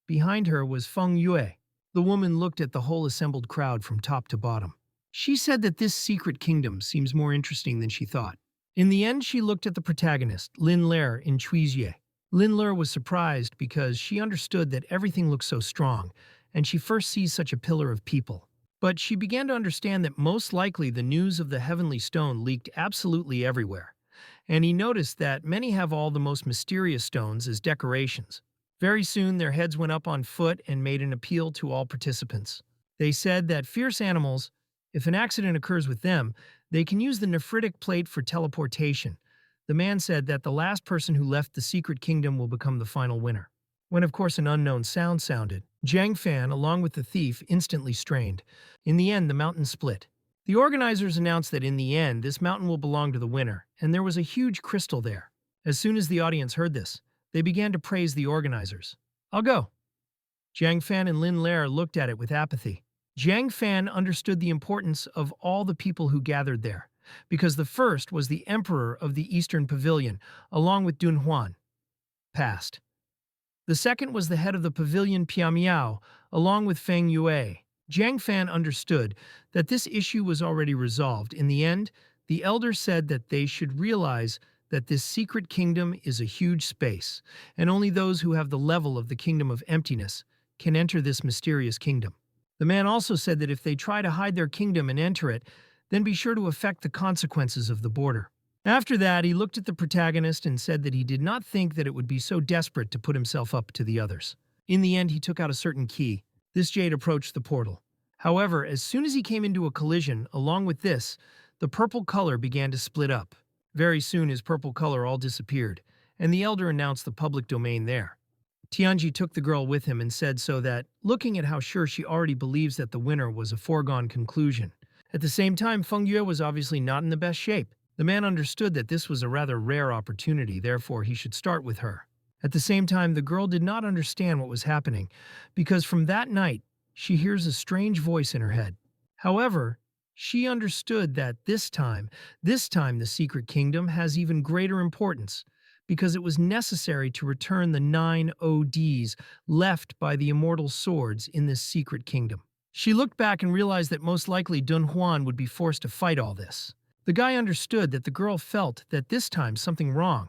Behind her was Feng Yue. The woman looked at the whole assembled crowd from top to bottom. She said that this secret kingdom seems more interesting than she thought. In the end, she looked at the protagonist, Lin Ler in Chuizye. Lin Ler was surprised because she understood that everything looked so strong, and she first sees such a pillar of people. But she began to understand that most likely the news of the heavenly stone leaked absolutely everywhere, and he noticed that many have all the most mysterious stones as decorations. Very soon their heads went up on foot and made an appeal to all participants. They said that fierce animals, if an accident occurs with them, they can use the nephritic plate for teleportation. The man said that the last person who left the secret kingdom will become the final winner. When of course an unknown sound sounded, Jiang Fan, along with the thief, instantly strained. In the end, the mountain split. The organizers announced that in the end, this mountain will belong to the winner, and there was a huge crystal there. As soon as the audience heard this, they began to praise the organizers. "I'll go." Jiang Fan and Lin Ler looked at it with apathy. Jiang Fan understood the importance of all the people who gathered there, because the first was the emperor of the Eastern Pavilion, along with Dun Huan, passed. The second was the head of the pavilion Piamiao, along with Feng Yue. Jiang Fan understood that this issue was already resolved. In the end, the elder said that they should realize that this secret kingdom is a huge space, and only those who have the level of the kingdom of emptiness can enter this mysterious kingdom. The man also said that if they try to hide their kingdom and enter it, then be sure to affect the consequences of the border. After that, he looked at the protagonist and said that he did not think that it would be so desperate to put himself up to the others. In the end, he took out a certain key. This jade approached the portal. However, as soon as he came into a collision, along with this, the purple color began to split up. Very soon his purple color all disappeared, and the elder announced the public domain there. Tianji took the girl with him and said so that, looking at how sure she already believes that the winner was a foregone conclusion. At the same time, Feng Yue was obviously not in the best shape. The man understood that this was a rather rare opportunity, therefore he should start with her. At the same time, the girl did not understand what was happening, because from that night, she hears a strange voice in her head. However, she understood that this time the secret kingdom has even greater importance, because it was necessary to return the 9 ODs left by the immortal swords in this secret kingdom. She looked back and realized that most likely Dun Huan would be forced to fight all this. The guy understood that the girl felt that this time something wrong,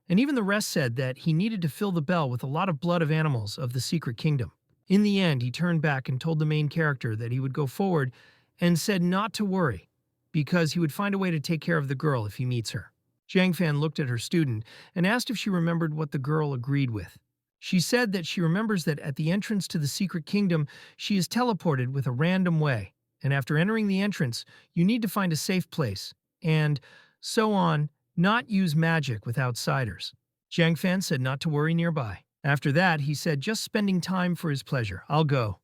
and even the rest said that he needed to fill the bell with a lot of blood of animals of the secret kingdom. In the end, he turned back and told the main character that he would go forward and said not to worry, because he would find a way to take care of the girl if he meets her. Jiang Fan looked at her student and asked if she remembered what the girl agreed with. She said that she remembers that at the entrance to the secret kingdom, she is teleported with a random way, and after entering the entrance, you need to find a safe place, and so on, not use magic with outsiders. Jiang Fan said not to worry nearby. After that, he said just spending time for his pleasure. I'll go.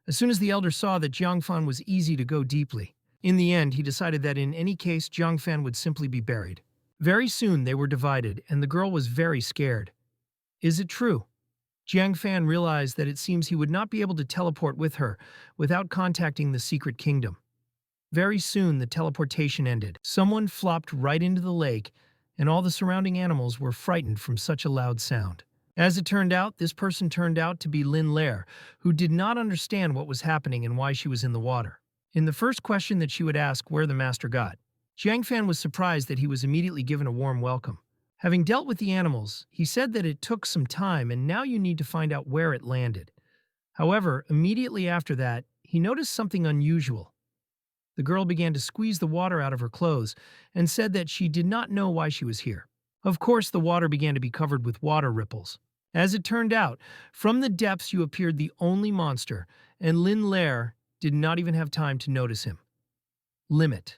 As soon as the elder saw that Jiang Fan was easy to go deeply, in the end, he decided that in any case, Jiang Fan would simply be buried. Very soon, they were divided, and the girl was very scared. Is it true? Jiang Fan realized that it seems he would not be able to teleport with her without contacting the secret kingdom. Very soon, the teleportation ended. Someone flopped right into the lake, and all the surrounding animals were frightened from such a loud sound. As it turned out, this person turned out to be Lin Lair, who did not understand what was happening and why she was in the water. In the first question that she would ask where the master got, Jiang Fan was surprised that he was immediately given a warm welcome. Having dealt with the animals, he said that it took some time and now you need to find out where it landed. However, immediately after that, he noticed something unusual. The girl began to squeeze the water out of her clothes and said that she did not know why she was here. Of course, the water began to be covered with water ripples. As it turned out, from the depths you appeared the only monster, and Lin Lair did not even have time to notice him. Limit.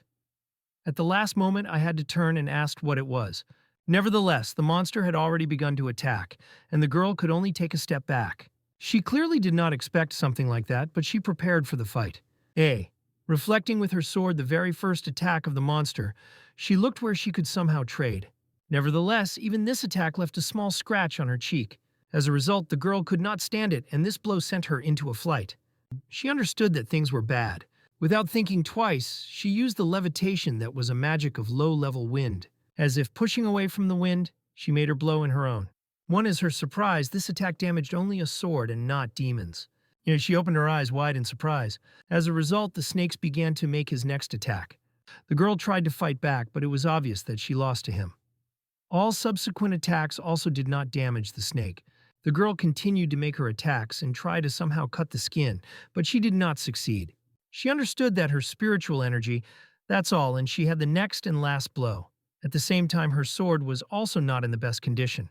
At the last moment, I had to turn and asked what it was. Nevertheless, the monster had already begun to attack, and the girl could only take a step back. She clearly did not expect something like that, but she prepared for the fight. Reflecting with her sword the very first attack of the monster, she looked where she could somehow trade. Nevertheless, even this attack left a small scratch on her cheek. As a result, the girl could not stand it, and this blow sent her into a flight. She understood that things were bad. Without thinking twice, she used the levitation that was a magic of low-level wind. As if pushing away from the wind, she made her blow in her own. One is her surprise, this attack damaged only a sword and not demons. She opened her eyes wide in surprise. As a result, the snakes began to make his next attack. The girl tried to fight back, but it was obvious that she lost to him. All subsequent attacks also did not damage the snake. The girl continued to make her attacks and try to somehow cut the skin, but she did not succeed. She understood that her spiritual energy, that's all, and she had the next and last blow. At the same time, her sword was also not in the best condition.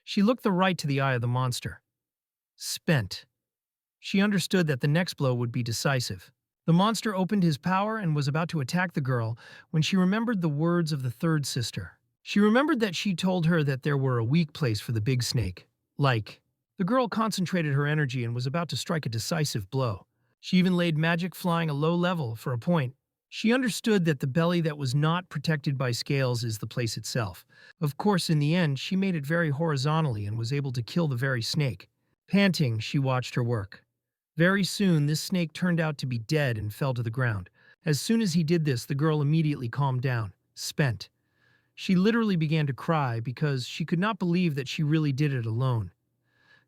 She looked right to the eye of the monster. Spent. She understood that the next blow would be decisive. The monster opened his power and was about to attack the girl when she remembered the words of the third sister. She remembered that she told her that there were a weak place for the big snake. The girl concentrated her energy and was about to strike a decisive blow. She even laid magic flying a low level for a point. She understood that the belly that was not protected by scales is the place itself. Of course, in the end, she made it very horizontally and was able to kill the very snake. Panting, she watched her work. Very soon, this snake turned out to be dead and fell to the ground. As soon as he did this, the girl immediately calmed down, spent. She literally began to cry because she could not believe that she really did it alone.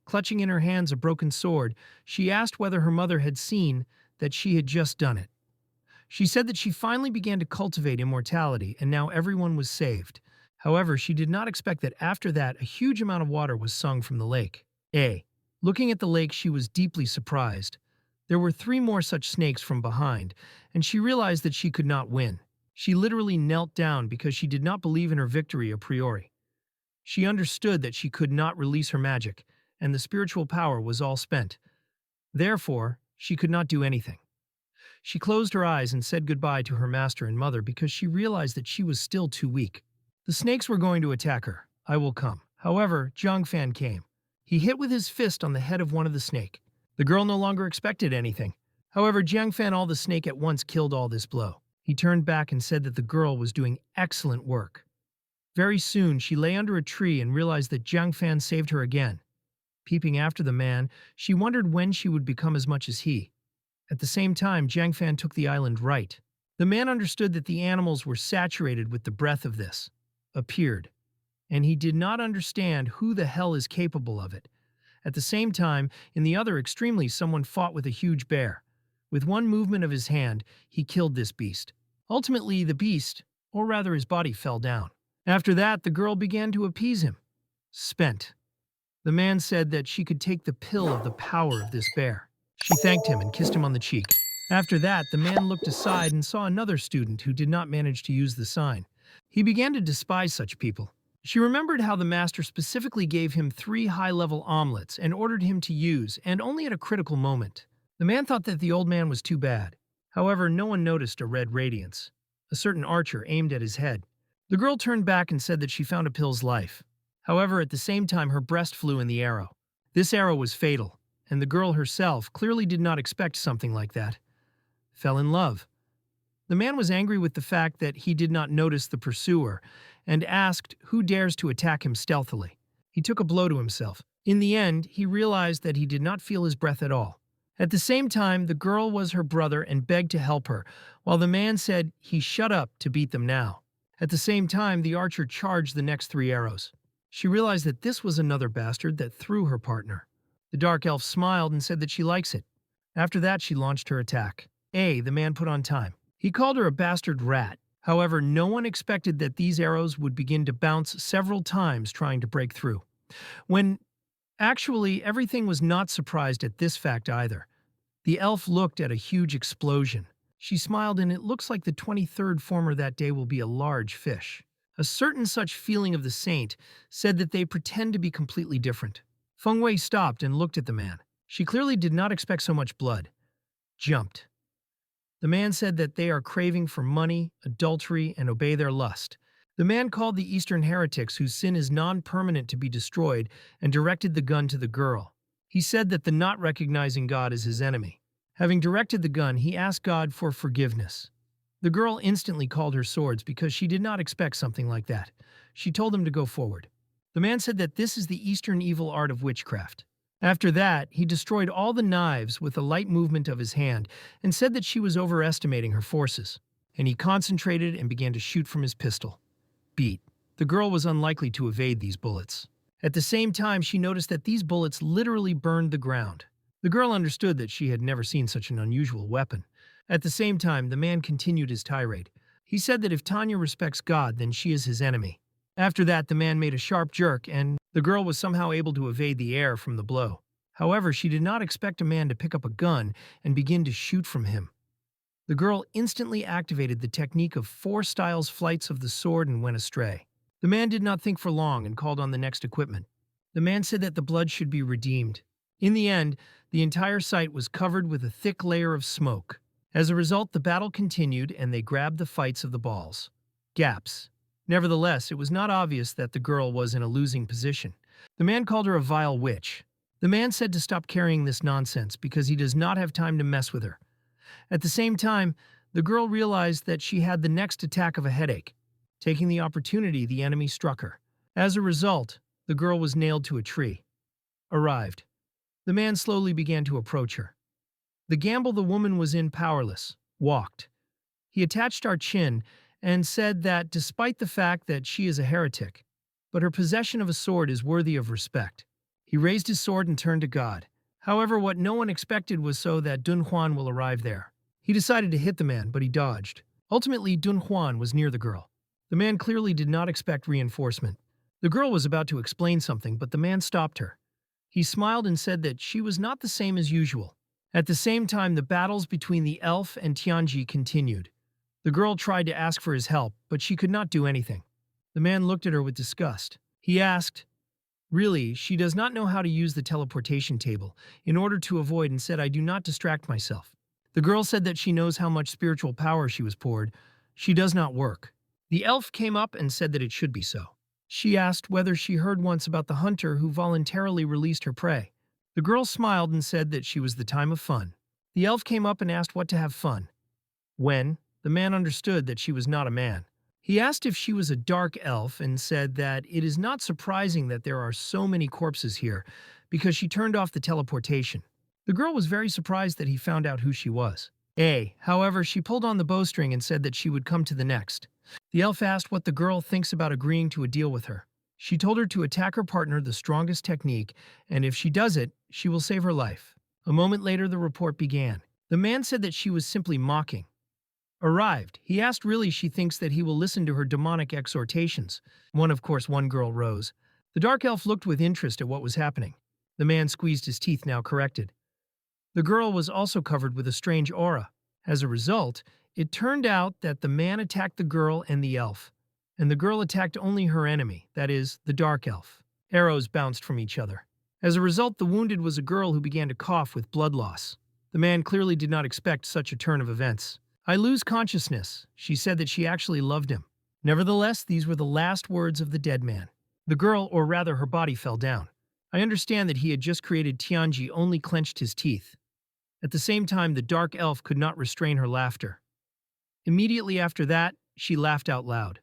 Clutching in her hands a broken sword, she asked whether her mother had seen that she had just done it. She said that she finally began to cultivate immortality and now everyone was saved. However, she did not expect that after that a huge amount of water was sung from the lake. Looking at the lake, she was deeply surprised. There were 3 more such snakes from behind, and she realized that she could not win. She literally knelt down because she did not believe in her victory a priori. She understood that she could not release her magic, and the spiritual power was all spent. Therefore, she could not do anything. She closed her eyes and said goodbye to her master and mother because she realized that she was still too weak. The snakes were going to attack her. I will come. However, Jiang Fan came. He hit with his fist on the head of one of the snake. The girl no longer expected anything. However, Jiang Fan all the snake at once killed all this blow. He turned back and said that the girl was doing excellent work. Very soon, she lay under a tree and realized that Jiang Fan saved her again. Peeping after the man, she wondered when she would become as much as he. At the same time, Jiang Fan took the island right. The man understood that the animals were saturated with the breath of this. Appeared. And he did not understand who the hell is capable of it. At the same time, in the other extremely, someone fought with a huge bear. With one movement of his hand, he killed this beast. Ultimately, the beast, or rather his body, fell down. After that, the girl began to appease him. Spent. The man said that she could take the pill of the power of this bear. She thanked him and kissed him on the cheek. After that, the man looked aside and saw another student who did not manage to use the sign. He began to despise such people. She remembered how the master specifically gave him 3 high-level omelets and ordered him to use, and only at a critical moment. The man thought that the old man was too bad. However, no one noticed a red radiance. A certain archer aimed at his head. The girl turned back and said that she found a pill's life. However, at the same time, her breast flew in the arrow. This arrow was fatal, and the girl herself clearly did not expect something like that. Fell in love. The man was angry with the fact that he did not notice the pursuer and asked who dares to attack him stealthily. He took a blow to himself. In the end, he realized that he did not feel his breath at all. At the same time, the girl was her brother and begged to help her, while the man said he shut up to beat them now. At the same time, the archer charged the next 3 arrows. She realized that this was another bastard that threw her partner. The dark elf smiled and said that she likes it. After that, she launched her attack. The man put on time. He called her a bastard rat. However, no one expected that these arrows would begin to bounce several times trying to break through. When actually everything was not surprised at this fact either. The elf looked at a huge explosion. She smiled, and it looks like the 23rd former that day will be a large fish. A certain such feeling of the saint said that they pretend to be completely different. Feng Wei stopped and looked at the man. She clearly did not expect so much blood. Jumped. The man said that they are craving for money, adultery, and obey their lust. The man called the Eastern heretics whose sin is non-permanent to be destroyed and directed the gun to the girl. He said that the not recognizing God is his enemy. Having directed the gun, he asked God for forgiveness. The girl instantly called her swords because she did not expect something like that. She told them to go forward. The man said that this is the Eastern evil art of witchcraft. After that, he destroyed all the knives with a light movement of his hand and said that she was overestimating her forces. And he concentrated and began to shoot from his pistol. Beat. The girl was unlikely to evade these bullets. At the same time, she noticed that these bullets literally burned the ground. The girl understood that she had never seen such an unusual weapon. At the same time, the man continued his tirade. He said that if Tanya respects God, then she is his enemy. After that, the man made a sharp jerk, and the girl was somehow able to evade the air from the blow. However, she did not expect a man to pick up a gun and begin to shoot from him. The girl instantly activated the technique of 4 styles flights of the sword and went astray. The man did not think for long and called on the next equipment. The man said that the blood should be redeemed. In the end, the entire site was covered with a thick layer of smoke. As a result, the battle continued and they grabbed the fights of the balls. Gaps. Nevertheless, it was not obvious that the girl was in a losing position. The man called her a vile witch. The man said to stop carrying this nonsense because he does not have time to mess with her. At the same time, the girl realized that she had the next attack of a headache. Taking the opportunity, the enemy struck her. As a result, the girl was nailed to a tree. Arrived. The man slowly began to approach her. The gamble the woman was in powerless. Walked. He attached our chin and said that despite the fact that she is a heretic, but her possession of a sword is worthy of respect. He raised his sword and turned to God. However, what no one expected was so that Dun Huan will arrive there. He decided to hit the man, but he dodged. Ultimately, Dun Huan was near the girl. The man clearly did not expect reinforcement. The girl was about to explain something, but the man stopped her. He smiled and said that she was not the same as usual. At the same time, the battles between the elf and Tianji continued. The girl tried to ask for his help, but she could not do anything. The man looked at her with disgust. He asked, "Really, she does not know how to use the teleportation table," in order to avoid and said, "I do not distract myself." The girl said that she knows how much spiritual power she was poured. She does not work. The elf came up and said that it should be so. She asked whether she heard once about the hunter who voluntarily released her prey. The girl smiled and said that she was the time of fun. The elf came up and asked what to have fun. When, the man understood that she was not a man. He asked if she was a dark elf and said that it is not surprising that there are so many corpses here because she turned off the teleportation. The girl was very surprised that he found out who she was. However, she pulled on the bowstring and said that she would come to the next. The elf asked what the girl thinks about agreeing to a deal with her. She told her to attack her partner the strongest technique, and if she does it, she will save her life. A moment later, the report began. The man said that she was simply mocking. Arrived, he asked really she thinks that he will listen to her demonic exhortations. One girl rose. The dark elf looked with interest at what was happening. The man squeezed his teeth, now corrected. The girl was also covered with a strange aura. As a result, it turned out that the man attacked the girl and the elf, and the girl attacked only her enemy, that is, the dark elf. Arrows bounced from each other. As a result, the wounded was a girl who began to cough with blood loss. The man clearly did not expect such a turn of events. "I lose consciousness." She said that she actually loved him. Nevertheless, these were the last words of the dead man. The girl, or rather her body, fell down. I understand that he had just created Tianji, only clenched his teeth. At the same time, the dark elf could not restrain her laughter. Immediately after that, she laughed out loud.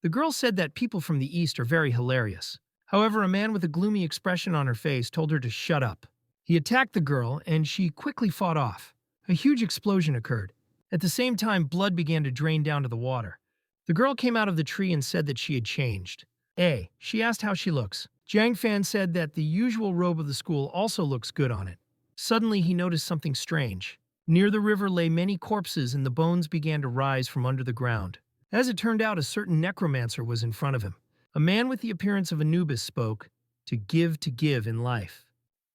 The girl said that people from the East are very hilarious. However, a man with a gloomy expression on her face told her to shut up. He attacked the girl, and she quickly fought off. A huge explosion occurred. At the same time, blood began to drain down to the water. The girl came out of the tree and said that she had changed. She asked how she looks. Jiang Fan said that the usual robe of the school also looks good on it. Suddenly, he noticed something strange. Near the river lay many corpses, and the bones began to rise from under the ground. As it turned out, a certain necromancer was in front of him. A man with the appearance of Anubis spoke, to give in life.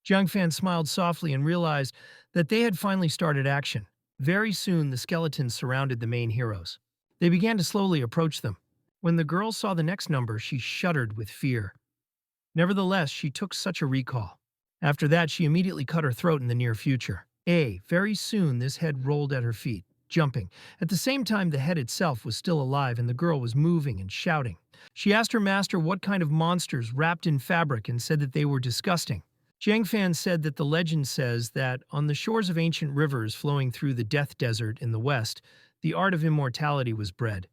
Jiang Fan smiled softly and realized that they had finally started action. Very soon, the skeletons surrounded the main heroes. They began to slowly approach them. When the girl saw the next number, she shuddered with fear. Nevertheless, she took such a recall. After that, she immediately cut her throat in the near future. Very soon, this head rolled at her feet, jumping. At the same time, the head itself was still alive and the girl was moving and shouting. She asked her master what kind of monsters wrapped in fabric and said that they were disgusting. Jiang Fan said that the legend says that on the shores of ancient rivers flowing through the Death Desert in the west, the art of immortality was bred,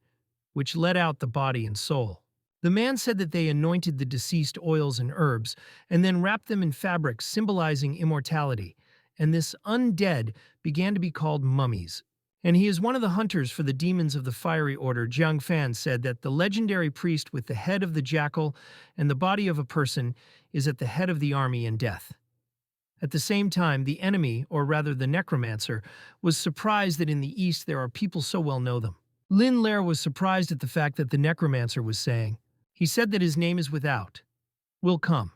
which let out the body and soul. The man said that they anointed the deceased oils and herbs and then wrapped them in fabric symbolizing immortality, and this undead began to be called mummies. And he is one of the hunters for the demons of the fiery order. Jiang Fan said that the legendary priest with the head of the jackal and the body of a person is at the head of the army in death. At the same time, the enemy, or rather the necromancer, was surprised that in the East there are people so well know them. Lin Lair was surprised at the fact that the necromancer was saying. He said that his name is without. Will come.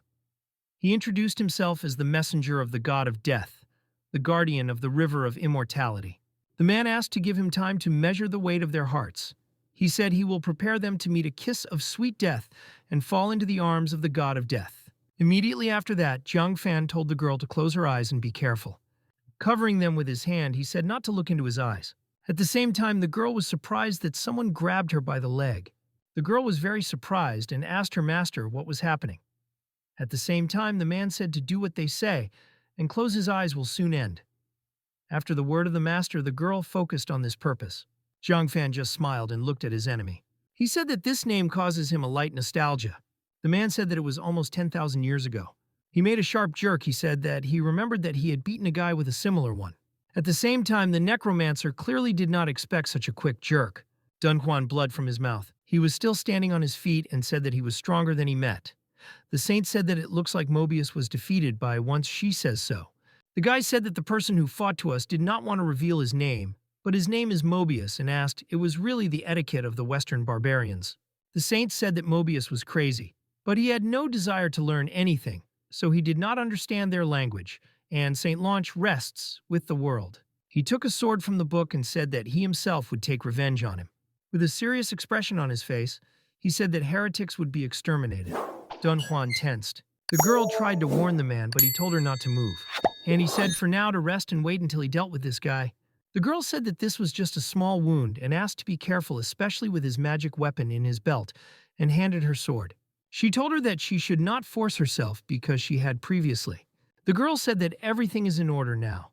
He introduced himself as the messenger of the god of death, the guardian of the river of immortality. The man asked to give him time to measure the weight of their hearts. He said he will prepare them to meet a kiss of sweet death and fall into the arms of the god of death. Immediately after that, Jiang Fan told the girl to close her eyes and be careful. Covering them with his hand, he said not to look into his eyes. At the same time, the girl was surprised that someone grabbed her by the leg. The girl was very surprised and asked her master what was happening. At the same time, the man said to do what they say, and close his eyes will soon end. After the word of the master, the girl focused on this purpose. Jiang Fan just smiled and looked at his enemy. He said that this name causes him a light nostalgia. The man said that it was almost 10,000 years ago. He made a sharp jerk. He said that he remembered that he had beaten a guy with a similar one. At the same time, the necromancer clearly did not expect such a quick jerk. Dunhuan bled from his mouth. He was still standing on his feet and said that he was stronger than he met. The saint said that it looks like Mobius was defeated by once she says so. The guy said that the person who fought to us did not want to reveal his name, but his name is Mobius, and asked it was really the etiquette of the Western barbarians. The saint said that Mobius was crazy, but he had no desire to learn anything, so he did not understand their language, and Saint Launch rests with the world. He took a sword from the book and said that he himself would take revenge on him. With a serious expression on his face, he said that heretics would be exterminated. Dunhuan tensed. The girl tried to warn the man, but he told her not to move. And he said for now to rest and wait until he dealt with this guy. The girl said that this was just a small wound and asked to be careful, especially with his magic weapon in his belt, and handed her sword. She told her that she should not force herself because she had previously. The girl said that everything is in order now.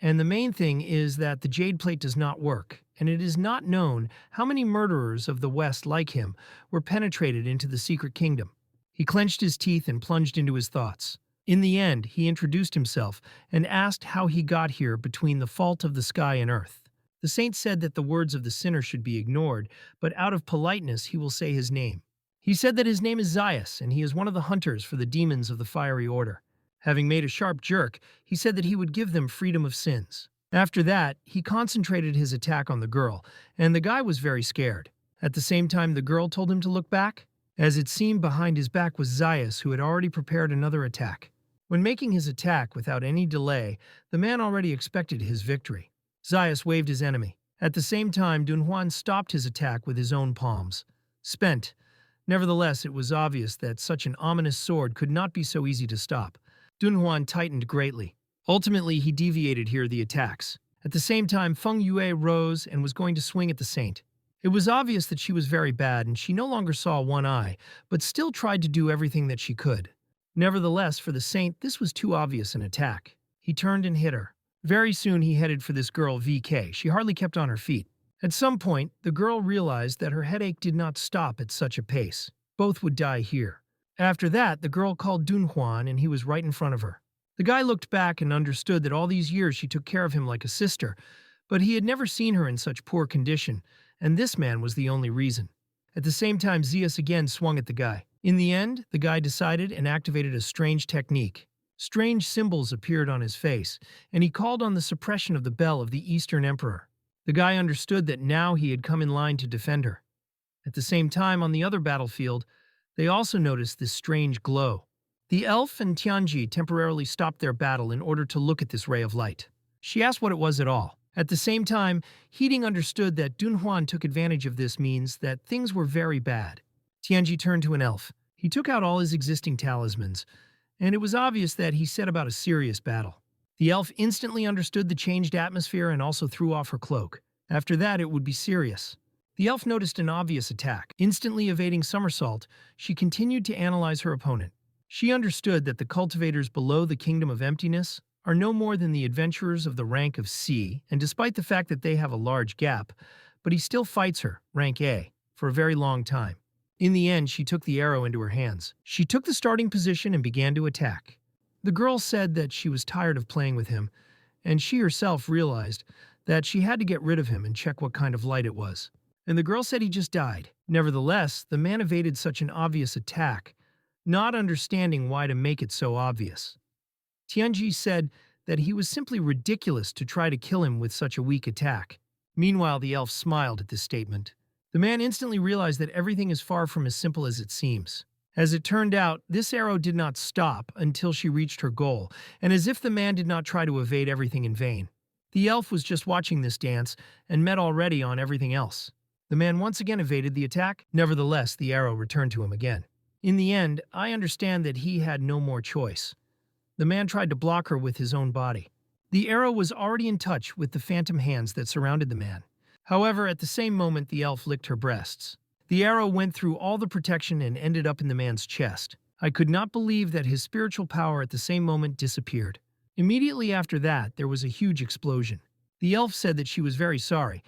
And the main thing is that the jade plate does not work, and it is not known how many murderers of the West like him were penetrated into the secret kingdom. He clenched his teeth and plunged into his thoughts. In the end, he introduced himself and asked how he got here between the fault of the sky and earth. The saint said that the words of the sinner should be ignored, but out of politeness he will say his name. He said that his name is Zaius, and he is one of the hunters for the demons of the fiery order. Having made a sharp jerk, he said that he would give them freedom of sins. After that, he concentrated his attack on the girl, and the guy was very scared. At the same time, the girl told him to look back. As it seemed, behind his back was Zaius, who had already prepared another attack. When making his attack without any delay, the man already expected his victory. Zaius waved his enemy. At the same time, Dunhuan stopped his attack with his own palms. Spent. Nevertheless, it was obvious that such an ominous sword could not be so easy to stop. Dunhuan tightened greatly. Ultimately, he deviated here the attacks. At the same time, Feng Yue rose and was going to swing at the saint. It was obvious that she was very bad and she no longer saw one eye, but still tried to do everything that she could. Nevertheless, for the saint, this was too obvious an attack. He turned and hit her. Very soon he headed for this girl VK. She hardly kept on her feet. At some point, the girl realized that her headache did not stop at such a pace. Both would die here. After that, the girl called Dunhuan and he was right in front of her. The guy looked back and understood that all these years she took care of him like a sister, but he had never seen her in such poor condition, and this man was the only reason. At the same time, Zeus again swung at the guy. In the end, the guy decided and activated a strange technique. Strange symbols appeared on his face, and he called on the suppression of the bell of the Eastern Emperor. The guy understood that now he had come in line to defend her. At the same time, on the other battlefield, they also noticed this strange glow. The elf and Tianji temporarily stopped their battle in order to look at this ray of light. She asked what it was at all. At the same time, Heating understood that Dunhuan took advantage of this means that things were very bad. Tianji turned to an elf. He took out all his existing talismans, and it was obvious that he set about a serious battle. The elf instantly understood the changed atmosphere and also threw off her cloak. After that, it would be serious. The elf noticed an obvious attack. Instantly evading somersault, she continued to analyze her opponent. She understood that the cultivators below the Kingdom of Emptiness are no more than the adventurers of the rank of C, and despite the fact that they have a large gap, but he still fights her, rank A, for a very long time. In the end, she took the arrow into her hands. She took the starting position and began to attack. The girl said that she was tired of playing with him, and she herself realized that she had to get rid of him and check what kind of light it was. And the girl said he just died. Nevertheless, the man evaded such an obvious attack, not understanding why to make it so obvious. Tianji said that he was simply ridiculous to try to kill him with such a weak attack. Meanwhile, the elf smiled at this statement. The man instantly realized that everything is far from as simple as it seems. As it turned out, this arrow did not stop until she reached her goal, and as if the man did not try to evade everything in vain. The elf was just watching this dance and met already on everything else. The man once again evaded the attack. Nevertheless, the arrow returned to him again. In the end, I understand that he had no more choice. The man tried to block her with his own body. The arrow was already in touch with the phantom hands that surrounded the man. However, at the same moment, the elf licked her breasts. The arrow went through all the protection and ended up in the man's chest. I could not believe that his spiritual power at the same moment disappeared. Immediately after that, there was a huge explosion. The elf said that she was very sorry,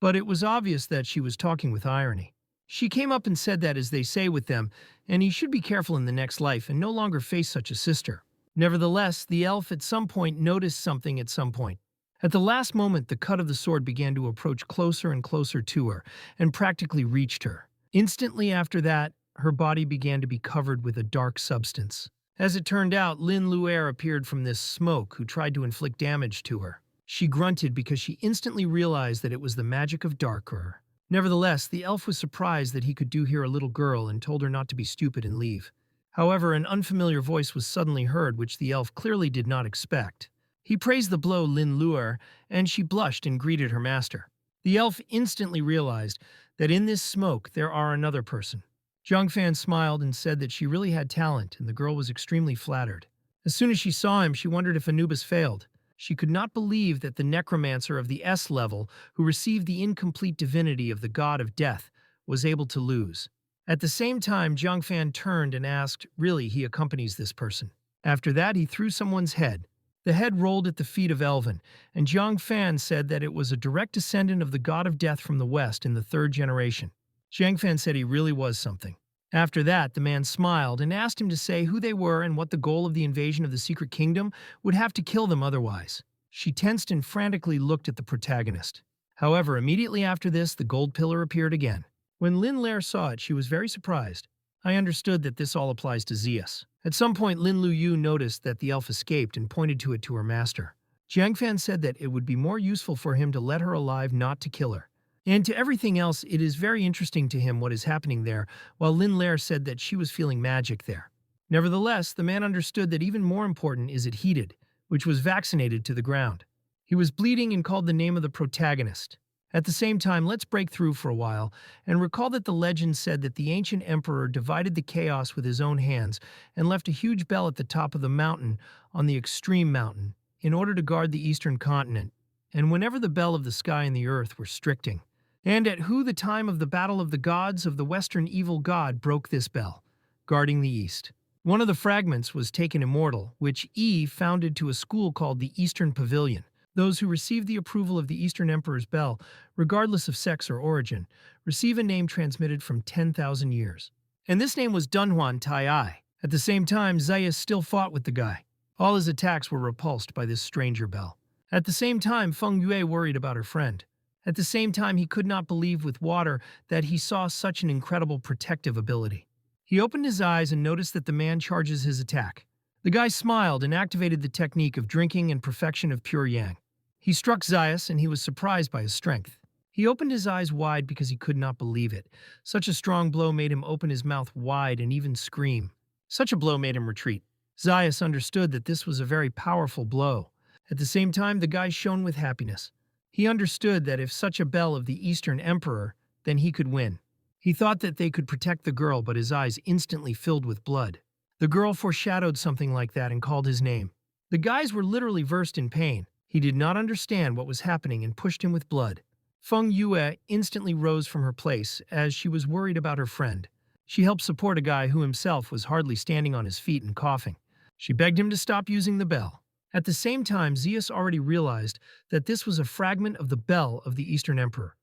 but it was obvious that she was talking with irony. She came up and said that, as they say with them, and he should be careful in the next life and no longer face such a sister. Nevertheless, the elf at some point noticed something at some point. At the last moment, the cut of the sword began to approach closer and closer to her, and practically reached her. Instantly after that, her body began to be covered with a dark substance. As it turned out, Lin Luer appeared from this smoke, who tried to inflict damage to her. She grunted because she instantly realized that it was the magic of Darker. Nevertheless, the elf was surprised that he could do here a little girl and told her not to be stupid and leave. However, an unfamiliar voice was suddenly heard, which the elf clearly did not expect. He praised the blow Lin Luer, and she blushed and greeted her master. The elf instantly realized that in this smoke there are another person. Zhang Fan smiled and said that she really had talent, and the girl was extremely flattered. As soon as she saw him, she wondered if Anubis failed. She could not believe that the necromancer of the S level, who received the incomplete divinity of the god of death, was able to lose. At the same time, Zhang Fan turned and asked, really, he accompanies this person. After that, he threw someone's head. The head rolled at the feet of Elvin, and Zhang Fan said that it was a direct descendant of the god of death from the west in the third generation. Zhang Fan said he really was something. After that, the man smiled and asked him to say who they were and what the goal of the invasion of the secret kingdom would have to kill them otherwise. She tensed and frantically looked at the protagonist. However, immediately after this, the gold pillar appeared again. When Lin Lair saw it, she was very surprised. I understood that this all applies to Zeus. At some point, Lin Lu Yu noticed that the elf escaped and pointed to it to her master. Jiang Fan said that it would be more useful for him to let her alive, not to kill her. And to everything else, it is very interesting to him what is happening there, while Lin Lair said that she was feeling magic there. Nevertheless, the man understood that even more important is it heated, which was vaccinated to the ground. He He was bleeding and called the name of the protagonist. At the same time, let's break through for a while and recall that the legend said that the ancient emperor divided the chaos with his own hands and left a huge bell at the top of the mountain on the extreme mountain in order to guard the eastern continent, and whenever the bell of the sky and the earth were striking. And at who the time of the battle of the gods of the western evil god broke this bell, guarding the east. One of the fragments was taken immortal, which founded to a school called the Eastern Pavilion. Those who receive the approval of the Eastern Emperor's bell, regardless of sex or origin, receive a name transmitted from 10,000 years. And this name was Dunhuan Tai. At the same time, Zayas still fought with the guy. All his attacks were repulsed by this stranger bell. At the same time, Feng Yue worried about her friend. At the same time, he could not believe with water that he saw such an incredible protective ability. He opened his eyes and noticed that the man charges his attack. The guy smiled and activated the technique of drinking and perfection of pure yang. He struck Zayas and he was surprised by his strength. He opened his eyes wide because he could not believe it. Such a strong blow made him open his mouth wide and even scream. Such a blow made him retreat. Zayas understood that this was a very powerful blow. At the same time, the guy shone with happiness. He understood that if such a bell of the Eastern Emperor, then he could win. He thought that they could protect the girl, but his eyes instantly filled with blood. The girl foreshadowed something like that and called his name. The guys were literally versed in pain. He did not understand what was happening and pushed him with blood. Feng Yue instantly rose from her place as she was worried about her friend. She helped support a guy who himself was hardly standing on his feet and coughing. She begged him to stop using the bell. At the same time, Zayas already realized that this was a fragment of the bell of the Eastern Emperor.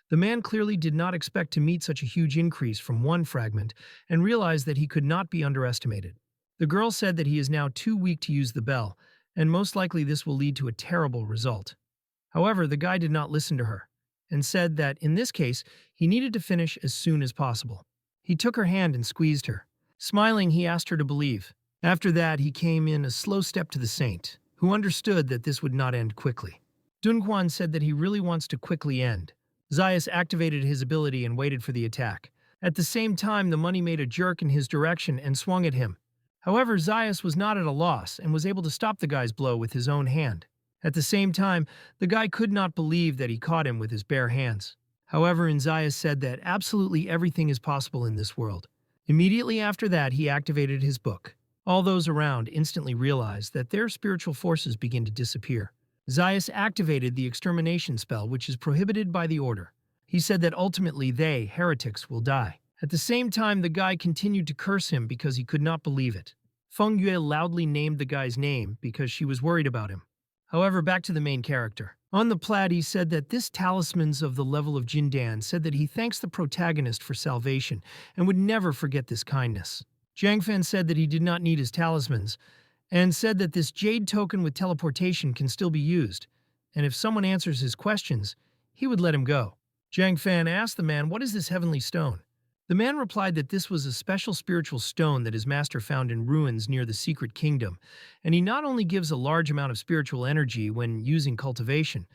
The man clearly did not expect to meet such a huge increase from one fragment and realized that he could not be underestimated. The girl said that he is now too weak to use the bell, and most likely this will lead to a terrible result. However, the guy did not listen to her, and said that, in this case, he needed to finish as soon as possible. He took her hand and squeezed her. Smiling, he asked her to believe. After that, he came in a slow step to the saint, who understood that this would not end quickly. Dunhuan said that he really wants to quickly end. Zayas activated his ability and waited for the attack. At the same time, the money made a jerk in his direction and swung at him. However, Zayas was not at a loss and was able to stop the guy's blow with his own hand. At the same time, the guy could not believe that he caught him with his bare hands. However, Zayas said that absolutely everything is possible in this world. Immediately after that, he activated his book. All those around instantly realized that their spiritual forces begin to disappear. Zayas activated the extermination spell, which is prohibited by the order. He said that ultimately they, heretics, will die. At the same time, the guy continued to curse him because he could not believe it. Feng Yue loudly named the guy's name because she was worried about him. However, back to the main character. On the plaid, he said that this talismans of the level of Jindan said that he thanks the protagonist for salvation and would never forget this kindness. Jiang Fan said that he did not need his talismans, and said that this jade token with teleportation can still be used, and if someone answers his questions, he would let him go. Jiang Fan asked the man, "What is this heavenly stone?" The man replied that this was a special spiritual stone that his master found in ruins near the secret kingdom, and he not only gives a large amount of spiritual energy when using cultivation,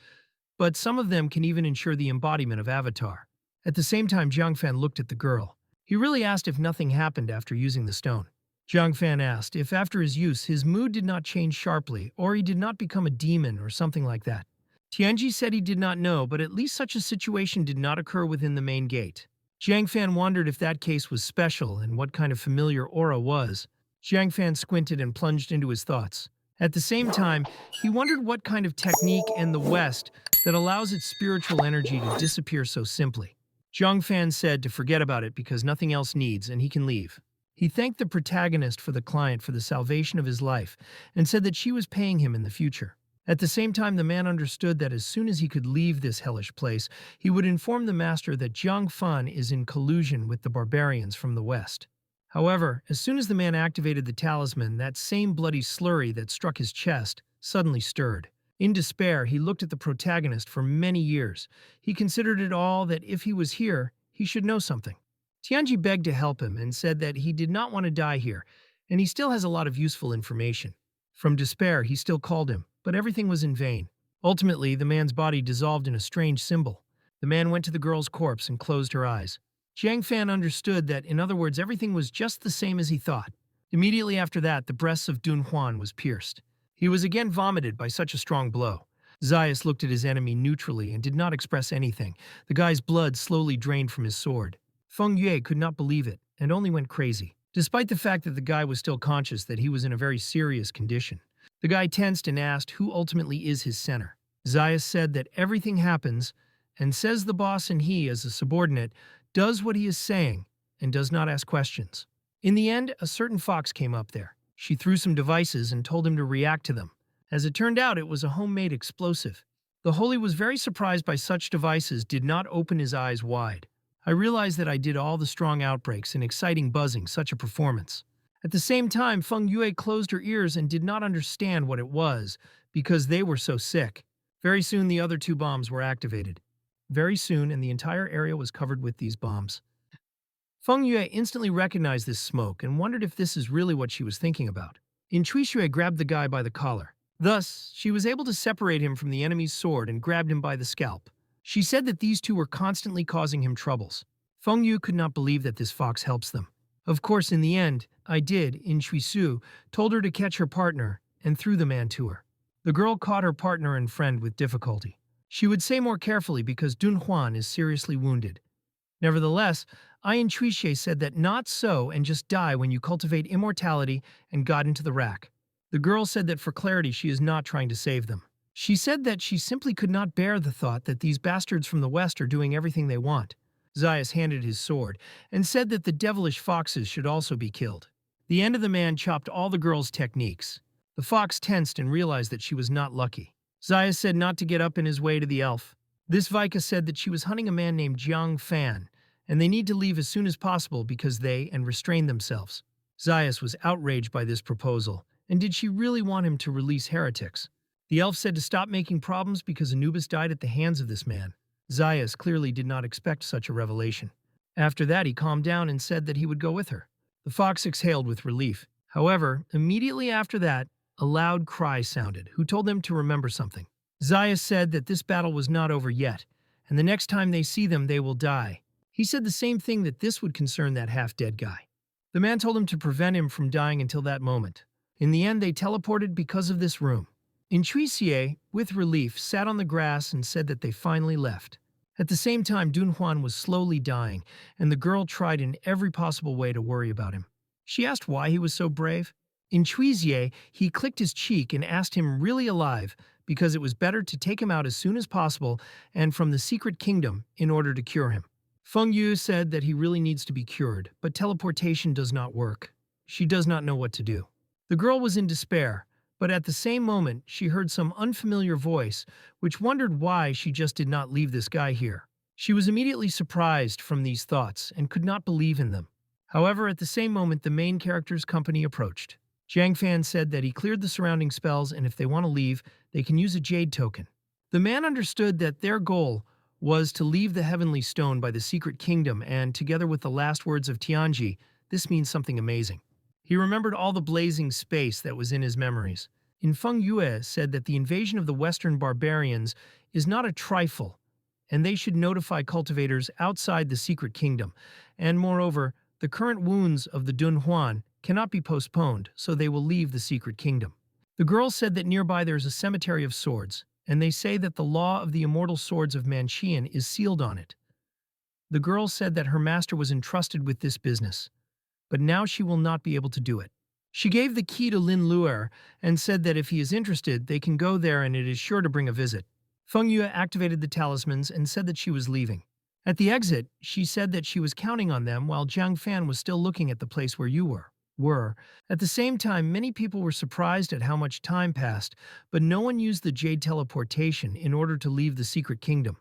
but some of them can even ensure the embodiment of Avatar. At the same time, Jiang Fan looked at the girl. He really asked if nothing happened after using the stone. Jiang Fan asked if after his use his mood did not change sharply or he did not become a demon or something like that. Tianji said he did not know, but at least such a situation did not occur within the main gate. Jiang Fan wondered if that case was special and what kind of familiar aura was. Jiang Fan squinted and plunged into his thoughts. At the same time, he wondered what kind of technique in the West that allows its spiritual energy to disappear so simply. Jiang Fan said to forget about it because nothing else needs and he can leave. He thanked the protagonist for the client for the salvation of his life and said that she was paying him in the future. At the same time, the man understood that as soon as he could leave this hellish place, he would inform the master that Jiang Fan is in collusion with the barbarians from the west. However, as soon as the man activated the talisman, that same bloody slurry that struck his chest suddenly stirred. In despair, he looked at the protagonist for many years. He considered it all that if he was here, he should know something. Tianji begged to help him and said that he did not want to die here, and he still has a lot of useful information. From despair, he still called him, but everything was in vain. Ultimately, the man's body dissolved in a strange symbol. The man went to the girl's corpse and closed her eyes. Jiang Fan understood that, in other words, everything was just the same as he thought. Immediately after that, the breast of Dunhuan was pierced. He was again vomited by such a strong blow. Zayas looked at his enemy neutrally and did not express anything. The guy's blood slowly drained from his sword. Feng Yue could not believe it and only went crazy, despite the fact that the guy was still conscious that he was in a very serious condition. The guy tensed and asked who ultimately is his center. Zayas said that everything happens and says the boss and he, as a subordinate, does what he is saying and does not ask questions. In the end, a certain fox came up there. She threw some devices and told him to react to them. As it turned out, it was a homemade explosive. The Holy was very surprised by such devices, did not open his eyes wide. I realized that I did all the strong outbreaks and exciting buzzing, such a performance. At the same time, Feng Yue closed her ears and did not understand what it was because they were so sick. Very soon, the other two bombs were activated. Very soon, and the entire area was covered with these bombs. Feng Yue instantly recognized this smoke and wondered if this is really what she was thinking about. Shui grabbed the guy by the collar. Thus, she was able to separate him from the enemy's sword and grabbed him by the scalp. She said that these two were constantly causing him troubles. Feng Yu could not believe that this fox helps them. Of course, in the end, I did. Shui told her to catch her partner and threw the man to her. The girl caught her partner and friend with difficulty. She would say more carefully because Dun Huan is seriously wounded. Nevertheless, Shui said that not so and just die when you cultivate immortality and got into the rack. The girl said that for clarity she is not trying to save them. She said that she simply could not bear the thought that these bastards from the West are doing everything they want. Zayas handed his sword and said that the devilish foxes should also be killed. The end of the man chopped all the girl's techniques. The fox tensed and realized that she was not lucky. Zayas said not to get up in his way to the elf. This Vika said that she was hunting a man named Jiang Fan, and they need to leave as soon as possible because they and restrain themselves. Zayas was outraged by this proposal, and did she really want him to release heretics? The elf said to stop making problems because Anubis died at the hands of this man. Zayas clearly did not expect such a revelation. After that, he calmed down and said that he would go with her. The fox exhaled with relief. However, immediately after that, a loud cry sounded, who told them to remember something. Zayas said that this battle was not over yet, and the next time they see them, they will die. He said the same thing, that this would concern that half-dead guy. The man told him to prevent him from dying until that moment. In the end, they teleported because of this room. Shui, with relief, sat on the grass and said that they finally left. At the same time, Dun Huan was slowly dying, and the girl tried in every possible way to worry about him. She asked why he was so brave. Shui, he clicked his cheek and asked him really alive because it was better to take him out as soon as possible and from the secret kingdom in order to cure him. Feng Yu said that he really needs to be cured, but teleportation does not work. She does not know what to do. The girl was in despair, but at the same moment she heard some unfamiliar voice, which wondered why she just did not leave this guy here. She was immediately surprised from these thoughts and could not believe in them. However, at the same moment the main character's company approached. Jiang Fan said that he cleared the surrounding spells and if they want to leave, they can use a jade token. The man understood that their goal was to leave the heavenly stone by the secret kingdom, and together with the last words of Tianji, this means something amazing. He remembered all the blazing space that was in his memories. Feng Yue said that the invasion of the Western barbarians is not a trifle, and they should notify cultivators outside the secret kingdom, and moreover, the current wounds of the Dun Huan cannot be postponed, so they will leave the secret kingdom. The girl said that nearby there is a cemetery of swords, and they say that the law of the immortal swords of Manchian is sealed on it. The girl said that her master was entrusted with this business, but now she will not be able to do it. She gave the key to Lin Luer and said that if he is interested, they can go there and it is sure to bring a visit. Feng Yue activated the talismans and said that she was leaving. At the exit, she said that she was counting on them while Jiang Fan was still looking at the place where you were. At the same time, many people were surprised at how much time passed, but no one used the jade teleportation in order to leave the secret kingdom.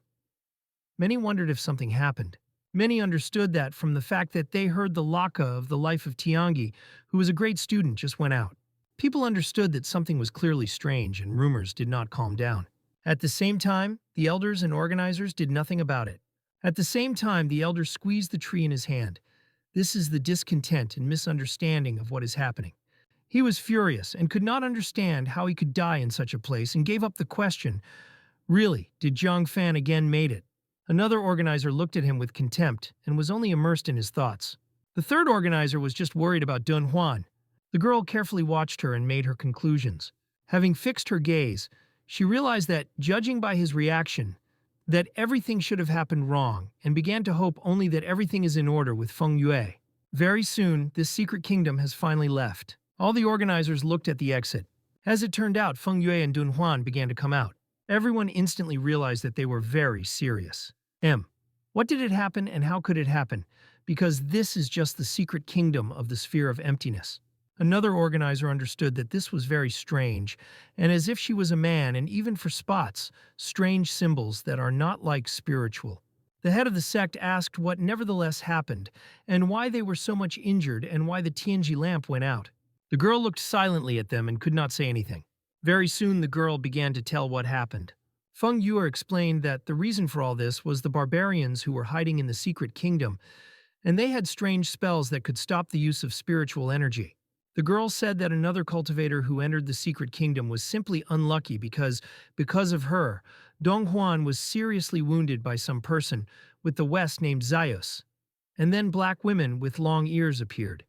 Many wondered if something happened. Many understood that from the fact that they heard the Laka of the life of Tiangi, who was a great student, just went out. People understood that something was clearly strange and rumors did not calm down. At the same time, the elders and organizers did nothing about it. At the same time, the elder squeezed the tree in his hand. This is the discontent and misunderstanding of what is happening. He was furious and could not understand how he could die in such a place and gave up the question, really, did Jiang Fan again made it? Another organizer looked at him with contempt and was only immersed in his thoughts. The third organizer was just worried about Dun Huan. The girl carefully watched her and made her conclusions. Having fixed her gaze, She realized that, judging by his reaction, that everything should have happened wrong and began to hope only that everything is in order with Feng Yue. Very soon, this secret kingdom has finally left. All the organizers looked at the exit. As it turned out, Feng Yue and Dun Huan began to come out. Everyone instantly realized that they were very serious. What did it happen and how could it happen? Because this is just the secret kingdom of the sphere of emptiness. Another organizer understood that this was very strange, and as if she was a man, and even for spots, strange symbols that are not like spiritual. The head of the sect asked what nevertheless happened, and why they were so much injured, and why the Tianji lamp went out. The girl looked silently at them and could not say anything. Very soon the girl began to tell what happened. Feng Yue explained that the reason for all this was the barbarians who were hiding in the secret kingdom, and they had strange spells that could stop the use of spiritual energy. The girl said that another cultivator who entered the secret kingdom was simply unlucky because of her, Dong Huan was seriously wounded by some person with the West named Zaius. And then black women with long ears appeared.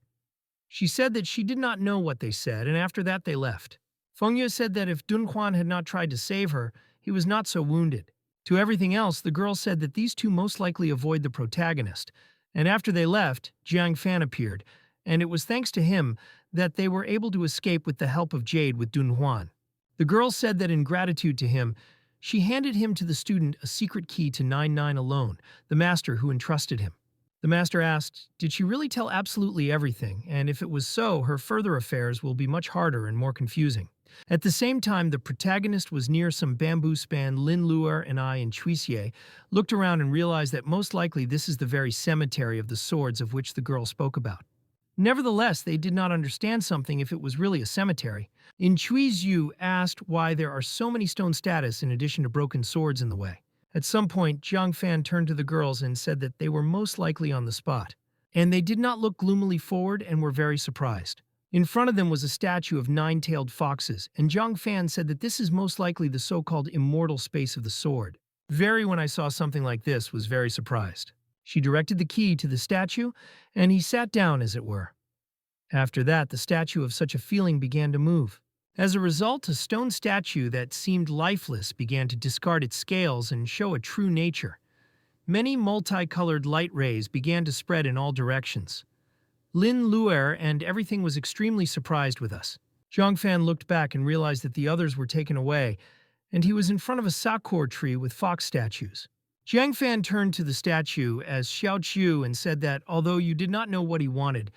She said that she did not know what they said, and after that they left. Feng Yue said that if Dun Huan had not tried to save her, he was not so wounded. To everything else, the girl said that these two most likely avoid the protagonist. And after they left, Jiang Fan appeared, and it was thanks to him that they were able to escape with the help of Jade with Dun Huan. The girl said that in gratitude to him, she handed him to the student a secret key to 99 alone, the master who entrusted him. The master asked, did she really tell absolutely everything, and if it was so, her further affairs will be much harder and more confusing. At the same time, the protagonist was near some bamboo span. Lin Luer and I in Chuisie looked around and realized that most likely this is the very cemetery of the swords of which the girl spoke about. Nevertheless, they did not understand something if it was really a cemetery. In Chuisie asked why there are so many stone statues in addition to broken swords in the way. At some point, Jiang Fan turned to the girls and said that they were most likely on the spot. And they did not look gloomily forward and were very surprised. In front of them was a statue of 9-tailed foxes, and Jiang Fan said that this is most likely the so-called immortal space of the sword. Very, when I saw something like this, was very surprised. She directed the key to the statue, and he sat down, as it were. After that, the statue of such a feeling began to move. As a result, a stone statue that seemed lifeless began to discard its scales and show a true nature. Many multicolored light rays began to spread in all directions. Lin Luer and everything was extremely surprised with us. Jiang Fan looked back and realized that the others were taken away, and he was in front of a sakura tree with fox statues. Jiang Fan turned to the statue as Xiao Qiu and said that although you did not know what he wanted,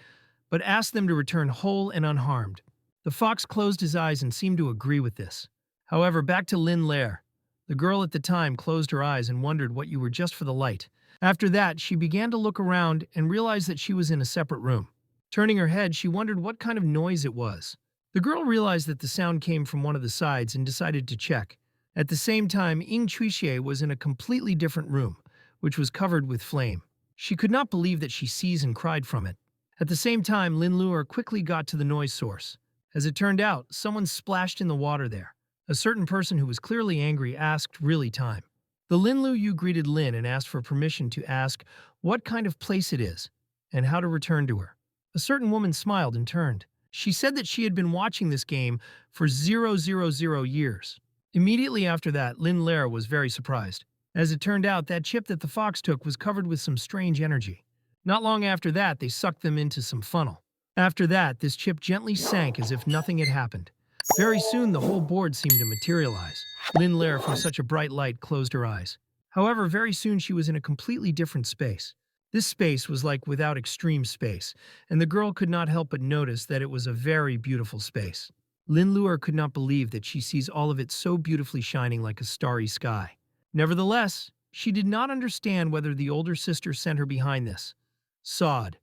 but asked them to return whole and unharmed. The fox closed his eyes and seemed to agree with this. However, back to Lin Lair. The girl at the time closed her eyes and wondered what you were just for the light. After that, she began to look around and realized that she was in a separate room. Turning her head, she wondered what kind of noise it was. The girl realized that the sound came from one of the sides and decided to check. At the same time, Ying Chuixie was in a completely different room, which was covered with flame. She could not believe that she seized and cried from it. At the same time, Lin Luer quickly got to the noise source. As it turned out, someone splashed in the water there. A certain person who was clearly angry asked really time. The Lin Lu Yu greeted Lin and asked for permission to ask what kind of place it is and how to return to her. A certain woman smiled and turned. She said that she had been watching this game for 000 years. Immediately after that, Lin Lair was very surprised. As it turned out, that chip that the fox took was covered with some strange energy. Not long after that, they sucked them into some funnel. After that, this chip gently sank as if nothing had happened. Very soon, the whole board seemed to materialize. Lin Lair, from such a bright light, closed her eyes. However, very soon she was in a completely different space. This space was like without extreme space, and the girl could not help but notice that it was a very beautiful space. Lin Luer could not believe that she sees all of it so beautifully shining like a starry sky. Nevertheless, she did not understand whether the older sister sent her behind this. Sod.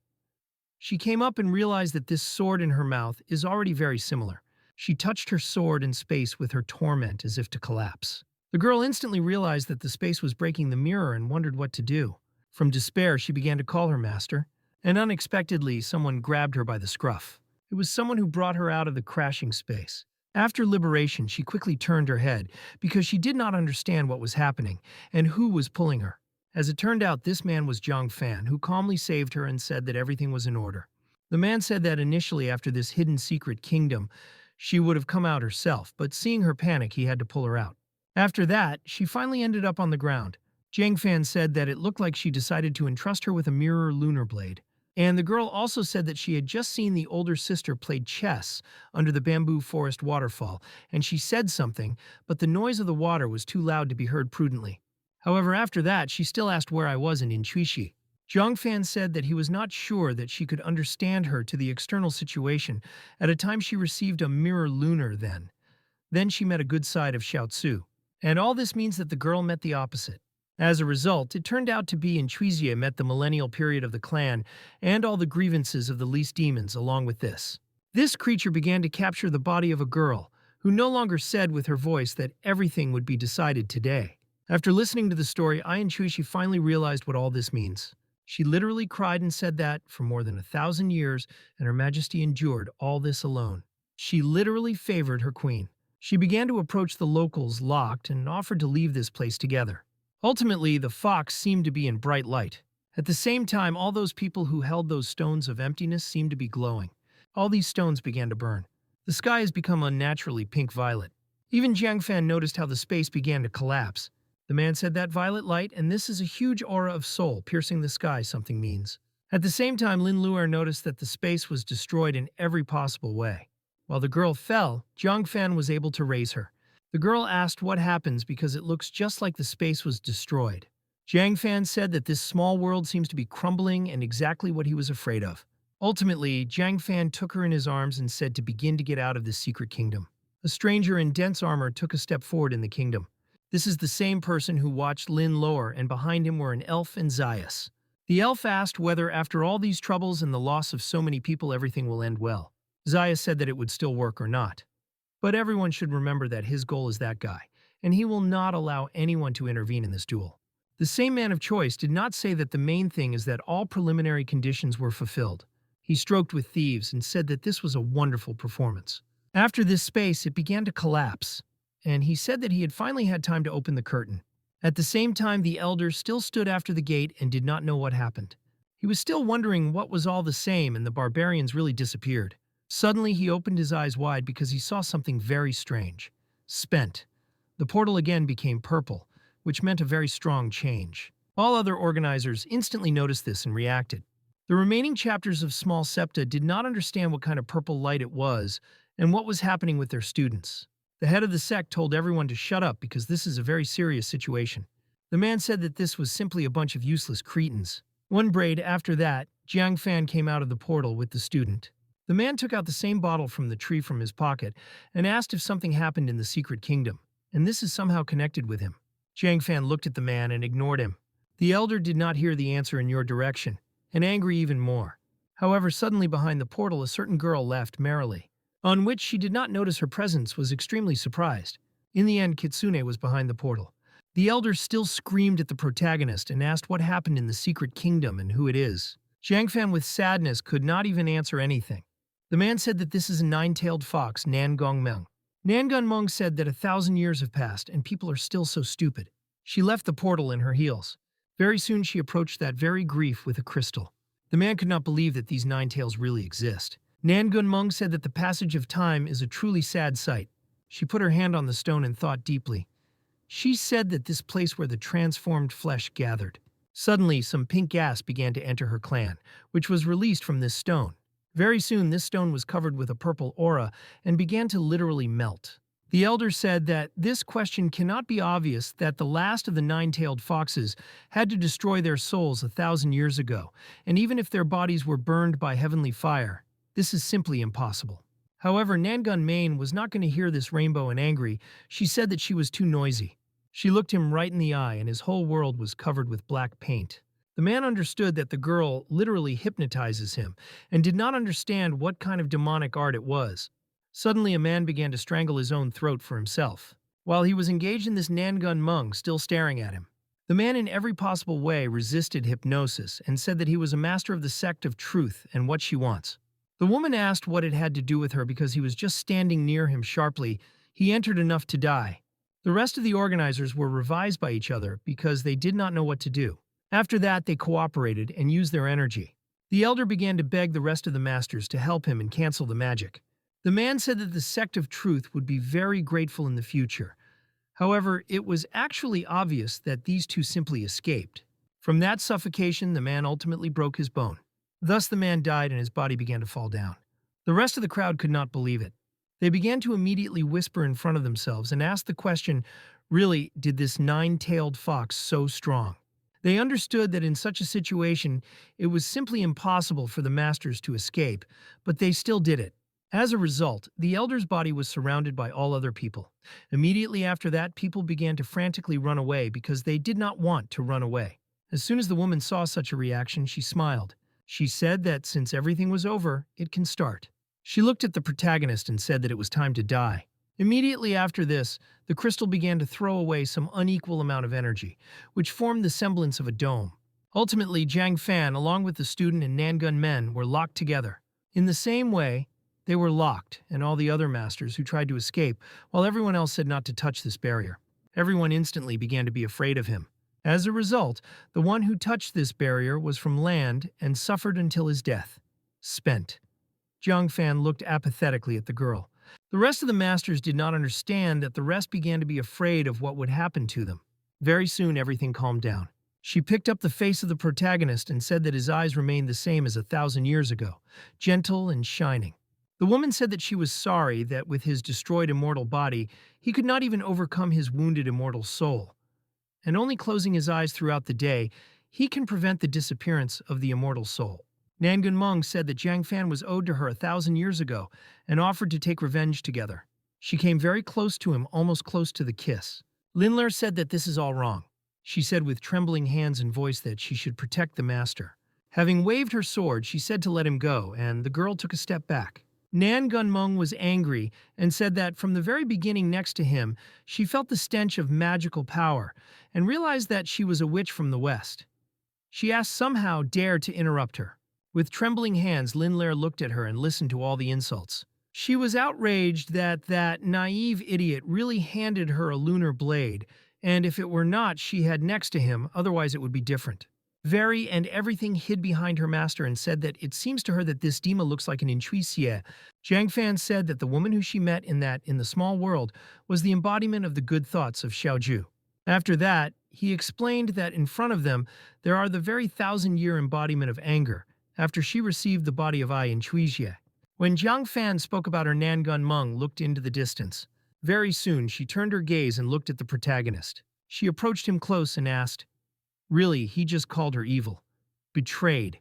She came up and realized that this sword in her mouth is already very similar. She touched her sword in space with her torment as if to collapse. The girl instantly realized that the space was breaking the mirror and wondered what to do. From despair, she began to call her master, and unexpectedly, someone grabbed her by the scruff. It was someone who brought her out of the crashing space. After liberation, she quickly turned her head because she did not understand what was happening and who was pulling her. As it turned out, this man was Jiang Fan, who calmly saved her and said that everything was in order. The man said that initially after this hidden secret kingdom, she would have come out herself, but seeing her panic, he had to pull her out. After that, she finally ended up on the ground. Jiang Fan said that it looked like she decided to entrust her with a mirror lunar blade. And the girl also said that she had just seen the older sister play chess under the bamboo forest waterfall, and she said something, but the noise of the water was too loud to be heard prudently. However, after that, she still asked where I was in Intuishi. Jiang Fan said that he was not sure that she could understand her to the external situation at a time she received a mirror lunar then. Then she met a good side of Xiao Tzu. And all this means that the girl met the opposite. As a result, it turned out to be Intuishi met the millennial period of the clan and all the grievances of the least demons along with this. This creature began to capture the body of a girl who no longer said with her voice that everything would be decided today. After listening to the story, Intuishi finally realized what all this means. She literally cried and said that, for more than 1,000 years, and Her Majesty endured all this alone. She literally favored her queen. She began to approach the locals locked and offered to leave this place together. Ultimately, the fox seemed to be in bright light. At the same time, all those people who held those stones of emptiness seemed to be glowing. All these stones began to burn. The sky has become unnaturally pink-violet. Even Jiang Fan noticed how the space began to collapse. The man said that violet light, and this is a huge aura of soul piercing the sky, something means. At the same time, Lin Luer noticed that the space was destroyed in every possible way. While the girl fell, Jiang Fan was able to raise her. The girl asked what happens because it looks just like the space was destroyed. Jiang Fan said that this small world seems to be crumbling and exactly what he was afraid of. Ultimately, Jiang Fan took her in his arms and said to begin to get out of this secret kingdom. A stranger in dense armor took a step forward in the kingdom. This is the same person who watched Lin lower, and behind him were an elf and Zaius. The elf asked whether after all these troubles and the loss of so many people everything will end well. Zaius said that it would still work or not. But everyone should remember that his goal is that guy, and he will not allow anyone to intervene in this duel. The same man of choice did not say that the main thing is that all preliminary conditions were fulfilled. He stroked with thieves and said that this was a wonderful performance. After this space, it began to collapse, and he said that he had finally had time to open the curtain. At the same time, the elder still stood after the gate and did not know what happened. He was still wondering what was all the same, and the barbarians really disappeared. Suddenly, he opened his eyes wide because he saw something very strange. Spent. The portal again became purple, which meant a very strong change. All other organizers instantly noticed this and reacted. The remaining chapters of Small Septa did not understand what kind of purple light it was and what was happening with their students. The head of the sect told everyone to shut up because this is a very serious situation. The man said that this was simply a bunch of useless cretins. One braid after that, Jiang Fan came out of the portal with the student. The man took out the same bottle from the tree from his pocket and asked if something happened in the secret kingdom, and this is somehow connected with him. Jiang Fan looked at the man and ignored him. The elder did not hear the answer in your direction, and angry even more. However, suddenly behind the portal a certain girl laughed merrily, on which she did not notice her presence was extremely surprised. In the end, Kitsune was behind the portal. The elder still screamed at the protagonist and asked what happened in the secret kingdom and who it is. Jiang Fan with sadness could not even answer anything. The man said that this is a nine-tailed fox, Nan Gong Meng. Nan Gun Meng said that 1,000 years have passed and people are still so stupid. She left the portal in her heels. Very soon she approached that very grief with a crystal. The man could not believe that these nine tails really exist. Nan Gun Meng said that the passage of time is a truly sad sight. She put her hand on the stone and thought deeply. She said that this place where the transformed flesh gathered. Suddenly, some pink gas began to enter her clan, which was released from this stone. Very soon, this stone was covered with a purple aura and began to literally melt. The elder said that this question cannot be obvious that the last of the nine-tailed foxes had to destroy their souls 1,000 years ago, and even if their bodies were burned by heavenly fire, this is simply impossible. However, Nangun Main was not going to hear this rainbow and angry. She said that she was too noisy. She looked him right in the eye and his whole world was covered with black paint. The man understood that the girl literally hypnotizes him and did not understand what kind of demonic art it was. Suddenly, a man began to strangle his own throat for himself. While he was engaged in this Nangun Meng still staring at him. The man in every possible way resisted hypnosis and said that he was a master of the sect of truth and what she wants. The woman asked what it had to do with her because he was just standing near him sharply. He entered enough to die. The rest of the organizers were revised by each other because they did not know what to do. After that, they cooperated and used their energy. The elder began to beg the rest of the masters to help him and cancel the magic. The man said that the sect of truth would be very grateful in the future. However, it was actually obvious that these two simply escaped. From that suffocation, the man ultimately broke his bone. Thus, the man died and his body began to fall down. The rest of the crowd could not believe it. They began to immediately whisper in front of themselves and ask the question, really, did this nine-tailed fox so strong? They understood that in such a situation, it was simply impossible for the masters to escape, but they still did it. As a result, the elder's body was surrounded by all other people. Immediately after that, people began to frantically run away because they did not want to run away. As soon as the woman saw such a reaction, she smiled. She said that since everything was over, it can start. She looked at the protagonist and said that it was time to die. Immediately after this, the crystal began to throw away some unequal amount of energy, which formed the semblance of a dome. Ultimately, Jiang Fan, along with the student and Nangun men, were locked together. In the same way, they were locked, and all the other masters who tried to escape, while everyone else said not to touch this barrier. Everyone instantly began to be afraid of him. As a result, the one who touched this barrier was from land and suffered until his death. Spent. Jiang Fan looked apathetically at the girl. The rest of the masters did not understand that the rest began to be afraid of what would happen to them. Very soon, everything calmed down. She picked up the face of the protagonist and said that his eyes remained the same as 1,000 years ago, gentle and shining. The woman said that she was sorry that with his destroyed immortal body, he could not even overcome his wounded immortal soul. And only closing his eyes throughout the day, he can prevent the disappearance of the immortal soul. Nangun Meng said that Jiang Fan was owed to her 1,000 years ago and offered to take revenge together. She came very close to him, almost close to the kiss. Linler said that this is all wrong. She said with trembling hands and voice that she should protect the master. Having waved her sword, she said to let him go, and the girl took a step back. Nangun Meng was angry and said that from the very beginning next to him, she felt the stench of magical power and realized that she was a witch from the west. She asked somehow dared to interrupt her. With trembling hands, Linler looked at her and listened to all the insults. She was outraged that that naive idiot really handed her a lunar blade, and if it were not, she had next to him, otherwise it would be different. Very and everything hid behind her master and said that it seems to her that this Dima looks like an intuitie. Jiang Fan said that the woman who she met in the small world was the embodiment of the good thoughts of Xiaoju. After that, he explained that in front of them there are the very 1,000-year embodiment of anger, after she received the body of I Intuitie. When Jiang Fan spoke about her, Nangun Meng looked into the distance. Very soon, she turned her gaze and looked at the protagonist. She approached him close and asked, "Really, he just called her evil. Betrayed."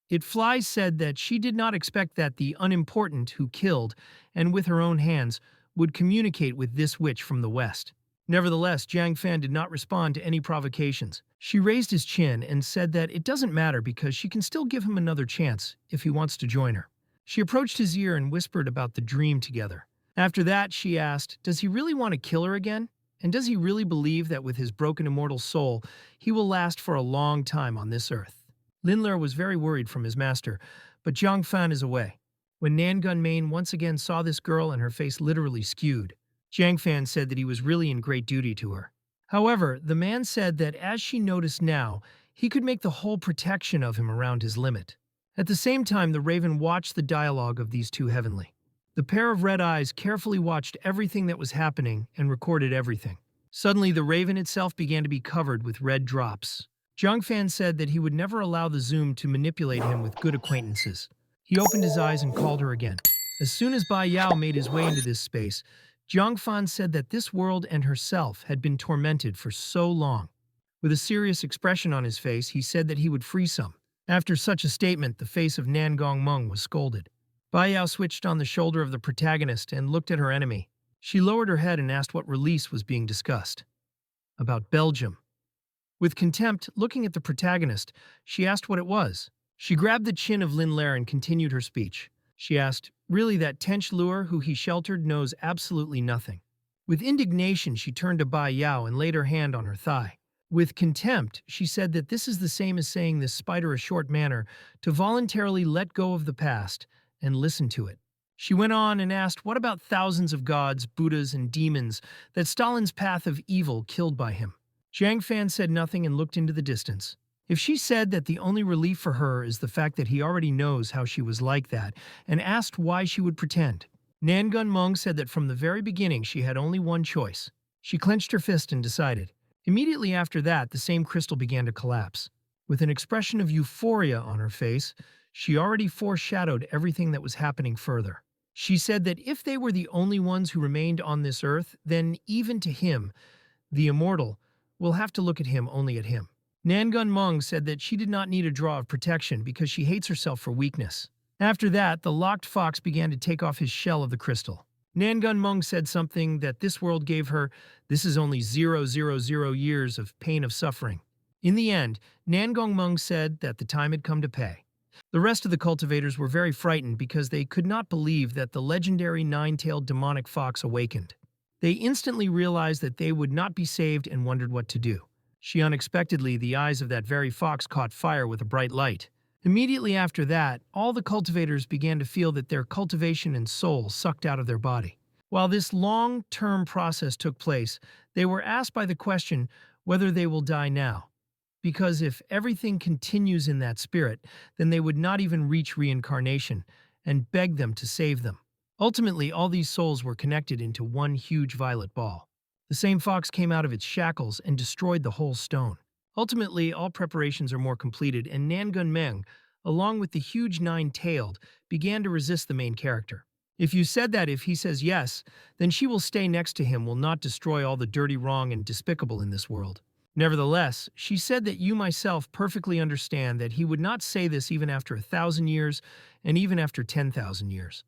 It Flies said that she did not expect that the unimportant who killed, and with her own hands, would communicate with this witch from the west. Nevertheless, Jiang Fan did not respond to any provocations. She raised his chin and said that it doesn't matter because she can still give him another chance if he wants to join her. She approached his ear and whispered about the dream together. After that, she asked, does he really want to kill her again? And does he really believe that with his broken immortal soul, he will last for a long time on this earth? Linler was very worried from his master, but Jiang Fan is away. When Nangun Main once again saw this girl and her face literally skewed, Jiang Fan said that he was really in great duty to her. However, the man said that as she noticed now, he could make the whole protection of him around his limit. At the same time, the raven watched the dialogue of these two heavenly. The pair of red eyes carefully watched everything that was happening and recorded everything. Suddenly, the raven itself began to be covered with red drops. Jiang Fan said that he would never allow the Zoom to manipulate him with good acquaintances. He opened his eyes and called her again. As soon as Bai Yao made his way into this space, Jiang Fan said that this world and herself had been tormented for so long. With a serious expression on his face, he said that he would free some. After such a statement, the face of Nangun Meng was scolded. Bai Yao switched on the shoulder of the protagonist and looked at her enemy. She lowered her head and asked what release was being discussed. About Belgium. With contempt, looking at the protagonist, she asked what it was. She grabbed the chin of Linler and continued her speech. She asked, really that Tench Lure who he sheltered knows absolutely nothing. With indignation, she turned to Bai Yao and laid her hand on her thigh. With contempt, she said that this is the same as saying this spider a short manner to voluntarily let go of the past and listen to it. She went on and asked, what about thousands of gods, Buddhas, and demons that Stalin's path of evil killed by him? Jiang Fan said nothing and looked into the distance. If she said that the only relief for her is the fact that he already knows how she was like that and asked why she would pretend, Nangun Meng said that from the very beginning she had only one choice. She clenched her fist and decided. Immediately after that, the same crystal began to collapse. With an expression of euphoria on her face, she already foreshadowed everything that was happening further. She said that if they were the only ones who remained on this earth, then even to him, the immortal, will have to look at him only at him. Nangun Meng said that she did not need a draw of protection because she hates herself for weakness. After that, the locked fox began to take off his shell of the crystal. Nangun Meng said something that this world gave her. This is only 000 years of pain of suffering. In the end, Nangun Meng said that the time had come to pay. The rest of the cultivators were very frightened because they could not believe that the legendary nine-tailed demonic fox awakened. They instantly realized that they would not be saved and wondered what to do. Unexpectedly, the eyes of that very fox caught fire with a bright light. Immediately after that, all the cultivators began to feel that their cultivation and soul sucked out of their body. While this long-term process took place, they were asked by the question whether they will die now. Because if everything continues in that spirit, then they would not even reach reincarnation, and begged them to save them. Ultimately, all these souls were connected into one huge violet ball. The same fox came out of its shackles and destroyed the whole stone. Ultimately, all preparations are more completed, and Nangun Meng, along with the huge nine-tailed, began to resist the main character. If you said that if he says yes, then she will stay next to him, will not destroy all the dirty, wrong, and despicable in this world. Nevertheless, she said that you myself perfectly understand that he would not say this even after 1,000 years and even after 10,000 years.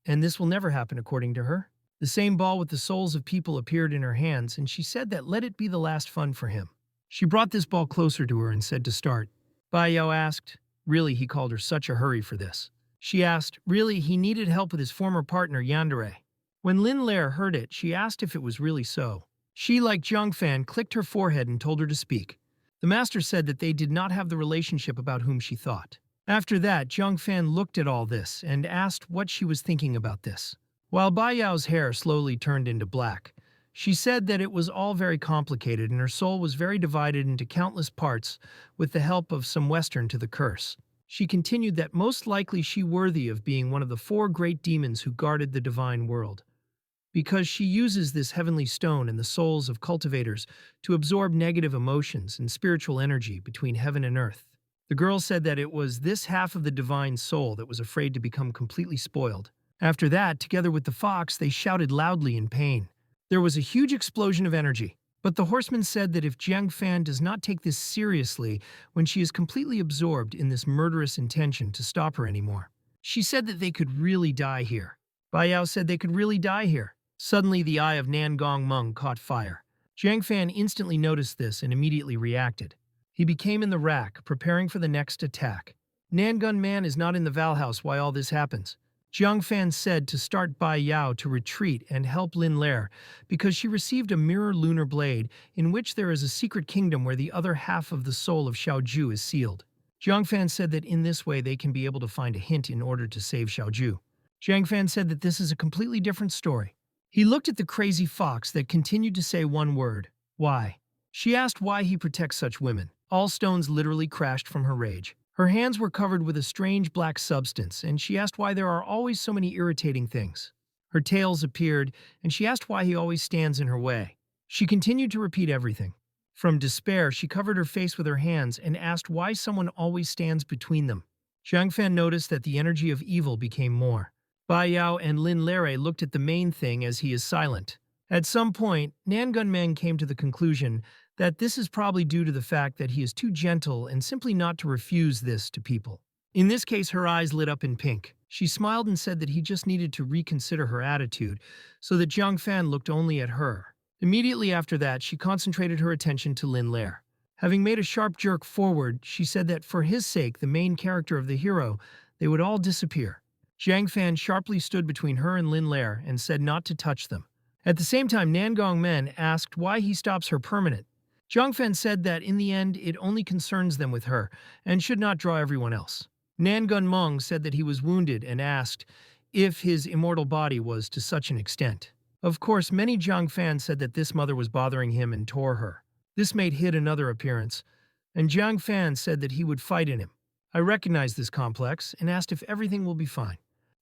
And this will never happen according to her. The same ball with the souls of people appeared in her hands, and she said that let it be the last fun for him. She brought this ball closer to her and said to start. Bai Yao asked, really he called her such a hurry for this. She asked, really he needed help with his former partner Yandere. When Lin Lair heard it, she asked if it was really so. She, like Zhang Fan, clicked her forehead and told her to speak. The master said that they did not have the relationship about whom she thought. After that, Zhang Fan looked at all this and asked what she was thinking about this. While Bai Yao's hair slowly turned into black, she said that it was all very complicated and her soul was very divided into countless parts with the help of some Western to the curse. She continued that most likely she worthy of being one of the 4 great demons who guarded the divine world, because she uses this heavenly stone in the souls of cultivators to absorb negative emotions and spiritual energy between heaven and earth. The girl said that it was this half of the divine soul that was afraid to become completely spoiled. After that, together with the fox, they shouted loudly in pain. There was a huge explosion of energy, but the horseman said that if Jiang Fan does not take this seriously when she is completely absorbed in this murderous intention to stop her anymore. She said that they could really die here. Bai Yao said they could really die here. Suddenly, the eye of Nangun Meng caught fire. Jiang Fan instantly noticed this and immediately reacted. He became in the rack, preparing for the next attack. Nangun Man is not in the Val House while all this happens. Jiang Fan said to start Bai Yao to retreat and help Lin Lair because she received a mirror lunar blade in which there is a secret kingdom where the other half of the soul of Xiaoju is sealed. Jiang Fan said that in this way they can be able to find a hint in order to save Xiaoju. Jiang Fan said that this is a completely different story. He looked at the crazy fox that continued to say one word, why? She asked why he protects such women. All stones literally crashed from her rage. Her hands were covered with a strange black substance, and she asked why there are always so many irritating things. Her tails appeared, and she asked why he always stands in her way. She continued to repeat everything. From despair, she covered her face with her hands and asked why someone always stands between them. Jiang Fan noticed that the energy of evil became more. Bai Yao and Lin Lair looked at the main thing as he is silent. At some point, Nangun Meng came to the conclusion that this is probably due to the fact that he is too gentle and simply not to refuse this to people. In this case, her eyes lit up in pink. She smiled and said that he just needed to reconsider her attitude so that Jiang Fan looked only at her. Immediately after that, she concentrated her attention to Lin Lair. Having made a sharp jerk forward, she said that for his sake, the main character of the hero, they would all disappear. Jiang Fan sharply stood between her and Lin Lair and said not to touch them. At the same time, Nangun Men asked why he stops her permanent. Jiang Fan said that in the end it only concerns them with her and should not draw everyone else. Nangun Meng said that he was wounded and asked if his immortal body was to such an extent. Of course, many Jiang Fan said that this mother was bothering him and tore her. This made Hid another appearance, and Jiang Fan said that he would fight in him. I recognized this complex and asked if everything will be fine.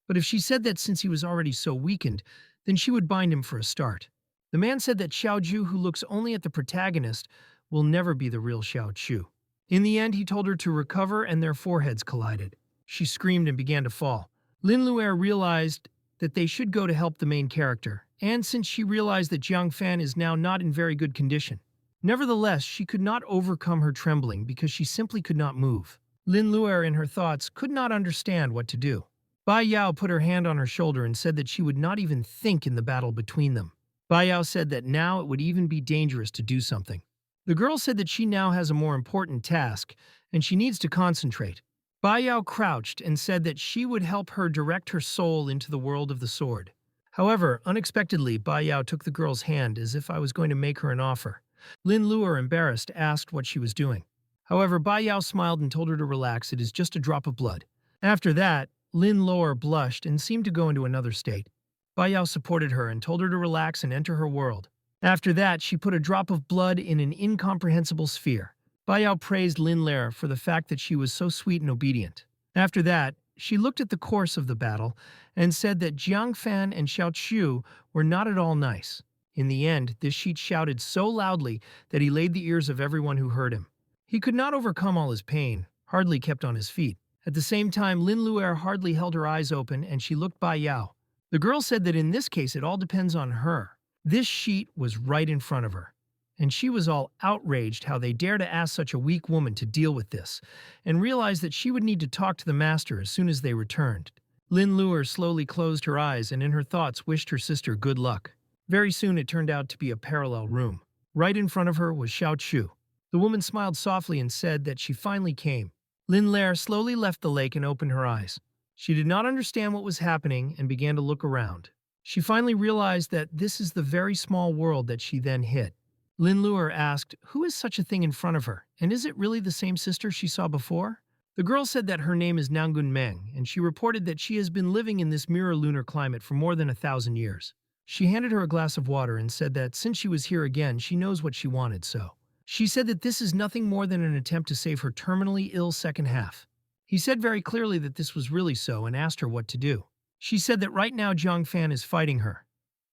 But if she said that since he was already so weakened, then she would bind him for a start. The man said that Xiaoju, who looks only at the protagonist, will never be the real Xiao Chu. In the end, he told her to recover and their foreheads collided. She screamed and began to fall. Lin Luer realized that they should go to help the main character, and since she realized that Jiang Fan is now not in very good condition. Nevertheless, she could not overcome her trembling because she simply could not move. Lin Luer, in her thoughts, could not understand what to do. Bai Yao put her hand on her shoulder and said that she would not even think in the battle between them. Bai Yao said that now it would even be dangerous to do something. The girl said that she now has a more important task, and she needs to concentrate. Bai Yao crouched and said that she would help her direct her soul into the world of the sword. However, unexpectedly, Bai Yao took the girl's hand as if I was going to make her an offer. Lin Luer, embarrassed, asked what she was doing. However, Bai Yao smiled and told her to relax, it is just a drop of blood. After that, Lin Luer blushed and seemed to go into another state. Bai Yao supported her and told her to relax and enter her world. After that, she put a drop of blood in an incomprehensible sphere. Bai Yao praised Lin Luer for the fact that she was so sweet and obedient. After that, she looked at the course of the battle and said that Jiang Fan and Xiao Chu were not at all nice. In the end, this sheet shouted so loudly that he laid the ears of everyone who heard him. He could not overcome all his pain, hardly kept on his feet. At the same time, Lin Luer hardly held her eyes open and she looked Bai Yao. The girl said that in this case it all depends on her. This sheet was right in front of her, and she was all outraged how they dare to ask such a weak woman to deal with this, and realized that she would need to talk to the master as soon as they returned. Lin Luer slowly closed her eyes and in her thoughts wished her sister good luck. Very soon it turned out to be a parallel room. Right in front of her was Xiao Chu. The woman smiled softly and said that she finally came. Lin Luer slowly left the lake and opened her eyes. She did not understand what was happening and began to look around. She finally realized that this is the very small world that she then hit. Lin Luer asked, who is such a thing in front of her, and is it really the same sister she saw before? The girl said that her name is Nangun Meng, and she reported that she has been living in this mirror lunar climate for more than 1,000 years. She handed her a glass of water and said that since she was here again, she knows what she wanted, so. She said that this is nothing more than an attempt to save her terminally ill second half. He said very clearly that this was really so and asked her what to do. She said that right now Jiang Fan is fighting her,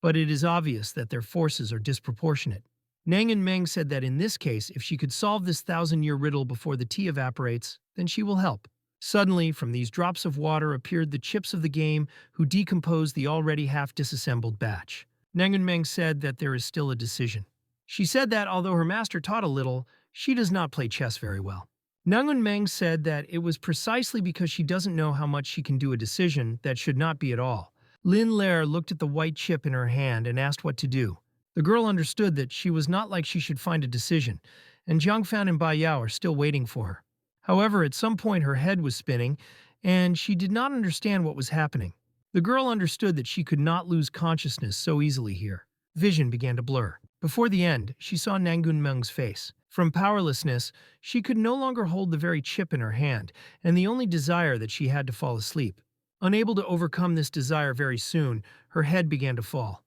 but it is obvious that their forces are disproportionate. Nangun Meng said that in this case, if she could solve this 1,000-year riddle before the tea evaporates, then she will help. Suddenly, from these drops of water appeared the chips of the game who decomposed the already half-disassembled batch. Nangun Meng said that there is still a decision. She said that, although her master taught a little, she does not play chess very well. Nangun Meng said that it was precisely because she doesn't know how much she can do a decision that should not be at all. Lin Luer looked at the white chip in her hand and asked what to do. The girl understood that she was not like she should find a decision, and Jiang Fan and Bai Yao are still waiting for her. However, at some point her head was spinning, and she did not understand what was happening. The girl understood that she could not lose consciousness so easily here. Vision began to blur. Before the end, she saw Nangun Meng's face. From powerlessness, she could no longer hold the very chip in her hand, and the only desire that she had to fall asleep. Unable to overcome this desire very soon, her head began to fall.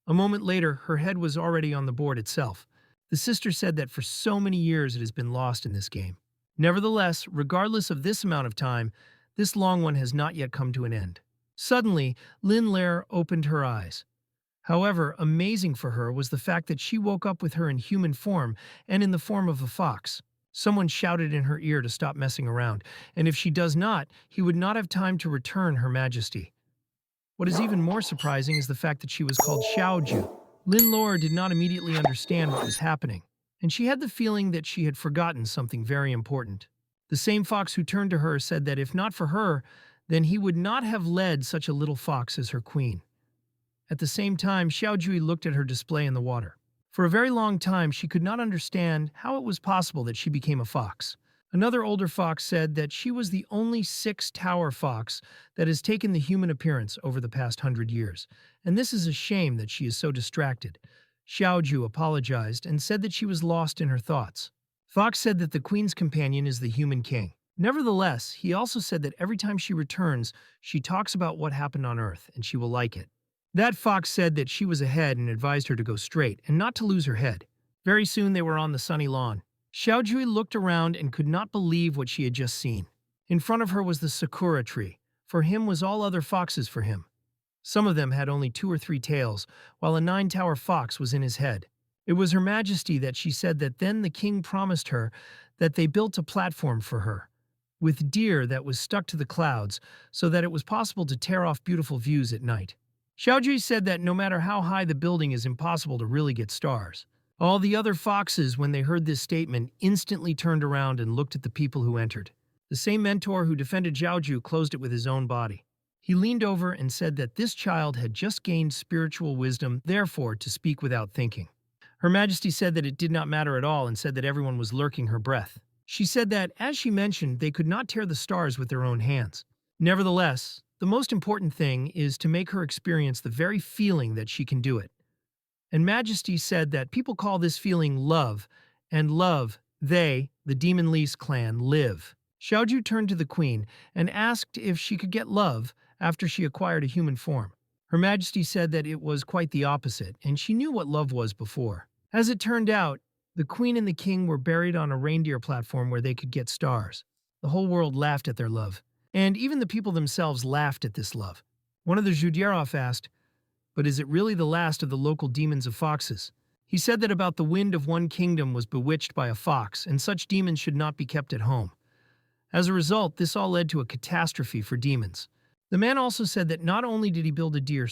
A moment later, her head was already on the board itself. The sister said that for so many years it has been lost in this game. Nevertheless, regardless of this amount of time, this long one has not yet come to an end. Suddenly, Lin Luer opened her eyes. However, amazing for her was the fact that she woke up with her in human form and in the form of a fox. Someone shouted in her ear to stop messing around, and if she does not, he would not have time to return Her Majesty. What is even more surprising is the fact that she was called Xiaoju. Lin Luer did not immediately understand what was happening, and she had the feeling that she had forgotten something very important. The same fox who turned to her said that if not for her, then he would not have led such a little fox as her queen. At the same time, Xiaojui looked at her display in the water. For a very long time, she could not understand how it was possible that she became a fox. Another older fox said that she was the only six-tower fox that has taken the human appearance over the past 100 years, and this is a shame that she is so distracted. Xiaoju apologized and said that she was lost in her thoughts. Fox said that the queen's companion is the human king. Nevertheless, he also said that every time she returns, she talks about what happened on Earth, and she will like it. That fox said that she was ahead and advised her to go straight and not to lose her head. Very soon they were on the sunny lawn. Xiaojui looked around and could not believe what she had just seen. In front of her was the sakura tree. for him was all other foxes for him. Some of them had only 2 or 3 tails, while a 9-tower fox was in his head. It was Her Majesty that she said that then the king promised her that they built a platform for her, with deer that was stuck to the clouds so that it was possible to tear off beautiful views at night. Xiaojui said that no matter how high the building is impossible to really get stars. All the other foxes, when they heard this statement, instantly turned around and looked at the people who entered. The same mentor who defended Xiaoju closed it with his own body. He leaned over and said that this child had just gained spiritual wisdom, therefore to speak without thinking. Her Majesty said that it did not matter at all and said that everyone was lurking her breath. She said that, as she mentioned, they could not tear the stars with their own hands. Nevertheless, the most important thing is to make her experience the very feeling that she can do it. And Majesty said that people call this feeling love, and love, they, the Demon Lease clan, live. Xiaoju turned to the queen and asked if she could get love after she acquired a human form. Her Majesty said that it was quite the opposite, and she knew what love was before. As it turned out, the queen and the king were buried on a reindeer platform where they could get stars. The whole world laughed at their love, and even the people themselves laughed at this love. One of the Zhudyarov asked, "But is it really the last of the local demons of foxes?" He said that about the wind of one kingdom was bewitched by a fox, and such demons should not be kept at home. As a result, this all led to a catastrophe for demons. The man also said that not only did he build a deer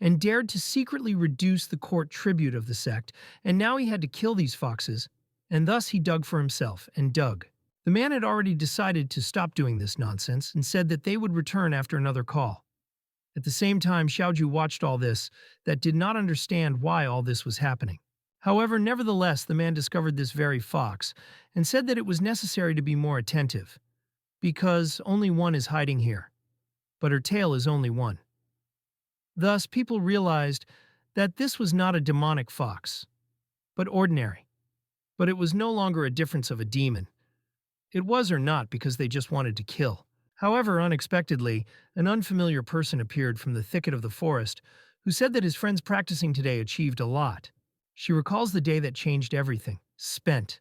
and dared to secretly reduce the court tribute of the sect, and now he had to kill these foxes, and thus he dug for himself and dug. The man had already decided to stop doing this nonsense and said that they would return after another call. At the same time, Xiaoju watched all this, that did not understand why all this was happening. However, nevertheless, the man discovered this very fox and said that it was necessary to be more attentive, because only one is hiding here, but her tail is only one. Thus, people realized that this was not a demonic fox, but ordinary. But it was no longer a difference of a demon. It was or not because they just wanted to kill. However, unexpectedly, an unfamiliar person appeared from the thicket of the forest who said that his friends practicing today achieved a lot. She recalls the day that changed everything, spent.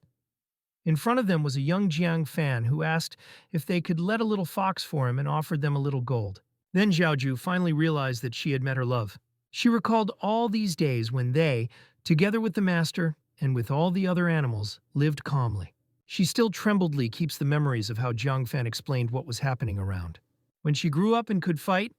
In front of them was a young Jiang fan who asked if they could let a little fox for him and offered them a little gold. Then Xiaoju finally realized that she had met her love. She recalled all these days when they, together with the master and with all the other animals, lived calmly. She still trembledly keeps the memories of how Jiang Fan explained what was happening around. When she grew up and could fight,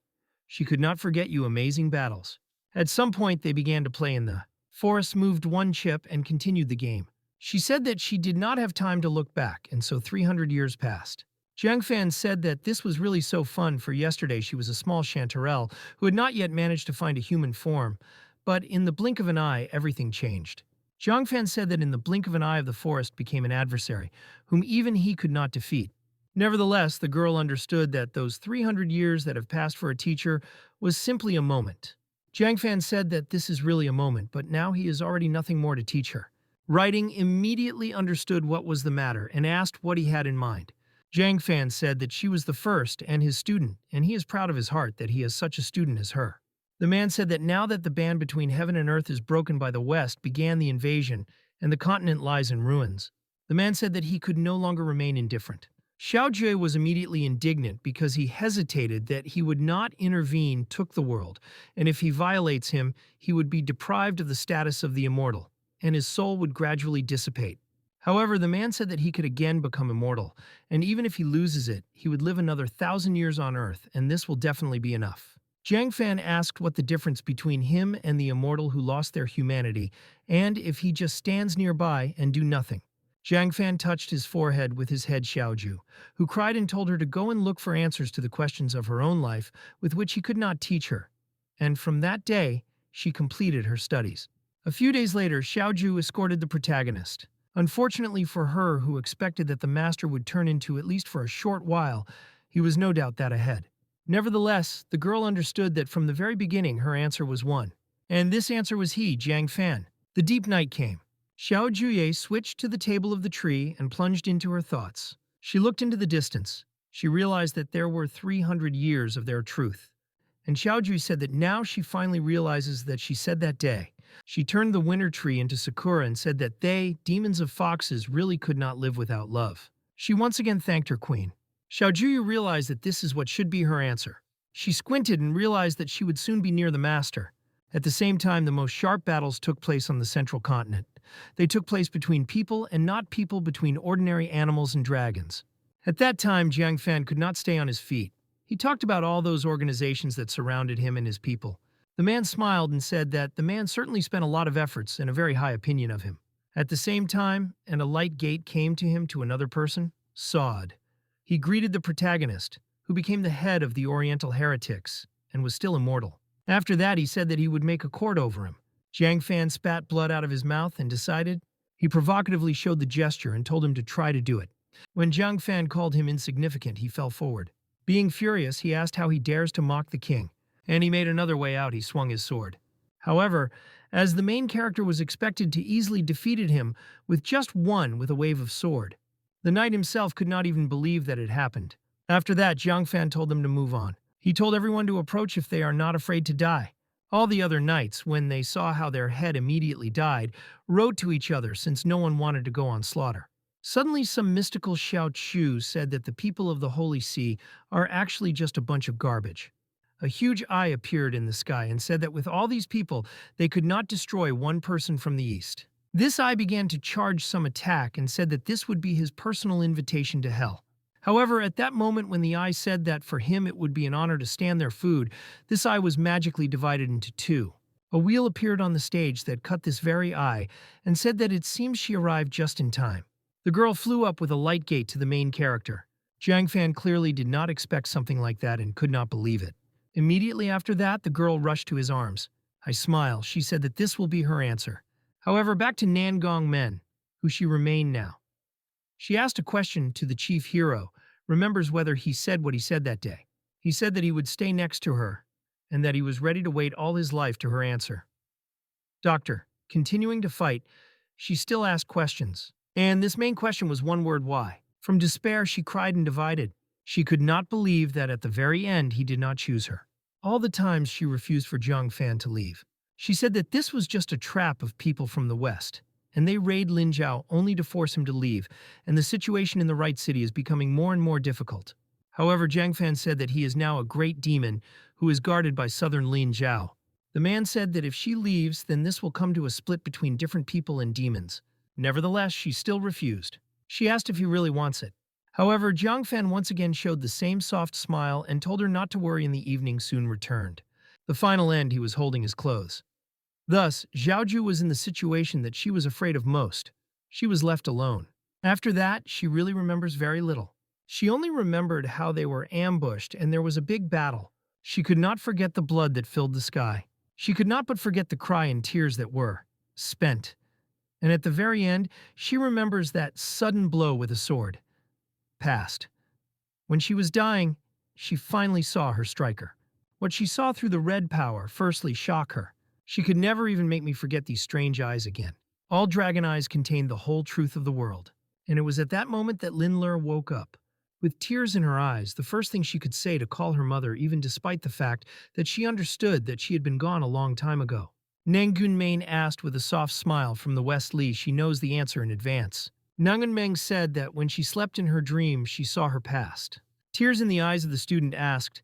she could not forget you amazing battles. At some point they began to play in the forest, moved one chip and continued the game. She said that she did not have time to look back, and so 300 years passed. Jiang Fan said that this was really so fun, for yesterday she was a small chanterelle who had not yet managed to find a human form, but in the blink of an eye everything changed. Jiang Fan said that in the blink of an eye of the forest became an adversary, whom even he could not defeat. Nevertheless, the girl understood that those 300 years that have passed for a teacher was simply a moment. Jiang Fan said that this is really a moment, but now he is already nothing more to teach her. Writing immediately understood what was the matter and asked what he had in mind. Jiang Fan said that she was the first and his student, and he is proud of his heart that he has such a student as her. The man said that now that the band between heaven and earth is broken by the West, began the invasion, and the continent lies in ruins. The man said that he could no longer remain indifferent. Xiao Jue was immediately indignant because he hesitated that he would not intervene, took the world, and if he violates him, he would be deprived of the status of the immortal, and his soul would gradually dissipate. However, the man said that he could again become immortal, and even if he loses it, he would live another 1,000 years on Earth, and this will definitely be enough. Jiang Fan asked what the difference between him and the immortal who lost their humanity, and if he just stands nearby and do nothing. Jiang Fan touched his forehead with his head Xiaoju, who cried and told her to go and look for answers to the questions of her own life with which he could not teach her. And from that day, she completed her studies. A few days later, Xiaoju escorted the protagonist. Unfortunately for her, who expected that the master would turn into, at least for a short while, he was no doubt that ahead. Nevertheless, the girl understood that from the very beginning her answer was one. And this answer was he, Jiang Fan. The deep night came. Xiao Juye switched to the table of the tree and plunged into her thoughts. She looked into the distance. She realized that there were 300 years of their truth. And Xiao Ju said that now she finally realizes that she said that day. She turned the winter tree into Sakura and said that they, demons of foxes, really could not live without love. She once again thanked her queen. Xiaojuyu realized that this is what should be her answer. She squinted and realized that she would soon be near the master. At the same time, the most sharp battles took place on the central continent. They took place between people and not people, between ordinary animals and dragons. At that time, Jiang Fan could not stay on his feet. He talked about all those organizations that surrounded him and his people. The man smiled and said that the man certainly spent a lot of efforts and a very high opinion of him. At the same time, and a light gate came to him to another person, Sod. He greeted the protagonist, who became the head of the Oriental heretics, and was still immortal. After that, he said that he would make a court over him. Jiang Fan spat blood out of his mouth and decided. He provocatively showed the gesture and told him to try to do it. When Jiang Fan called him insignificant, he fell forward. Being furious, he asked how he dares to mock the king, and he made another way out. He swung his sword. However, as the main character was expected to easily defeated him with just one with a wave of sword, the knight himself could not even believe that it happened. After that, Jiang Fan told them to move on. He told everyone to approach if they are not afraid to die. All the other knights, when they saw how their head immediately died, wrote to each other since no one wanted to go on slaughter. Suddenly, some mystical Xiao Chu said that the people of the Holy See are actually just a bunch of garbage. A huge eye appeared in the sky and said that with all these people, they could not destroy one person from the east. This eye began to charge some attack and said that this would be his personal invitation to hell. However, at that moment when the eye said that for him it would be an honor to stand their food, this eye was magically divided into two. A wheel appeared on the stage that cut this very eye and said that it seems she arrived just in time. The girl flew up with a light gate to the main character. Jiang Fan clearly did not expect something like that and could not believe it. Immediately after that, the girl rushed to his arms. I smile. She said that this will be her answer. However, back to Nangong Men, who she remained now. She asked a question to the chief hero, remembers whether he said what he said that day. He said that he would stay next to her, and that he was ready to wait all his life to her answer. Doctor, continuing to fight, she still asked questions. And this main question was one word, why. From despair, she cried and divided. She could not believe that at the very end he did not choose her. All the times she refused for Jiang Fan to leave. She said that this was just a trap of people from the West, and they raid Lin Zhao only to force him to leave, and the situation in the right city is becoming more and more difficult. However, Jiang Fan said that he is now a great demon who is guarded by southern Lin Zhao. The man said that if she leaves, then this will come to a split between different people and demons. Nevertheless, she still refused. She asked if he really wants it. However, Jiang Fan once again showed the same soft smile and told her not to worry, and the evening soon returned. The final end, he was holding his clothes. Thus, Xiaoju was in the situation that she was afraid of most. She was left alone. After that, she really remembers very little. She only remembered how they were ambushed and there was a big battle. She could not forget the blood that filled the sky. She could not but forget the cry and tears that were spent. And at the very end, she remembers that sudden blow with a sword. Passed. When she was dying, she finally saw her striker. What she saw through the red power firstly shocked her. She could never even make me forget these strange eyes again. All dragon eyes contained the whole truth of the world. And it was at that moment that Lin Lur woke up. With tears in her eyes, the first thing she could say to call her mother, even despite the fact that she understood that she had been gone a long time ago. Nangun Main asked with a soft smile from the West Li. She knows the answer in advance. Nangun Meng said that when she slept in her dream, she saw her past. Tears in the eyes of the student asked,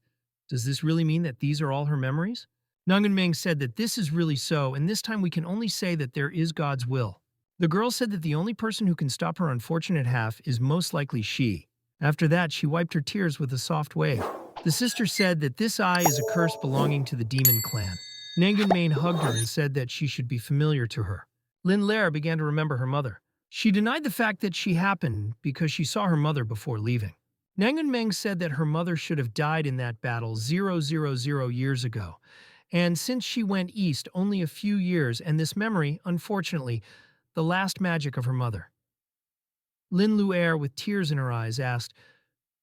does this really mean that these are all her memories? Nangun Meng said that this is really so, and this time we can only say that there is God's will. The girl said that the only person who can stop her unfortunate half is most likely she. After that, she wiped her tears with a soft wave. The sister said that this eye is a curse belonging to the demon clan. Nangun Main hugged her and said that she should be familiar to her. Lin Lair began to remember her mother. She denied the fact that she happened because she saw her mother before leaving. Nangun Meng said that her mother should have died in that battle 000 years ago. And since she went east only a few years, and this memory, unfortunately, the last magic of her mother. Lin Luer, with tears in her eyes, asked,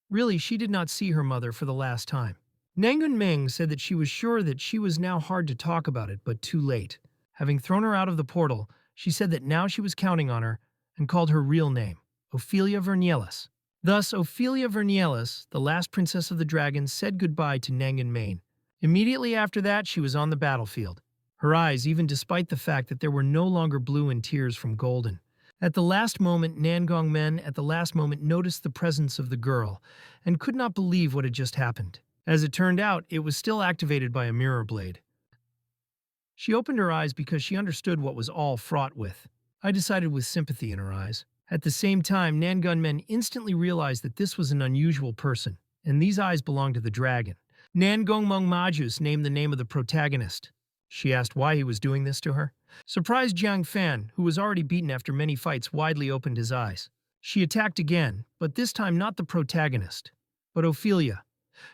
really, she did not see her mother for the last time. Nangun Meng said that she was sure that she was now hard to talk about it, but too late. Having thrown her out of the portal, she said that now she was counting on her and called her real name, Ophelia Vernielis. Thus, Ophelia Vernielis, the last princess of the dragons, said goodbye to Nangun Main. Immediately after that, she was on the battlefield. Her eyes, even despite the fact that there were no longer blue and tears from golden. At the last moment, Nangong-men at the last moment noticed the presence of the girl and could not believe what had just happened. As it turned out, it was still activated by a mirror blade. She opened her eyes because she understood what was all fraught with. I decided with sympathy in her eyes. At the same time, Nangong-men instantly realized that this was an unusual person, and these eyes belonged to the dragon. Nangong-mong Majus named the name of the protagonist. She asked why he was doing this to her. Surprised Jiang Fan, who was already beaten after many fights, widely opened his eyes. She attacked again, but this time not the protagonist, but Ophelia.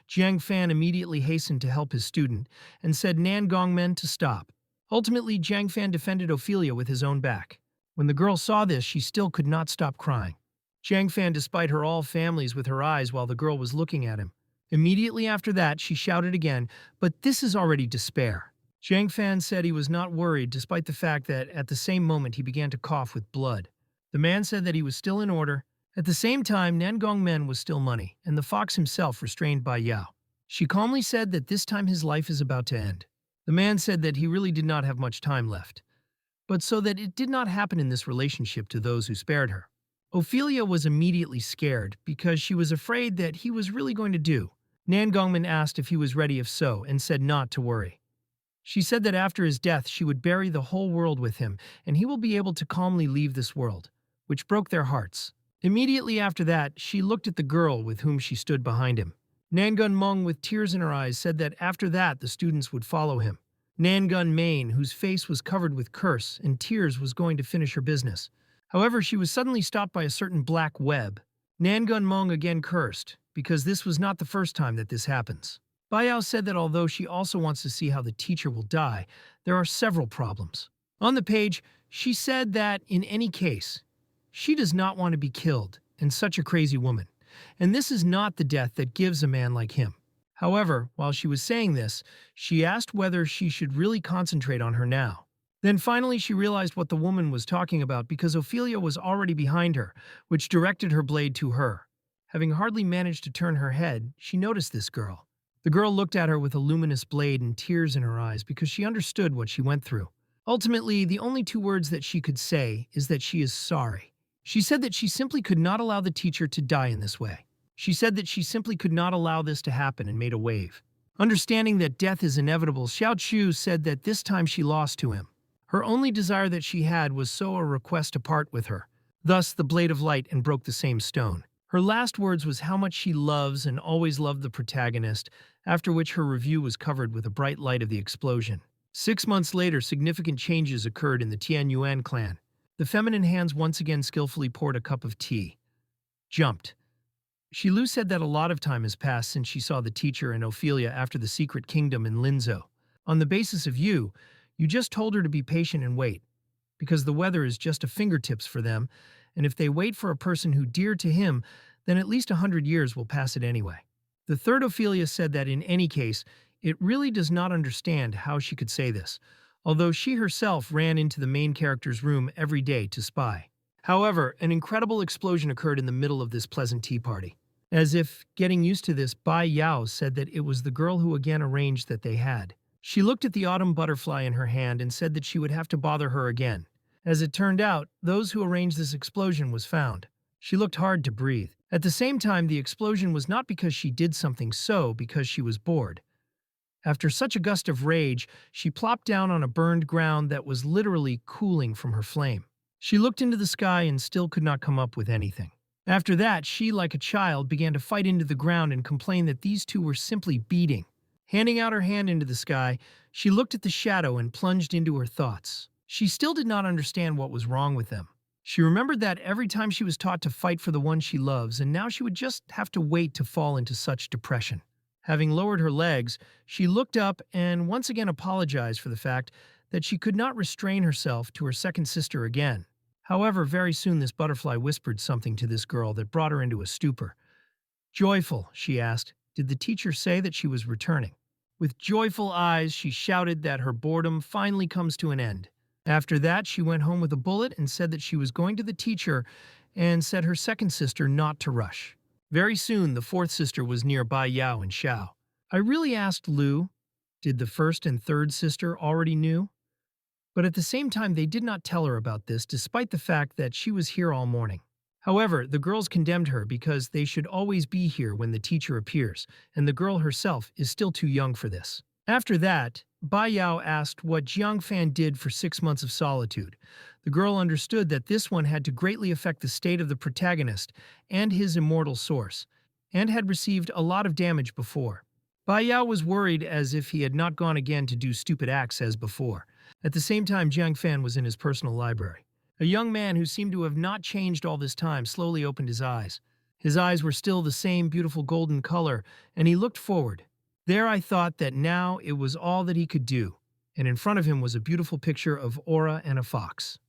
Jiang Fan immediately hastened to help his student and said Nangong-men to stop. Ultimately, Jiang Fan defended Ophelia with his own back. When the girl saw this, she still could not stop crying. Jiang Fan despite her all families with her eyes while the girl was looking at him. Immediately after that, she shouted again, but this is already despair. Jiang Fan said he was not worried despite the fact that at the same moment he began to cough with blood. The man said that he was still in order. At the same time, Nangong-men was still money, and the fox himself restrained by Yao. She calmly said that this time his life is about to end. The man said that he really did not have much time left, but so that it did not happen in this relationship to those who spared her. Ophelia was immediately scared because she was afraid that he was really going to do. Nangong-men asked if he was ready if so, and said not to worry. She said that after his death she would bury the whole world with him, and he will be able to calmly leave this world, which broke their hearts. Immediately after that, she looked at the girl with whom she stood behind him. Nangun-mong, with tears in her eyes, said that after that the students would follow him. Nangun-main, whose face was covered with curse and tears, was going to finish her business. However, she was suddenly stopped by a certain black web. Nangun-mong again cursed, because this was not the first time that this happens. Bayao said that although she also wants to see how the teacher will die, there are several problems. On the page, she said that, in any case, she does not want to be killed, and such a crazy woman. And this is not the death that gives a man like him. However, while she was saying this, she asked whether she should really concentrate on her now. Then finally she realized what the woman was talking about because Ophelia was already behind her, which directed her blade to her. Having hardly managed to turn her head, she noticed this girl. The girl looked at her with a luminous blade and tears in her eyes because she understood what she went through. Ultimately, the only two words that she could say is that she is sorry. She said that she simply could not allow the teacher to die in this way. She said that she simply could not allow this to happen and made a wave. Understanding that death is inevitable, Xiao Chu said that this time she lost to him. Her only desire that she had was so a request to part with her. Thus, the blade of light and broke the same stone. Her last words was how much she loves and always loved the protagonist, after which her review was covered with a bright light of the explosion. 6 months later, significant changes occurred in the Tian Yuan clan. The feminine hands once again skillfully poured a cup of tea. Jumped. Shilu said that a lot of time has passed since she saw the teacher and Ophelia after the secret kingdom in Linzhou. On the basis of you just told her to be patient and wait, because the weather is just a fingertips for them, and if they wait for a person who dear to him, then at least 100 years will pass it anyway. The third Ophelia said that in any case, it really does not understand how she could say this, although she herself ran into the main character's room every day to spy. However, an incredible explosion occurred in the middle of this pleasant tea party. As if getting used to this, Bai Yao said that it was the girl who again arranged that they had. She looked at the autumn butterfly in her hand and said that she would have to bother her again. As it turned out, those who arranged this explosion was found. She looked hard to breathe. At the same time, the explosion was not because she did something because she was bored. After such a gust of rage, she plopped down on a burned ground that was literally cooling from her flame. She looked into the sky and still could not come up with anything. After that, she, like a child, began to fight into the ground and complain that these two were simply beating. Handing out her hand into the sky, she looked at the shadow and plunged into her thoughts. She still did not understand what was wrong with them. She remembered that every time she was taught to fight for the one she loves, and now she would just have to wait to fall into such depression. Having lowered her legs, she looked up and once again apologized for the fact that she could not restrain herself to her second sister again. However, very soon this butterfly whispered something to this girl that brought her into a stupor. Joyful, she asked, did the teacher say that she was returning? With joyful eyes, she shouted that her boredom finally comes to an end. After that, she went home with a bullet and said that she was going to the teacher and said her second sister not to rush. Very soon, the fourth sister was near Bai Yao and Xiao. I really asked Lu, did the first and third sister already knew? But at the same time, they did not tell her about this despite the fact that she was here all morning. However, the girls condemned her because they should always be here when the teacher appears, and the girl herself is still too young for this. After that, Bai Yao asked what Jiang Fan did for 6 months of solitude. The girl understood that this one had to greatly affect the state of the protagonist and his immortal source, and had received a lot of damage before. Bai Yao was worried as if he had not gone again to do stupid acts as before. At the same time, Jiang Fan was in his personal library. A young man who seemed to have not changed all this time slowly opened his eyes. His eyes were still the same beautiful golden color, and he looked forward. There I thought that now it was all that he could do, and in front of him was a beautiful picture of Aura and a fox.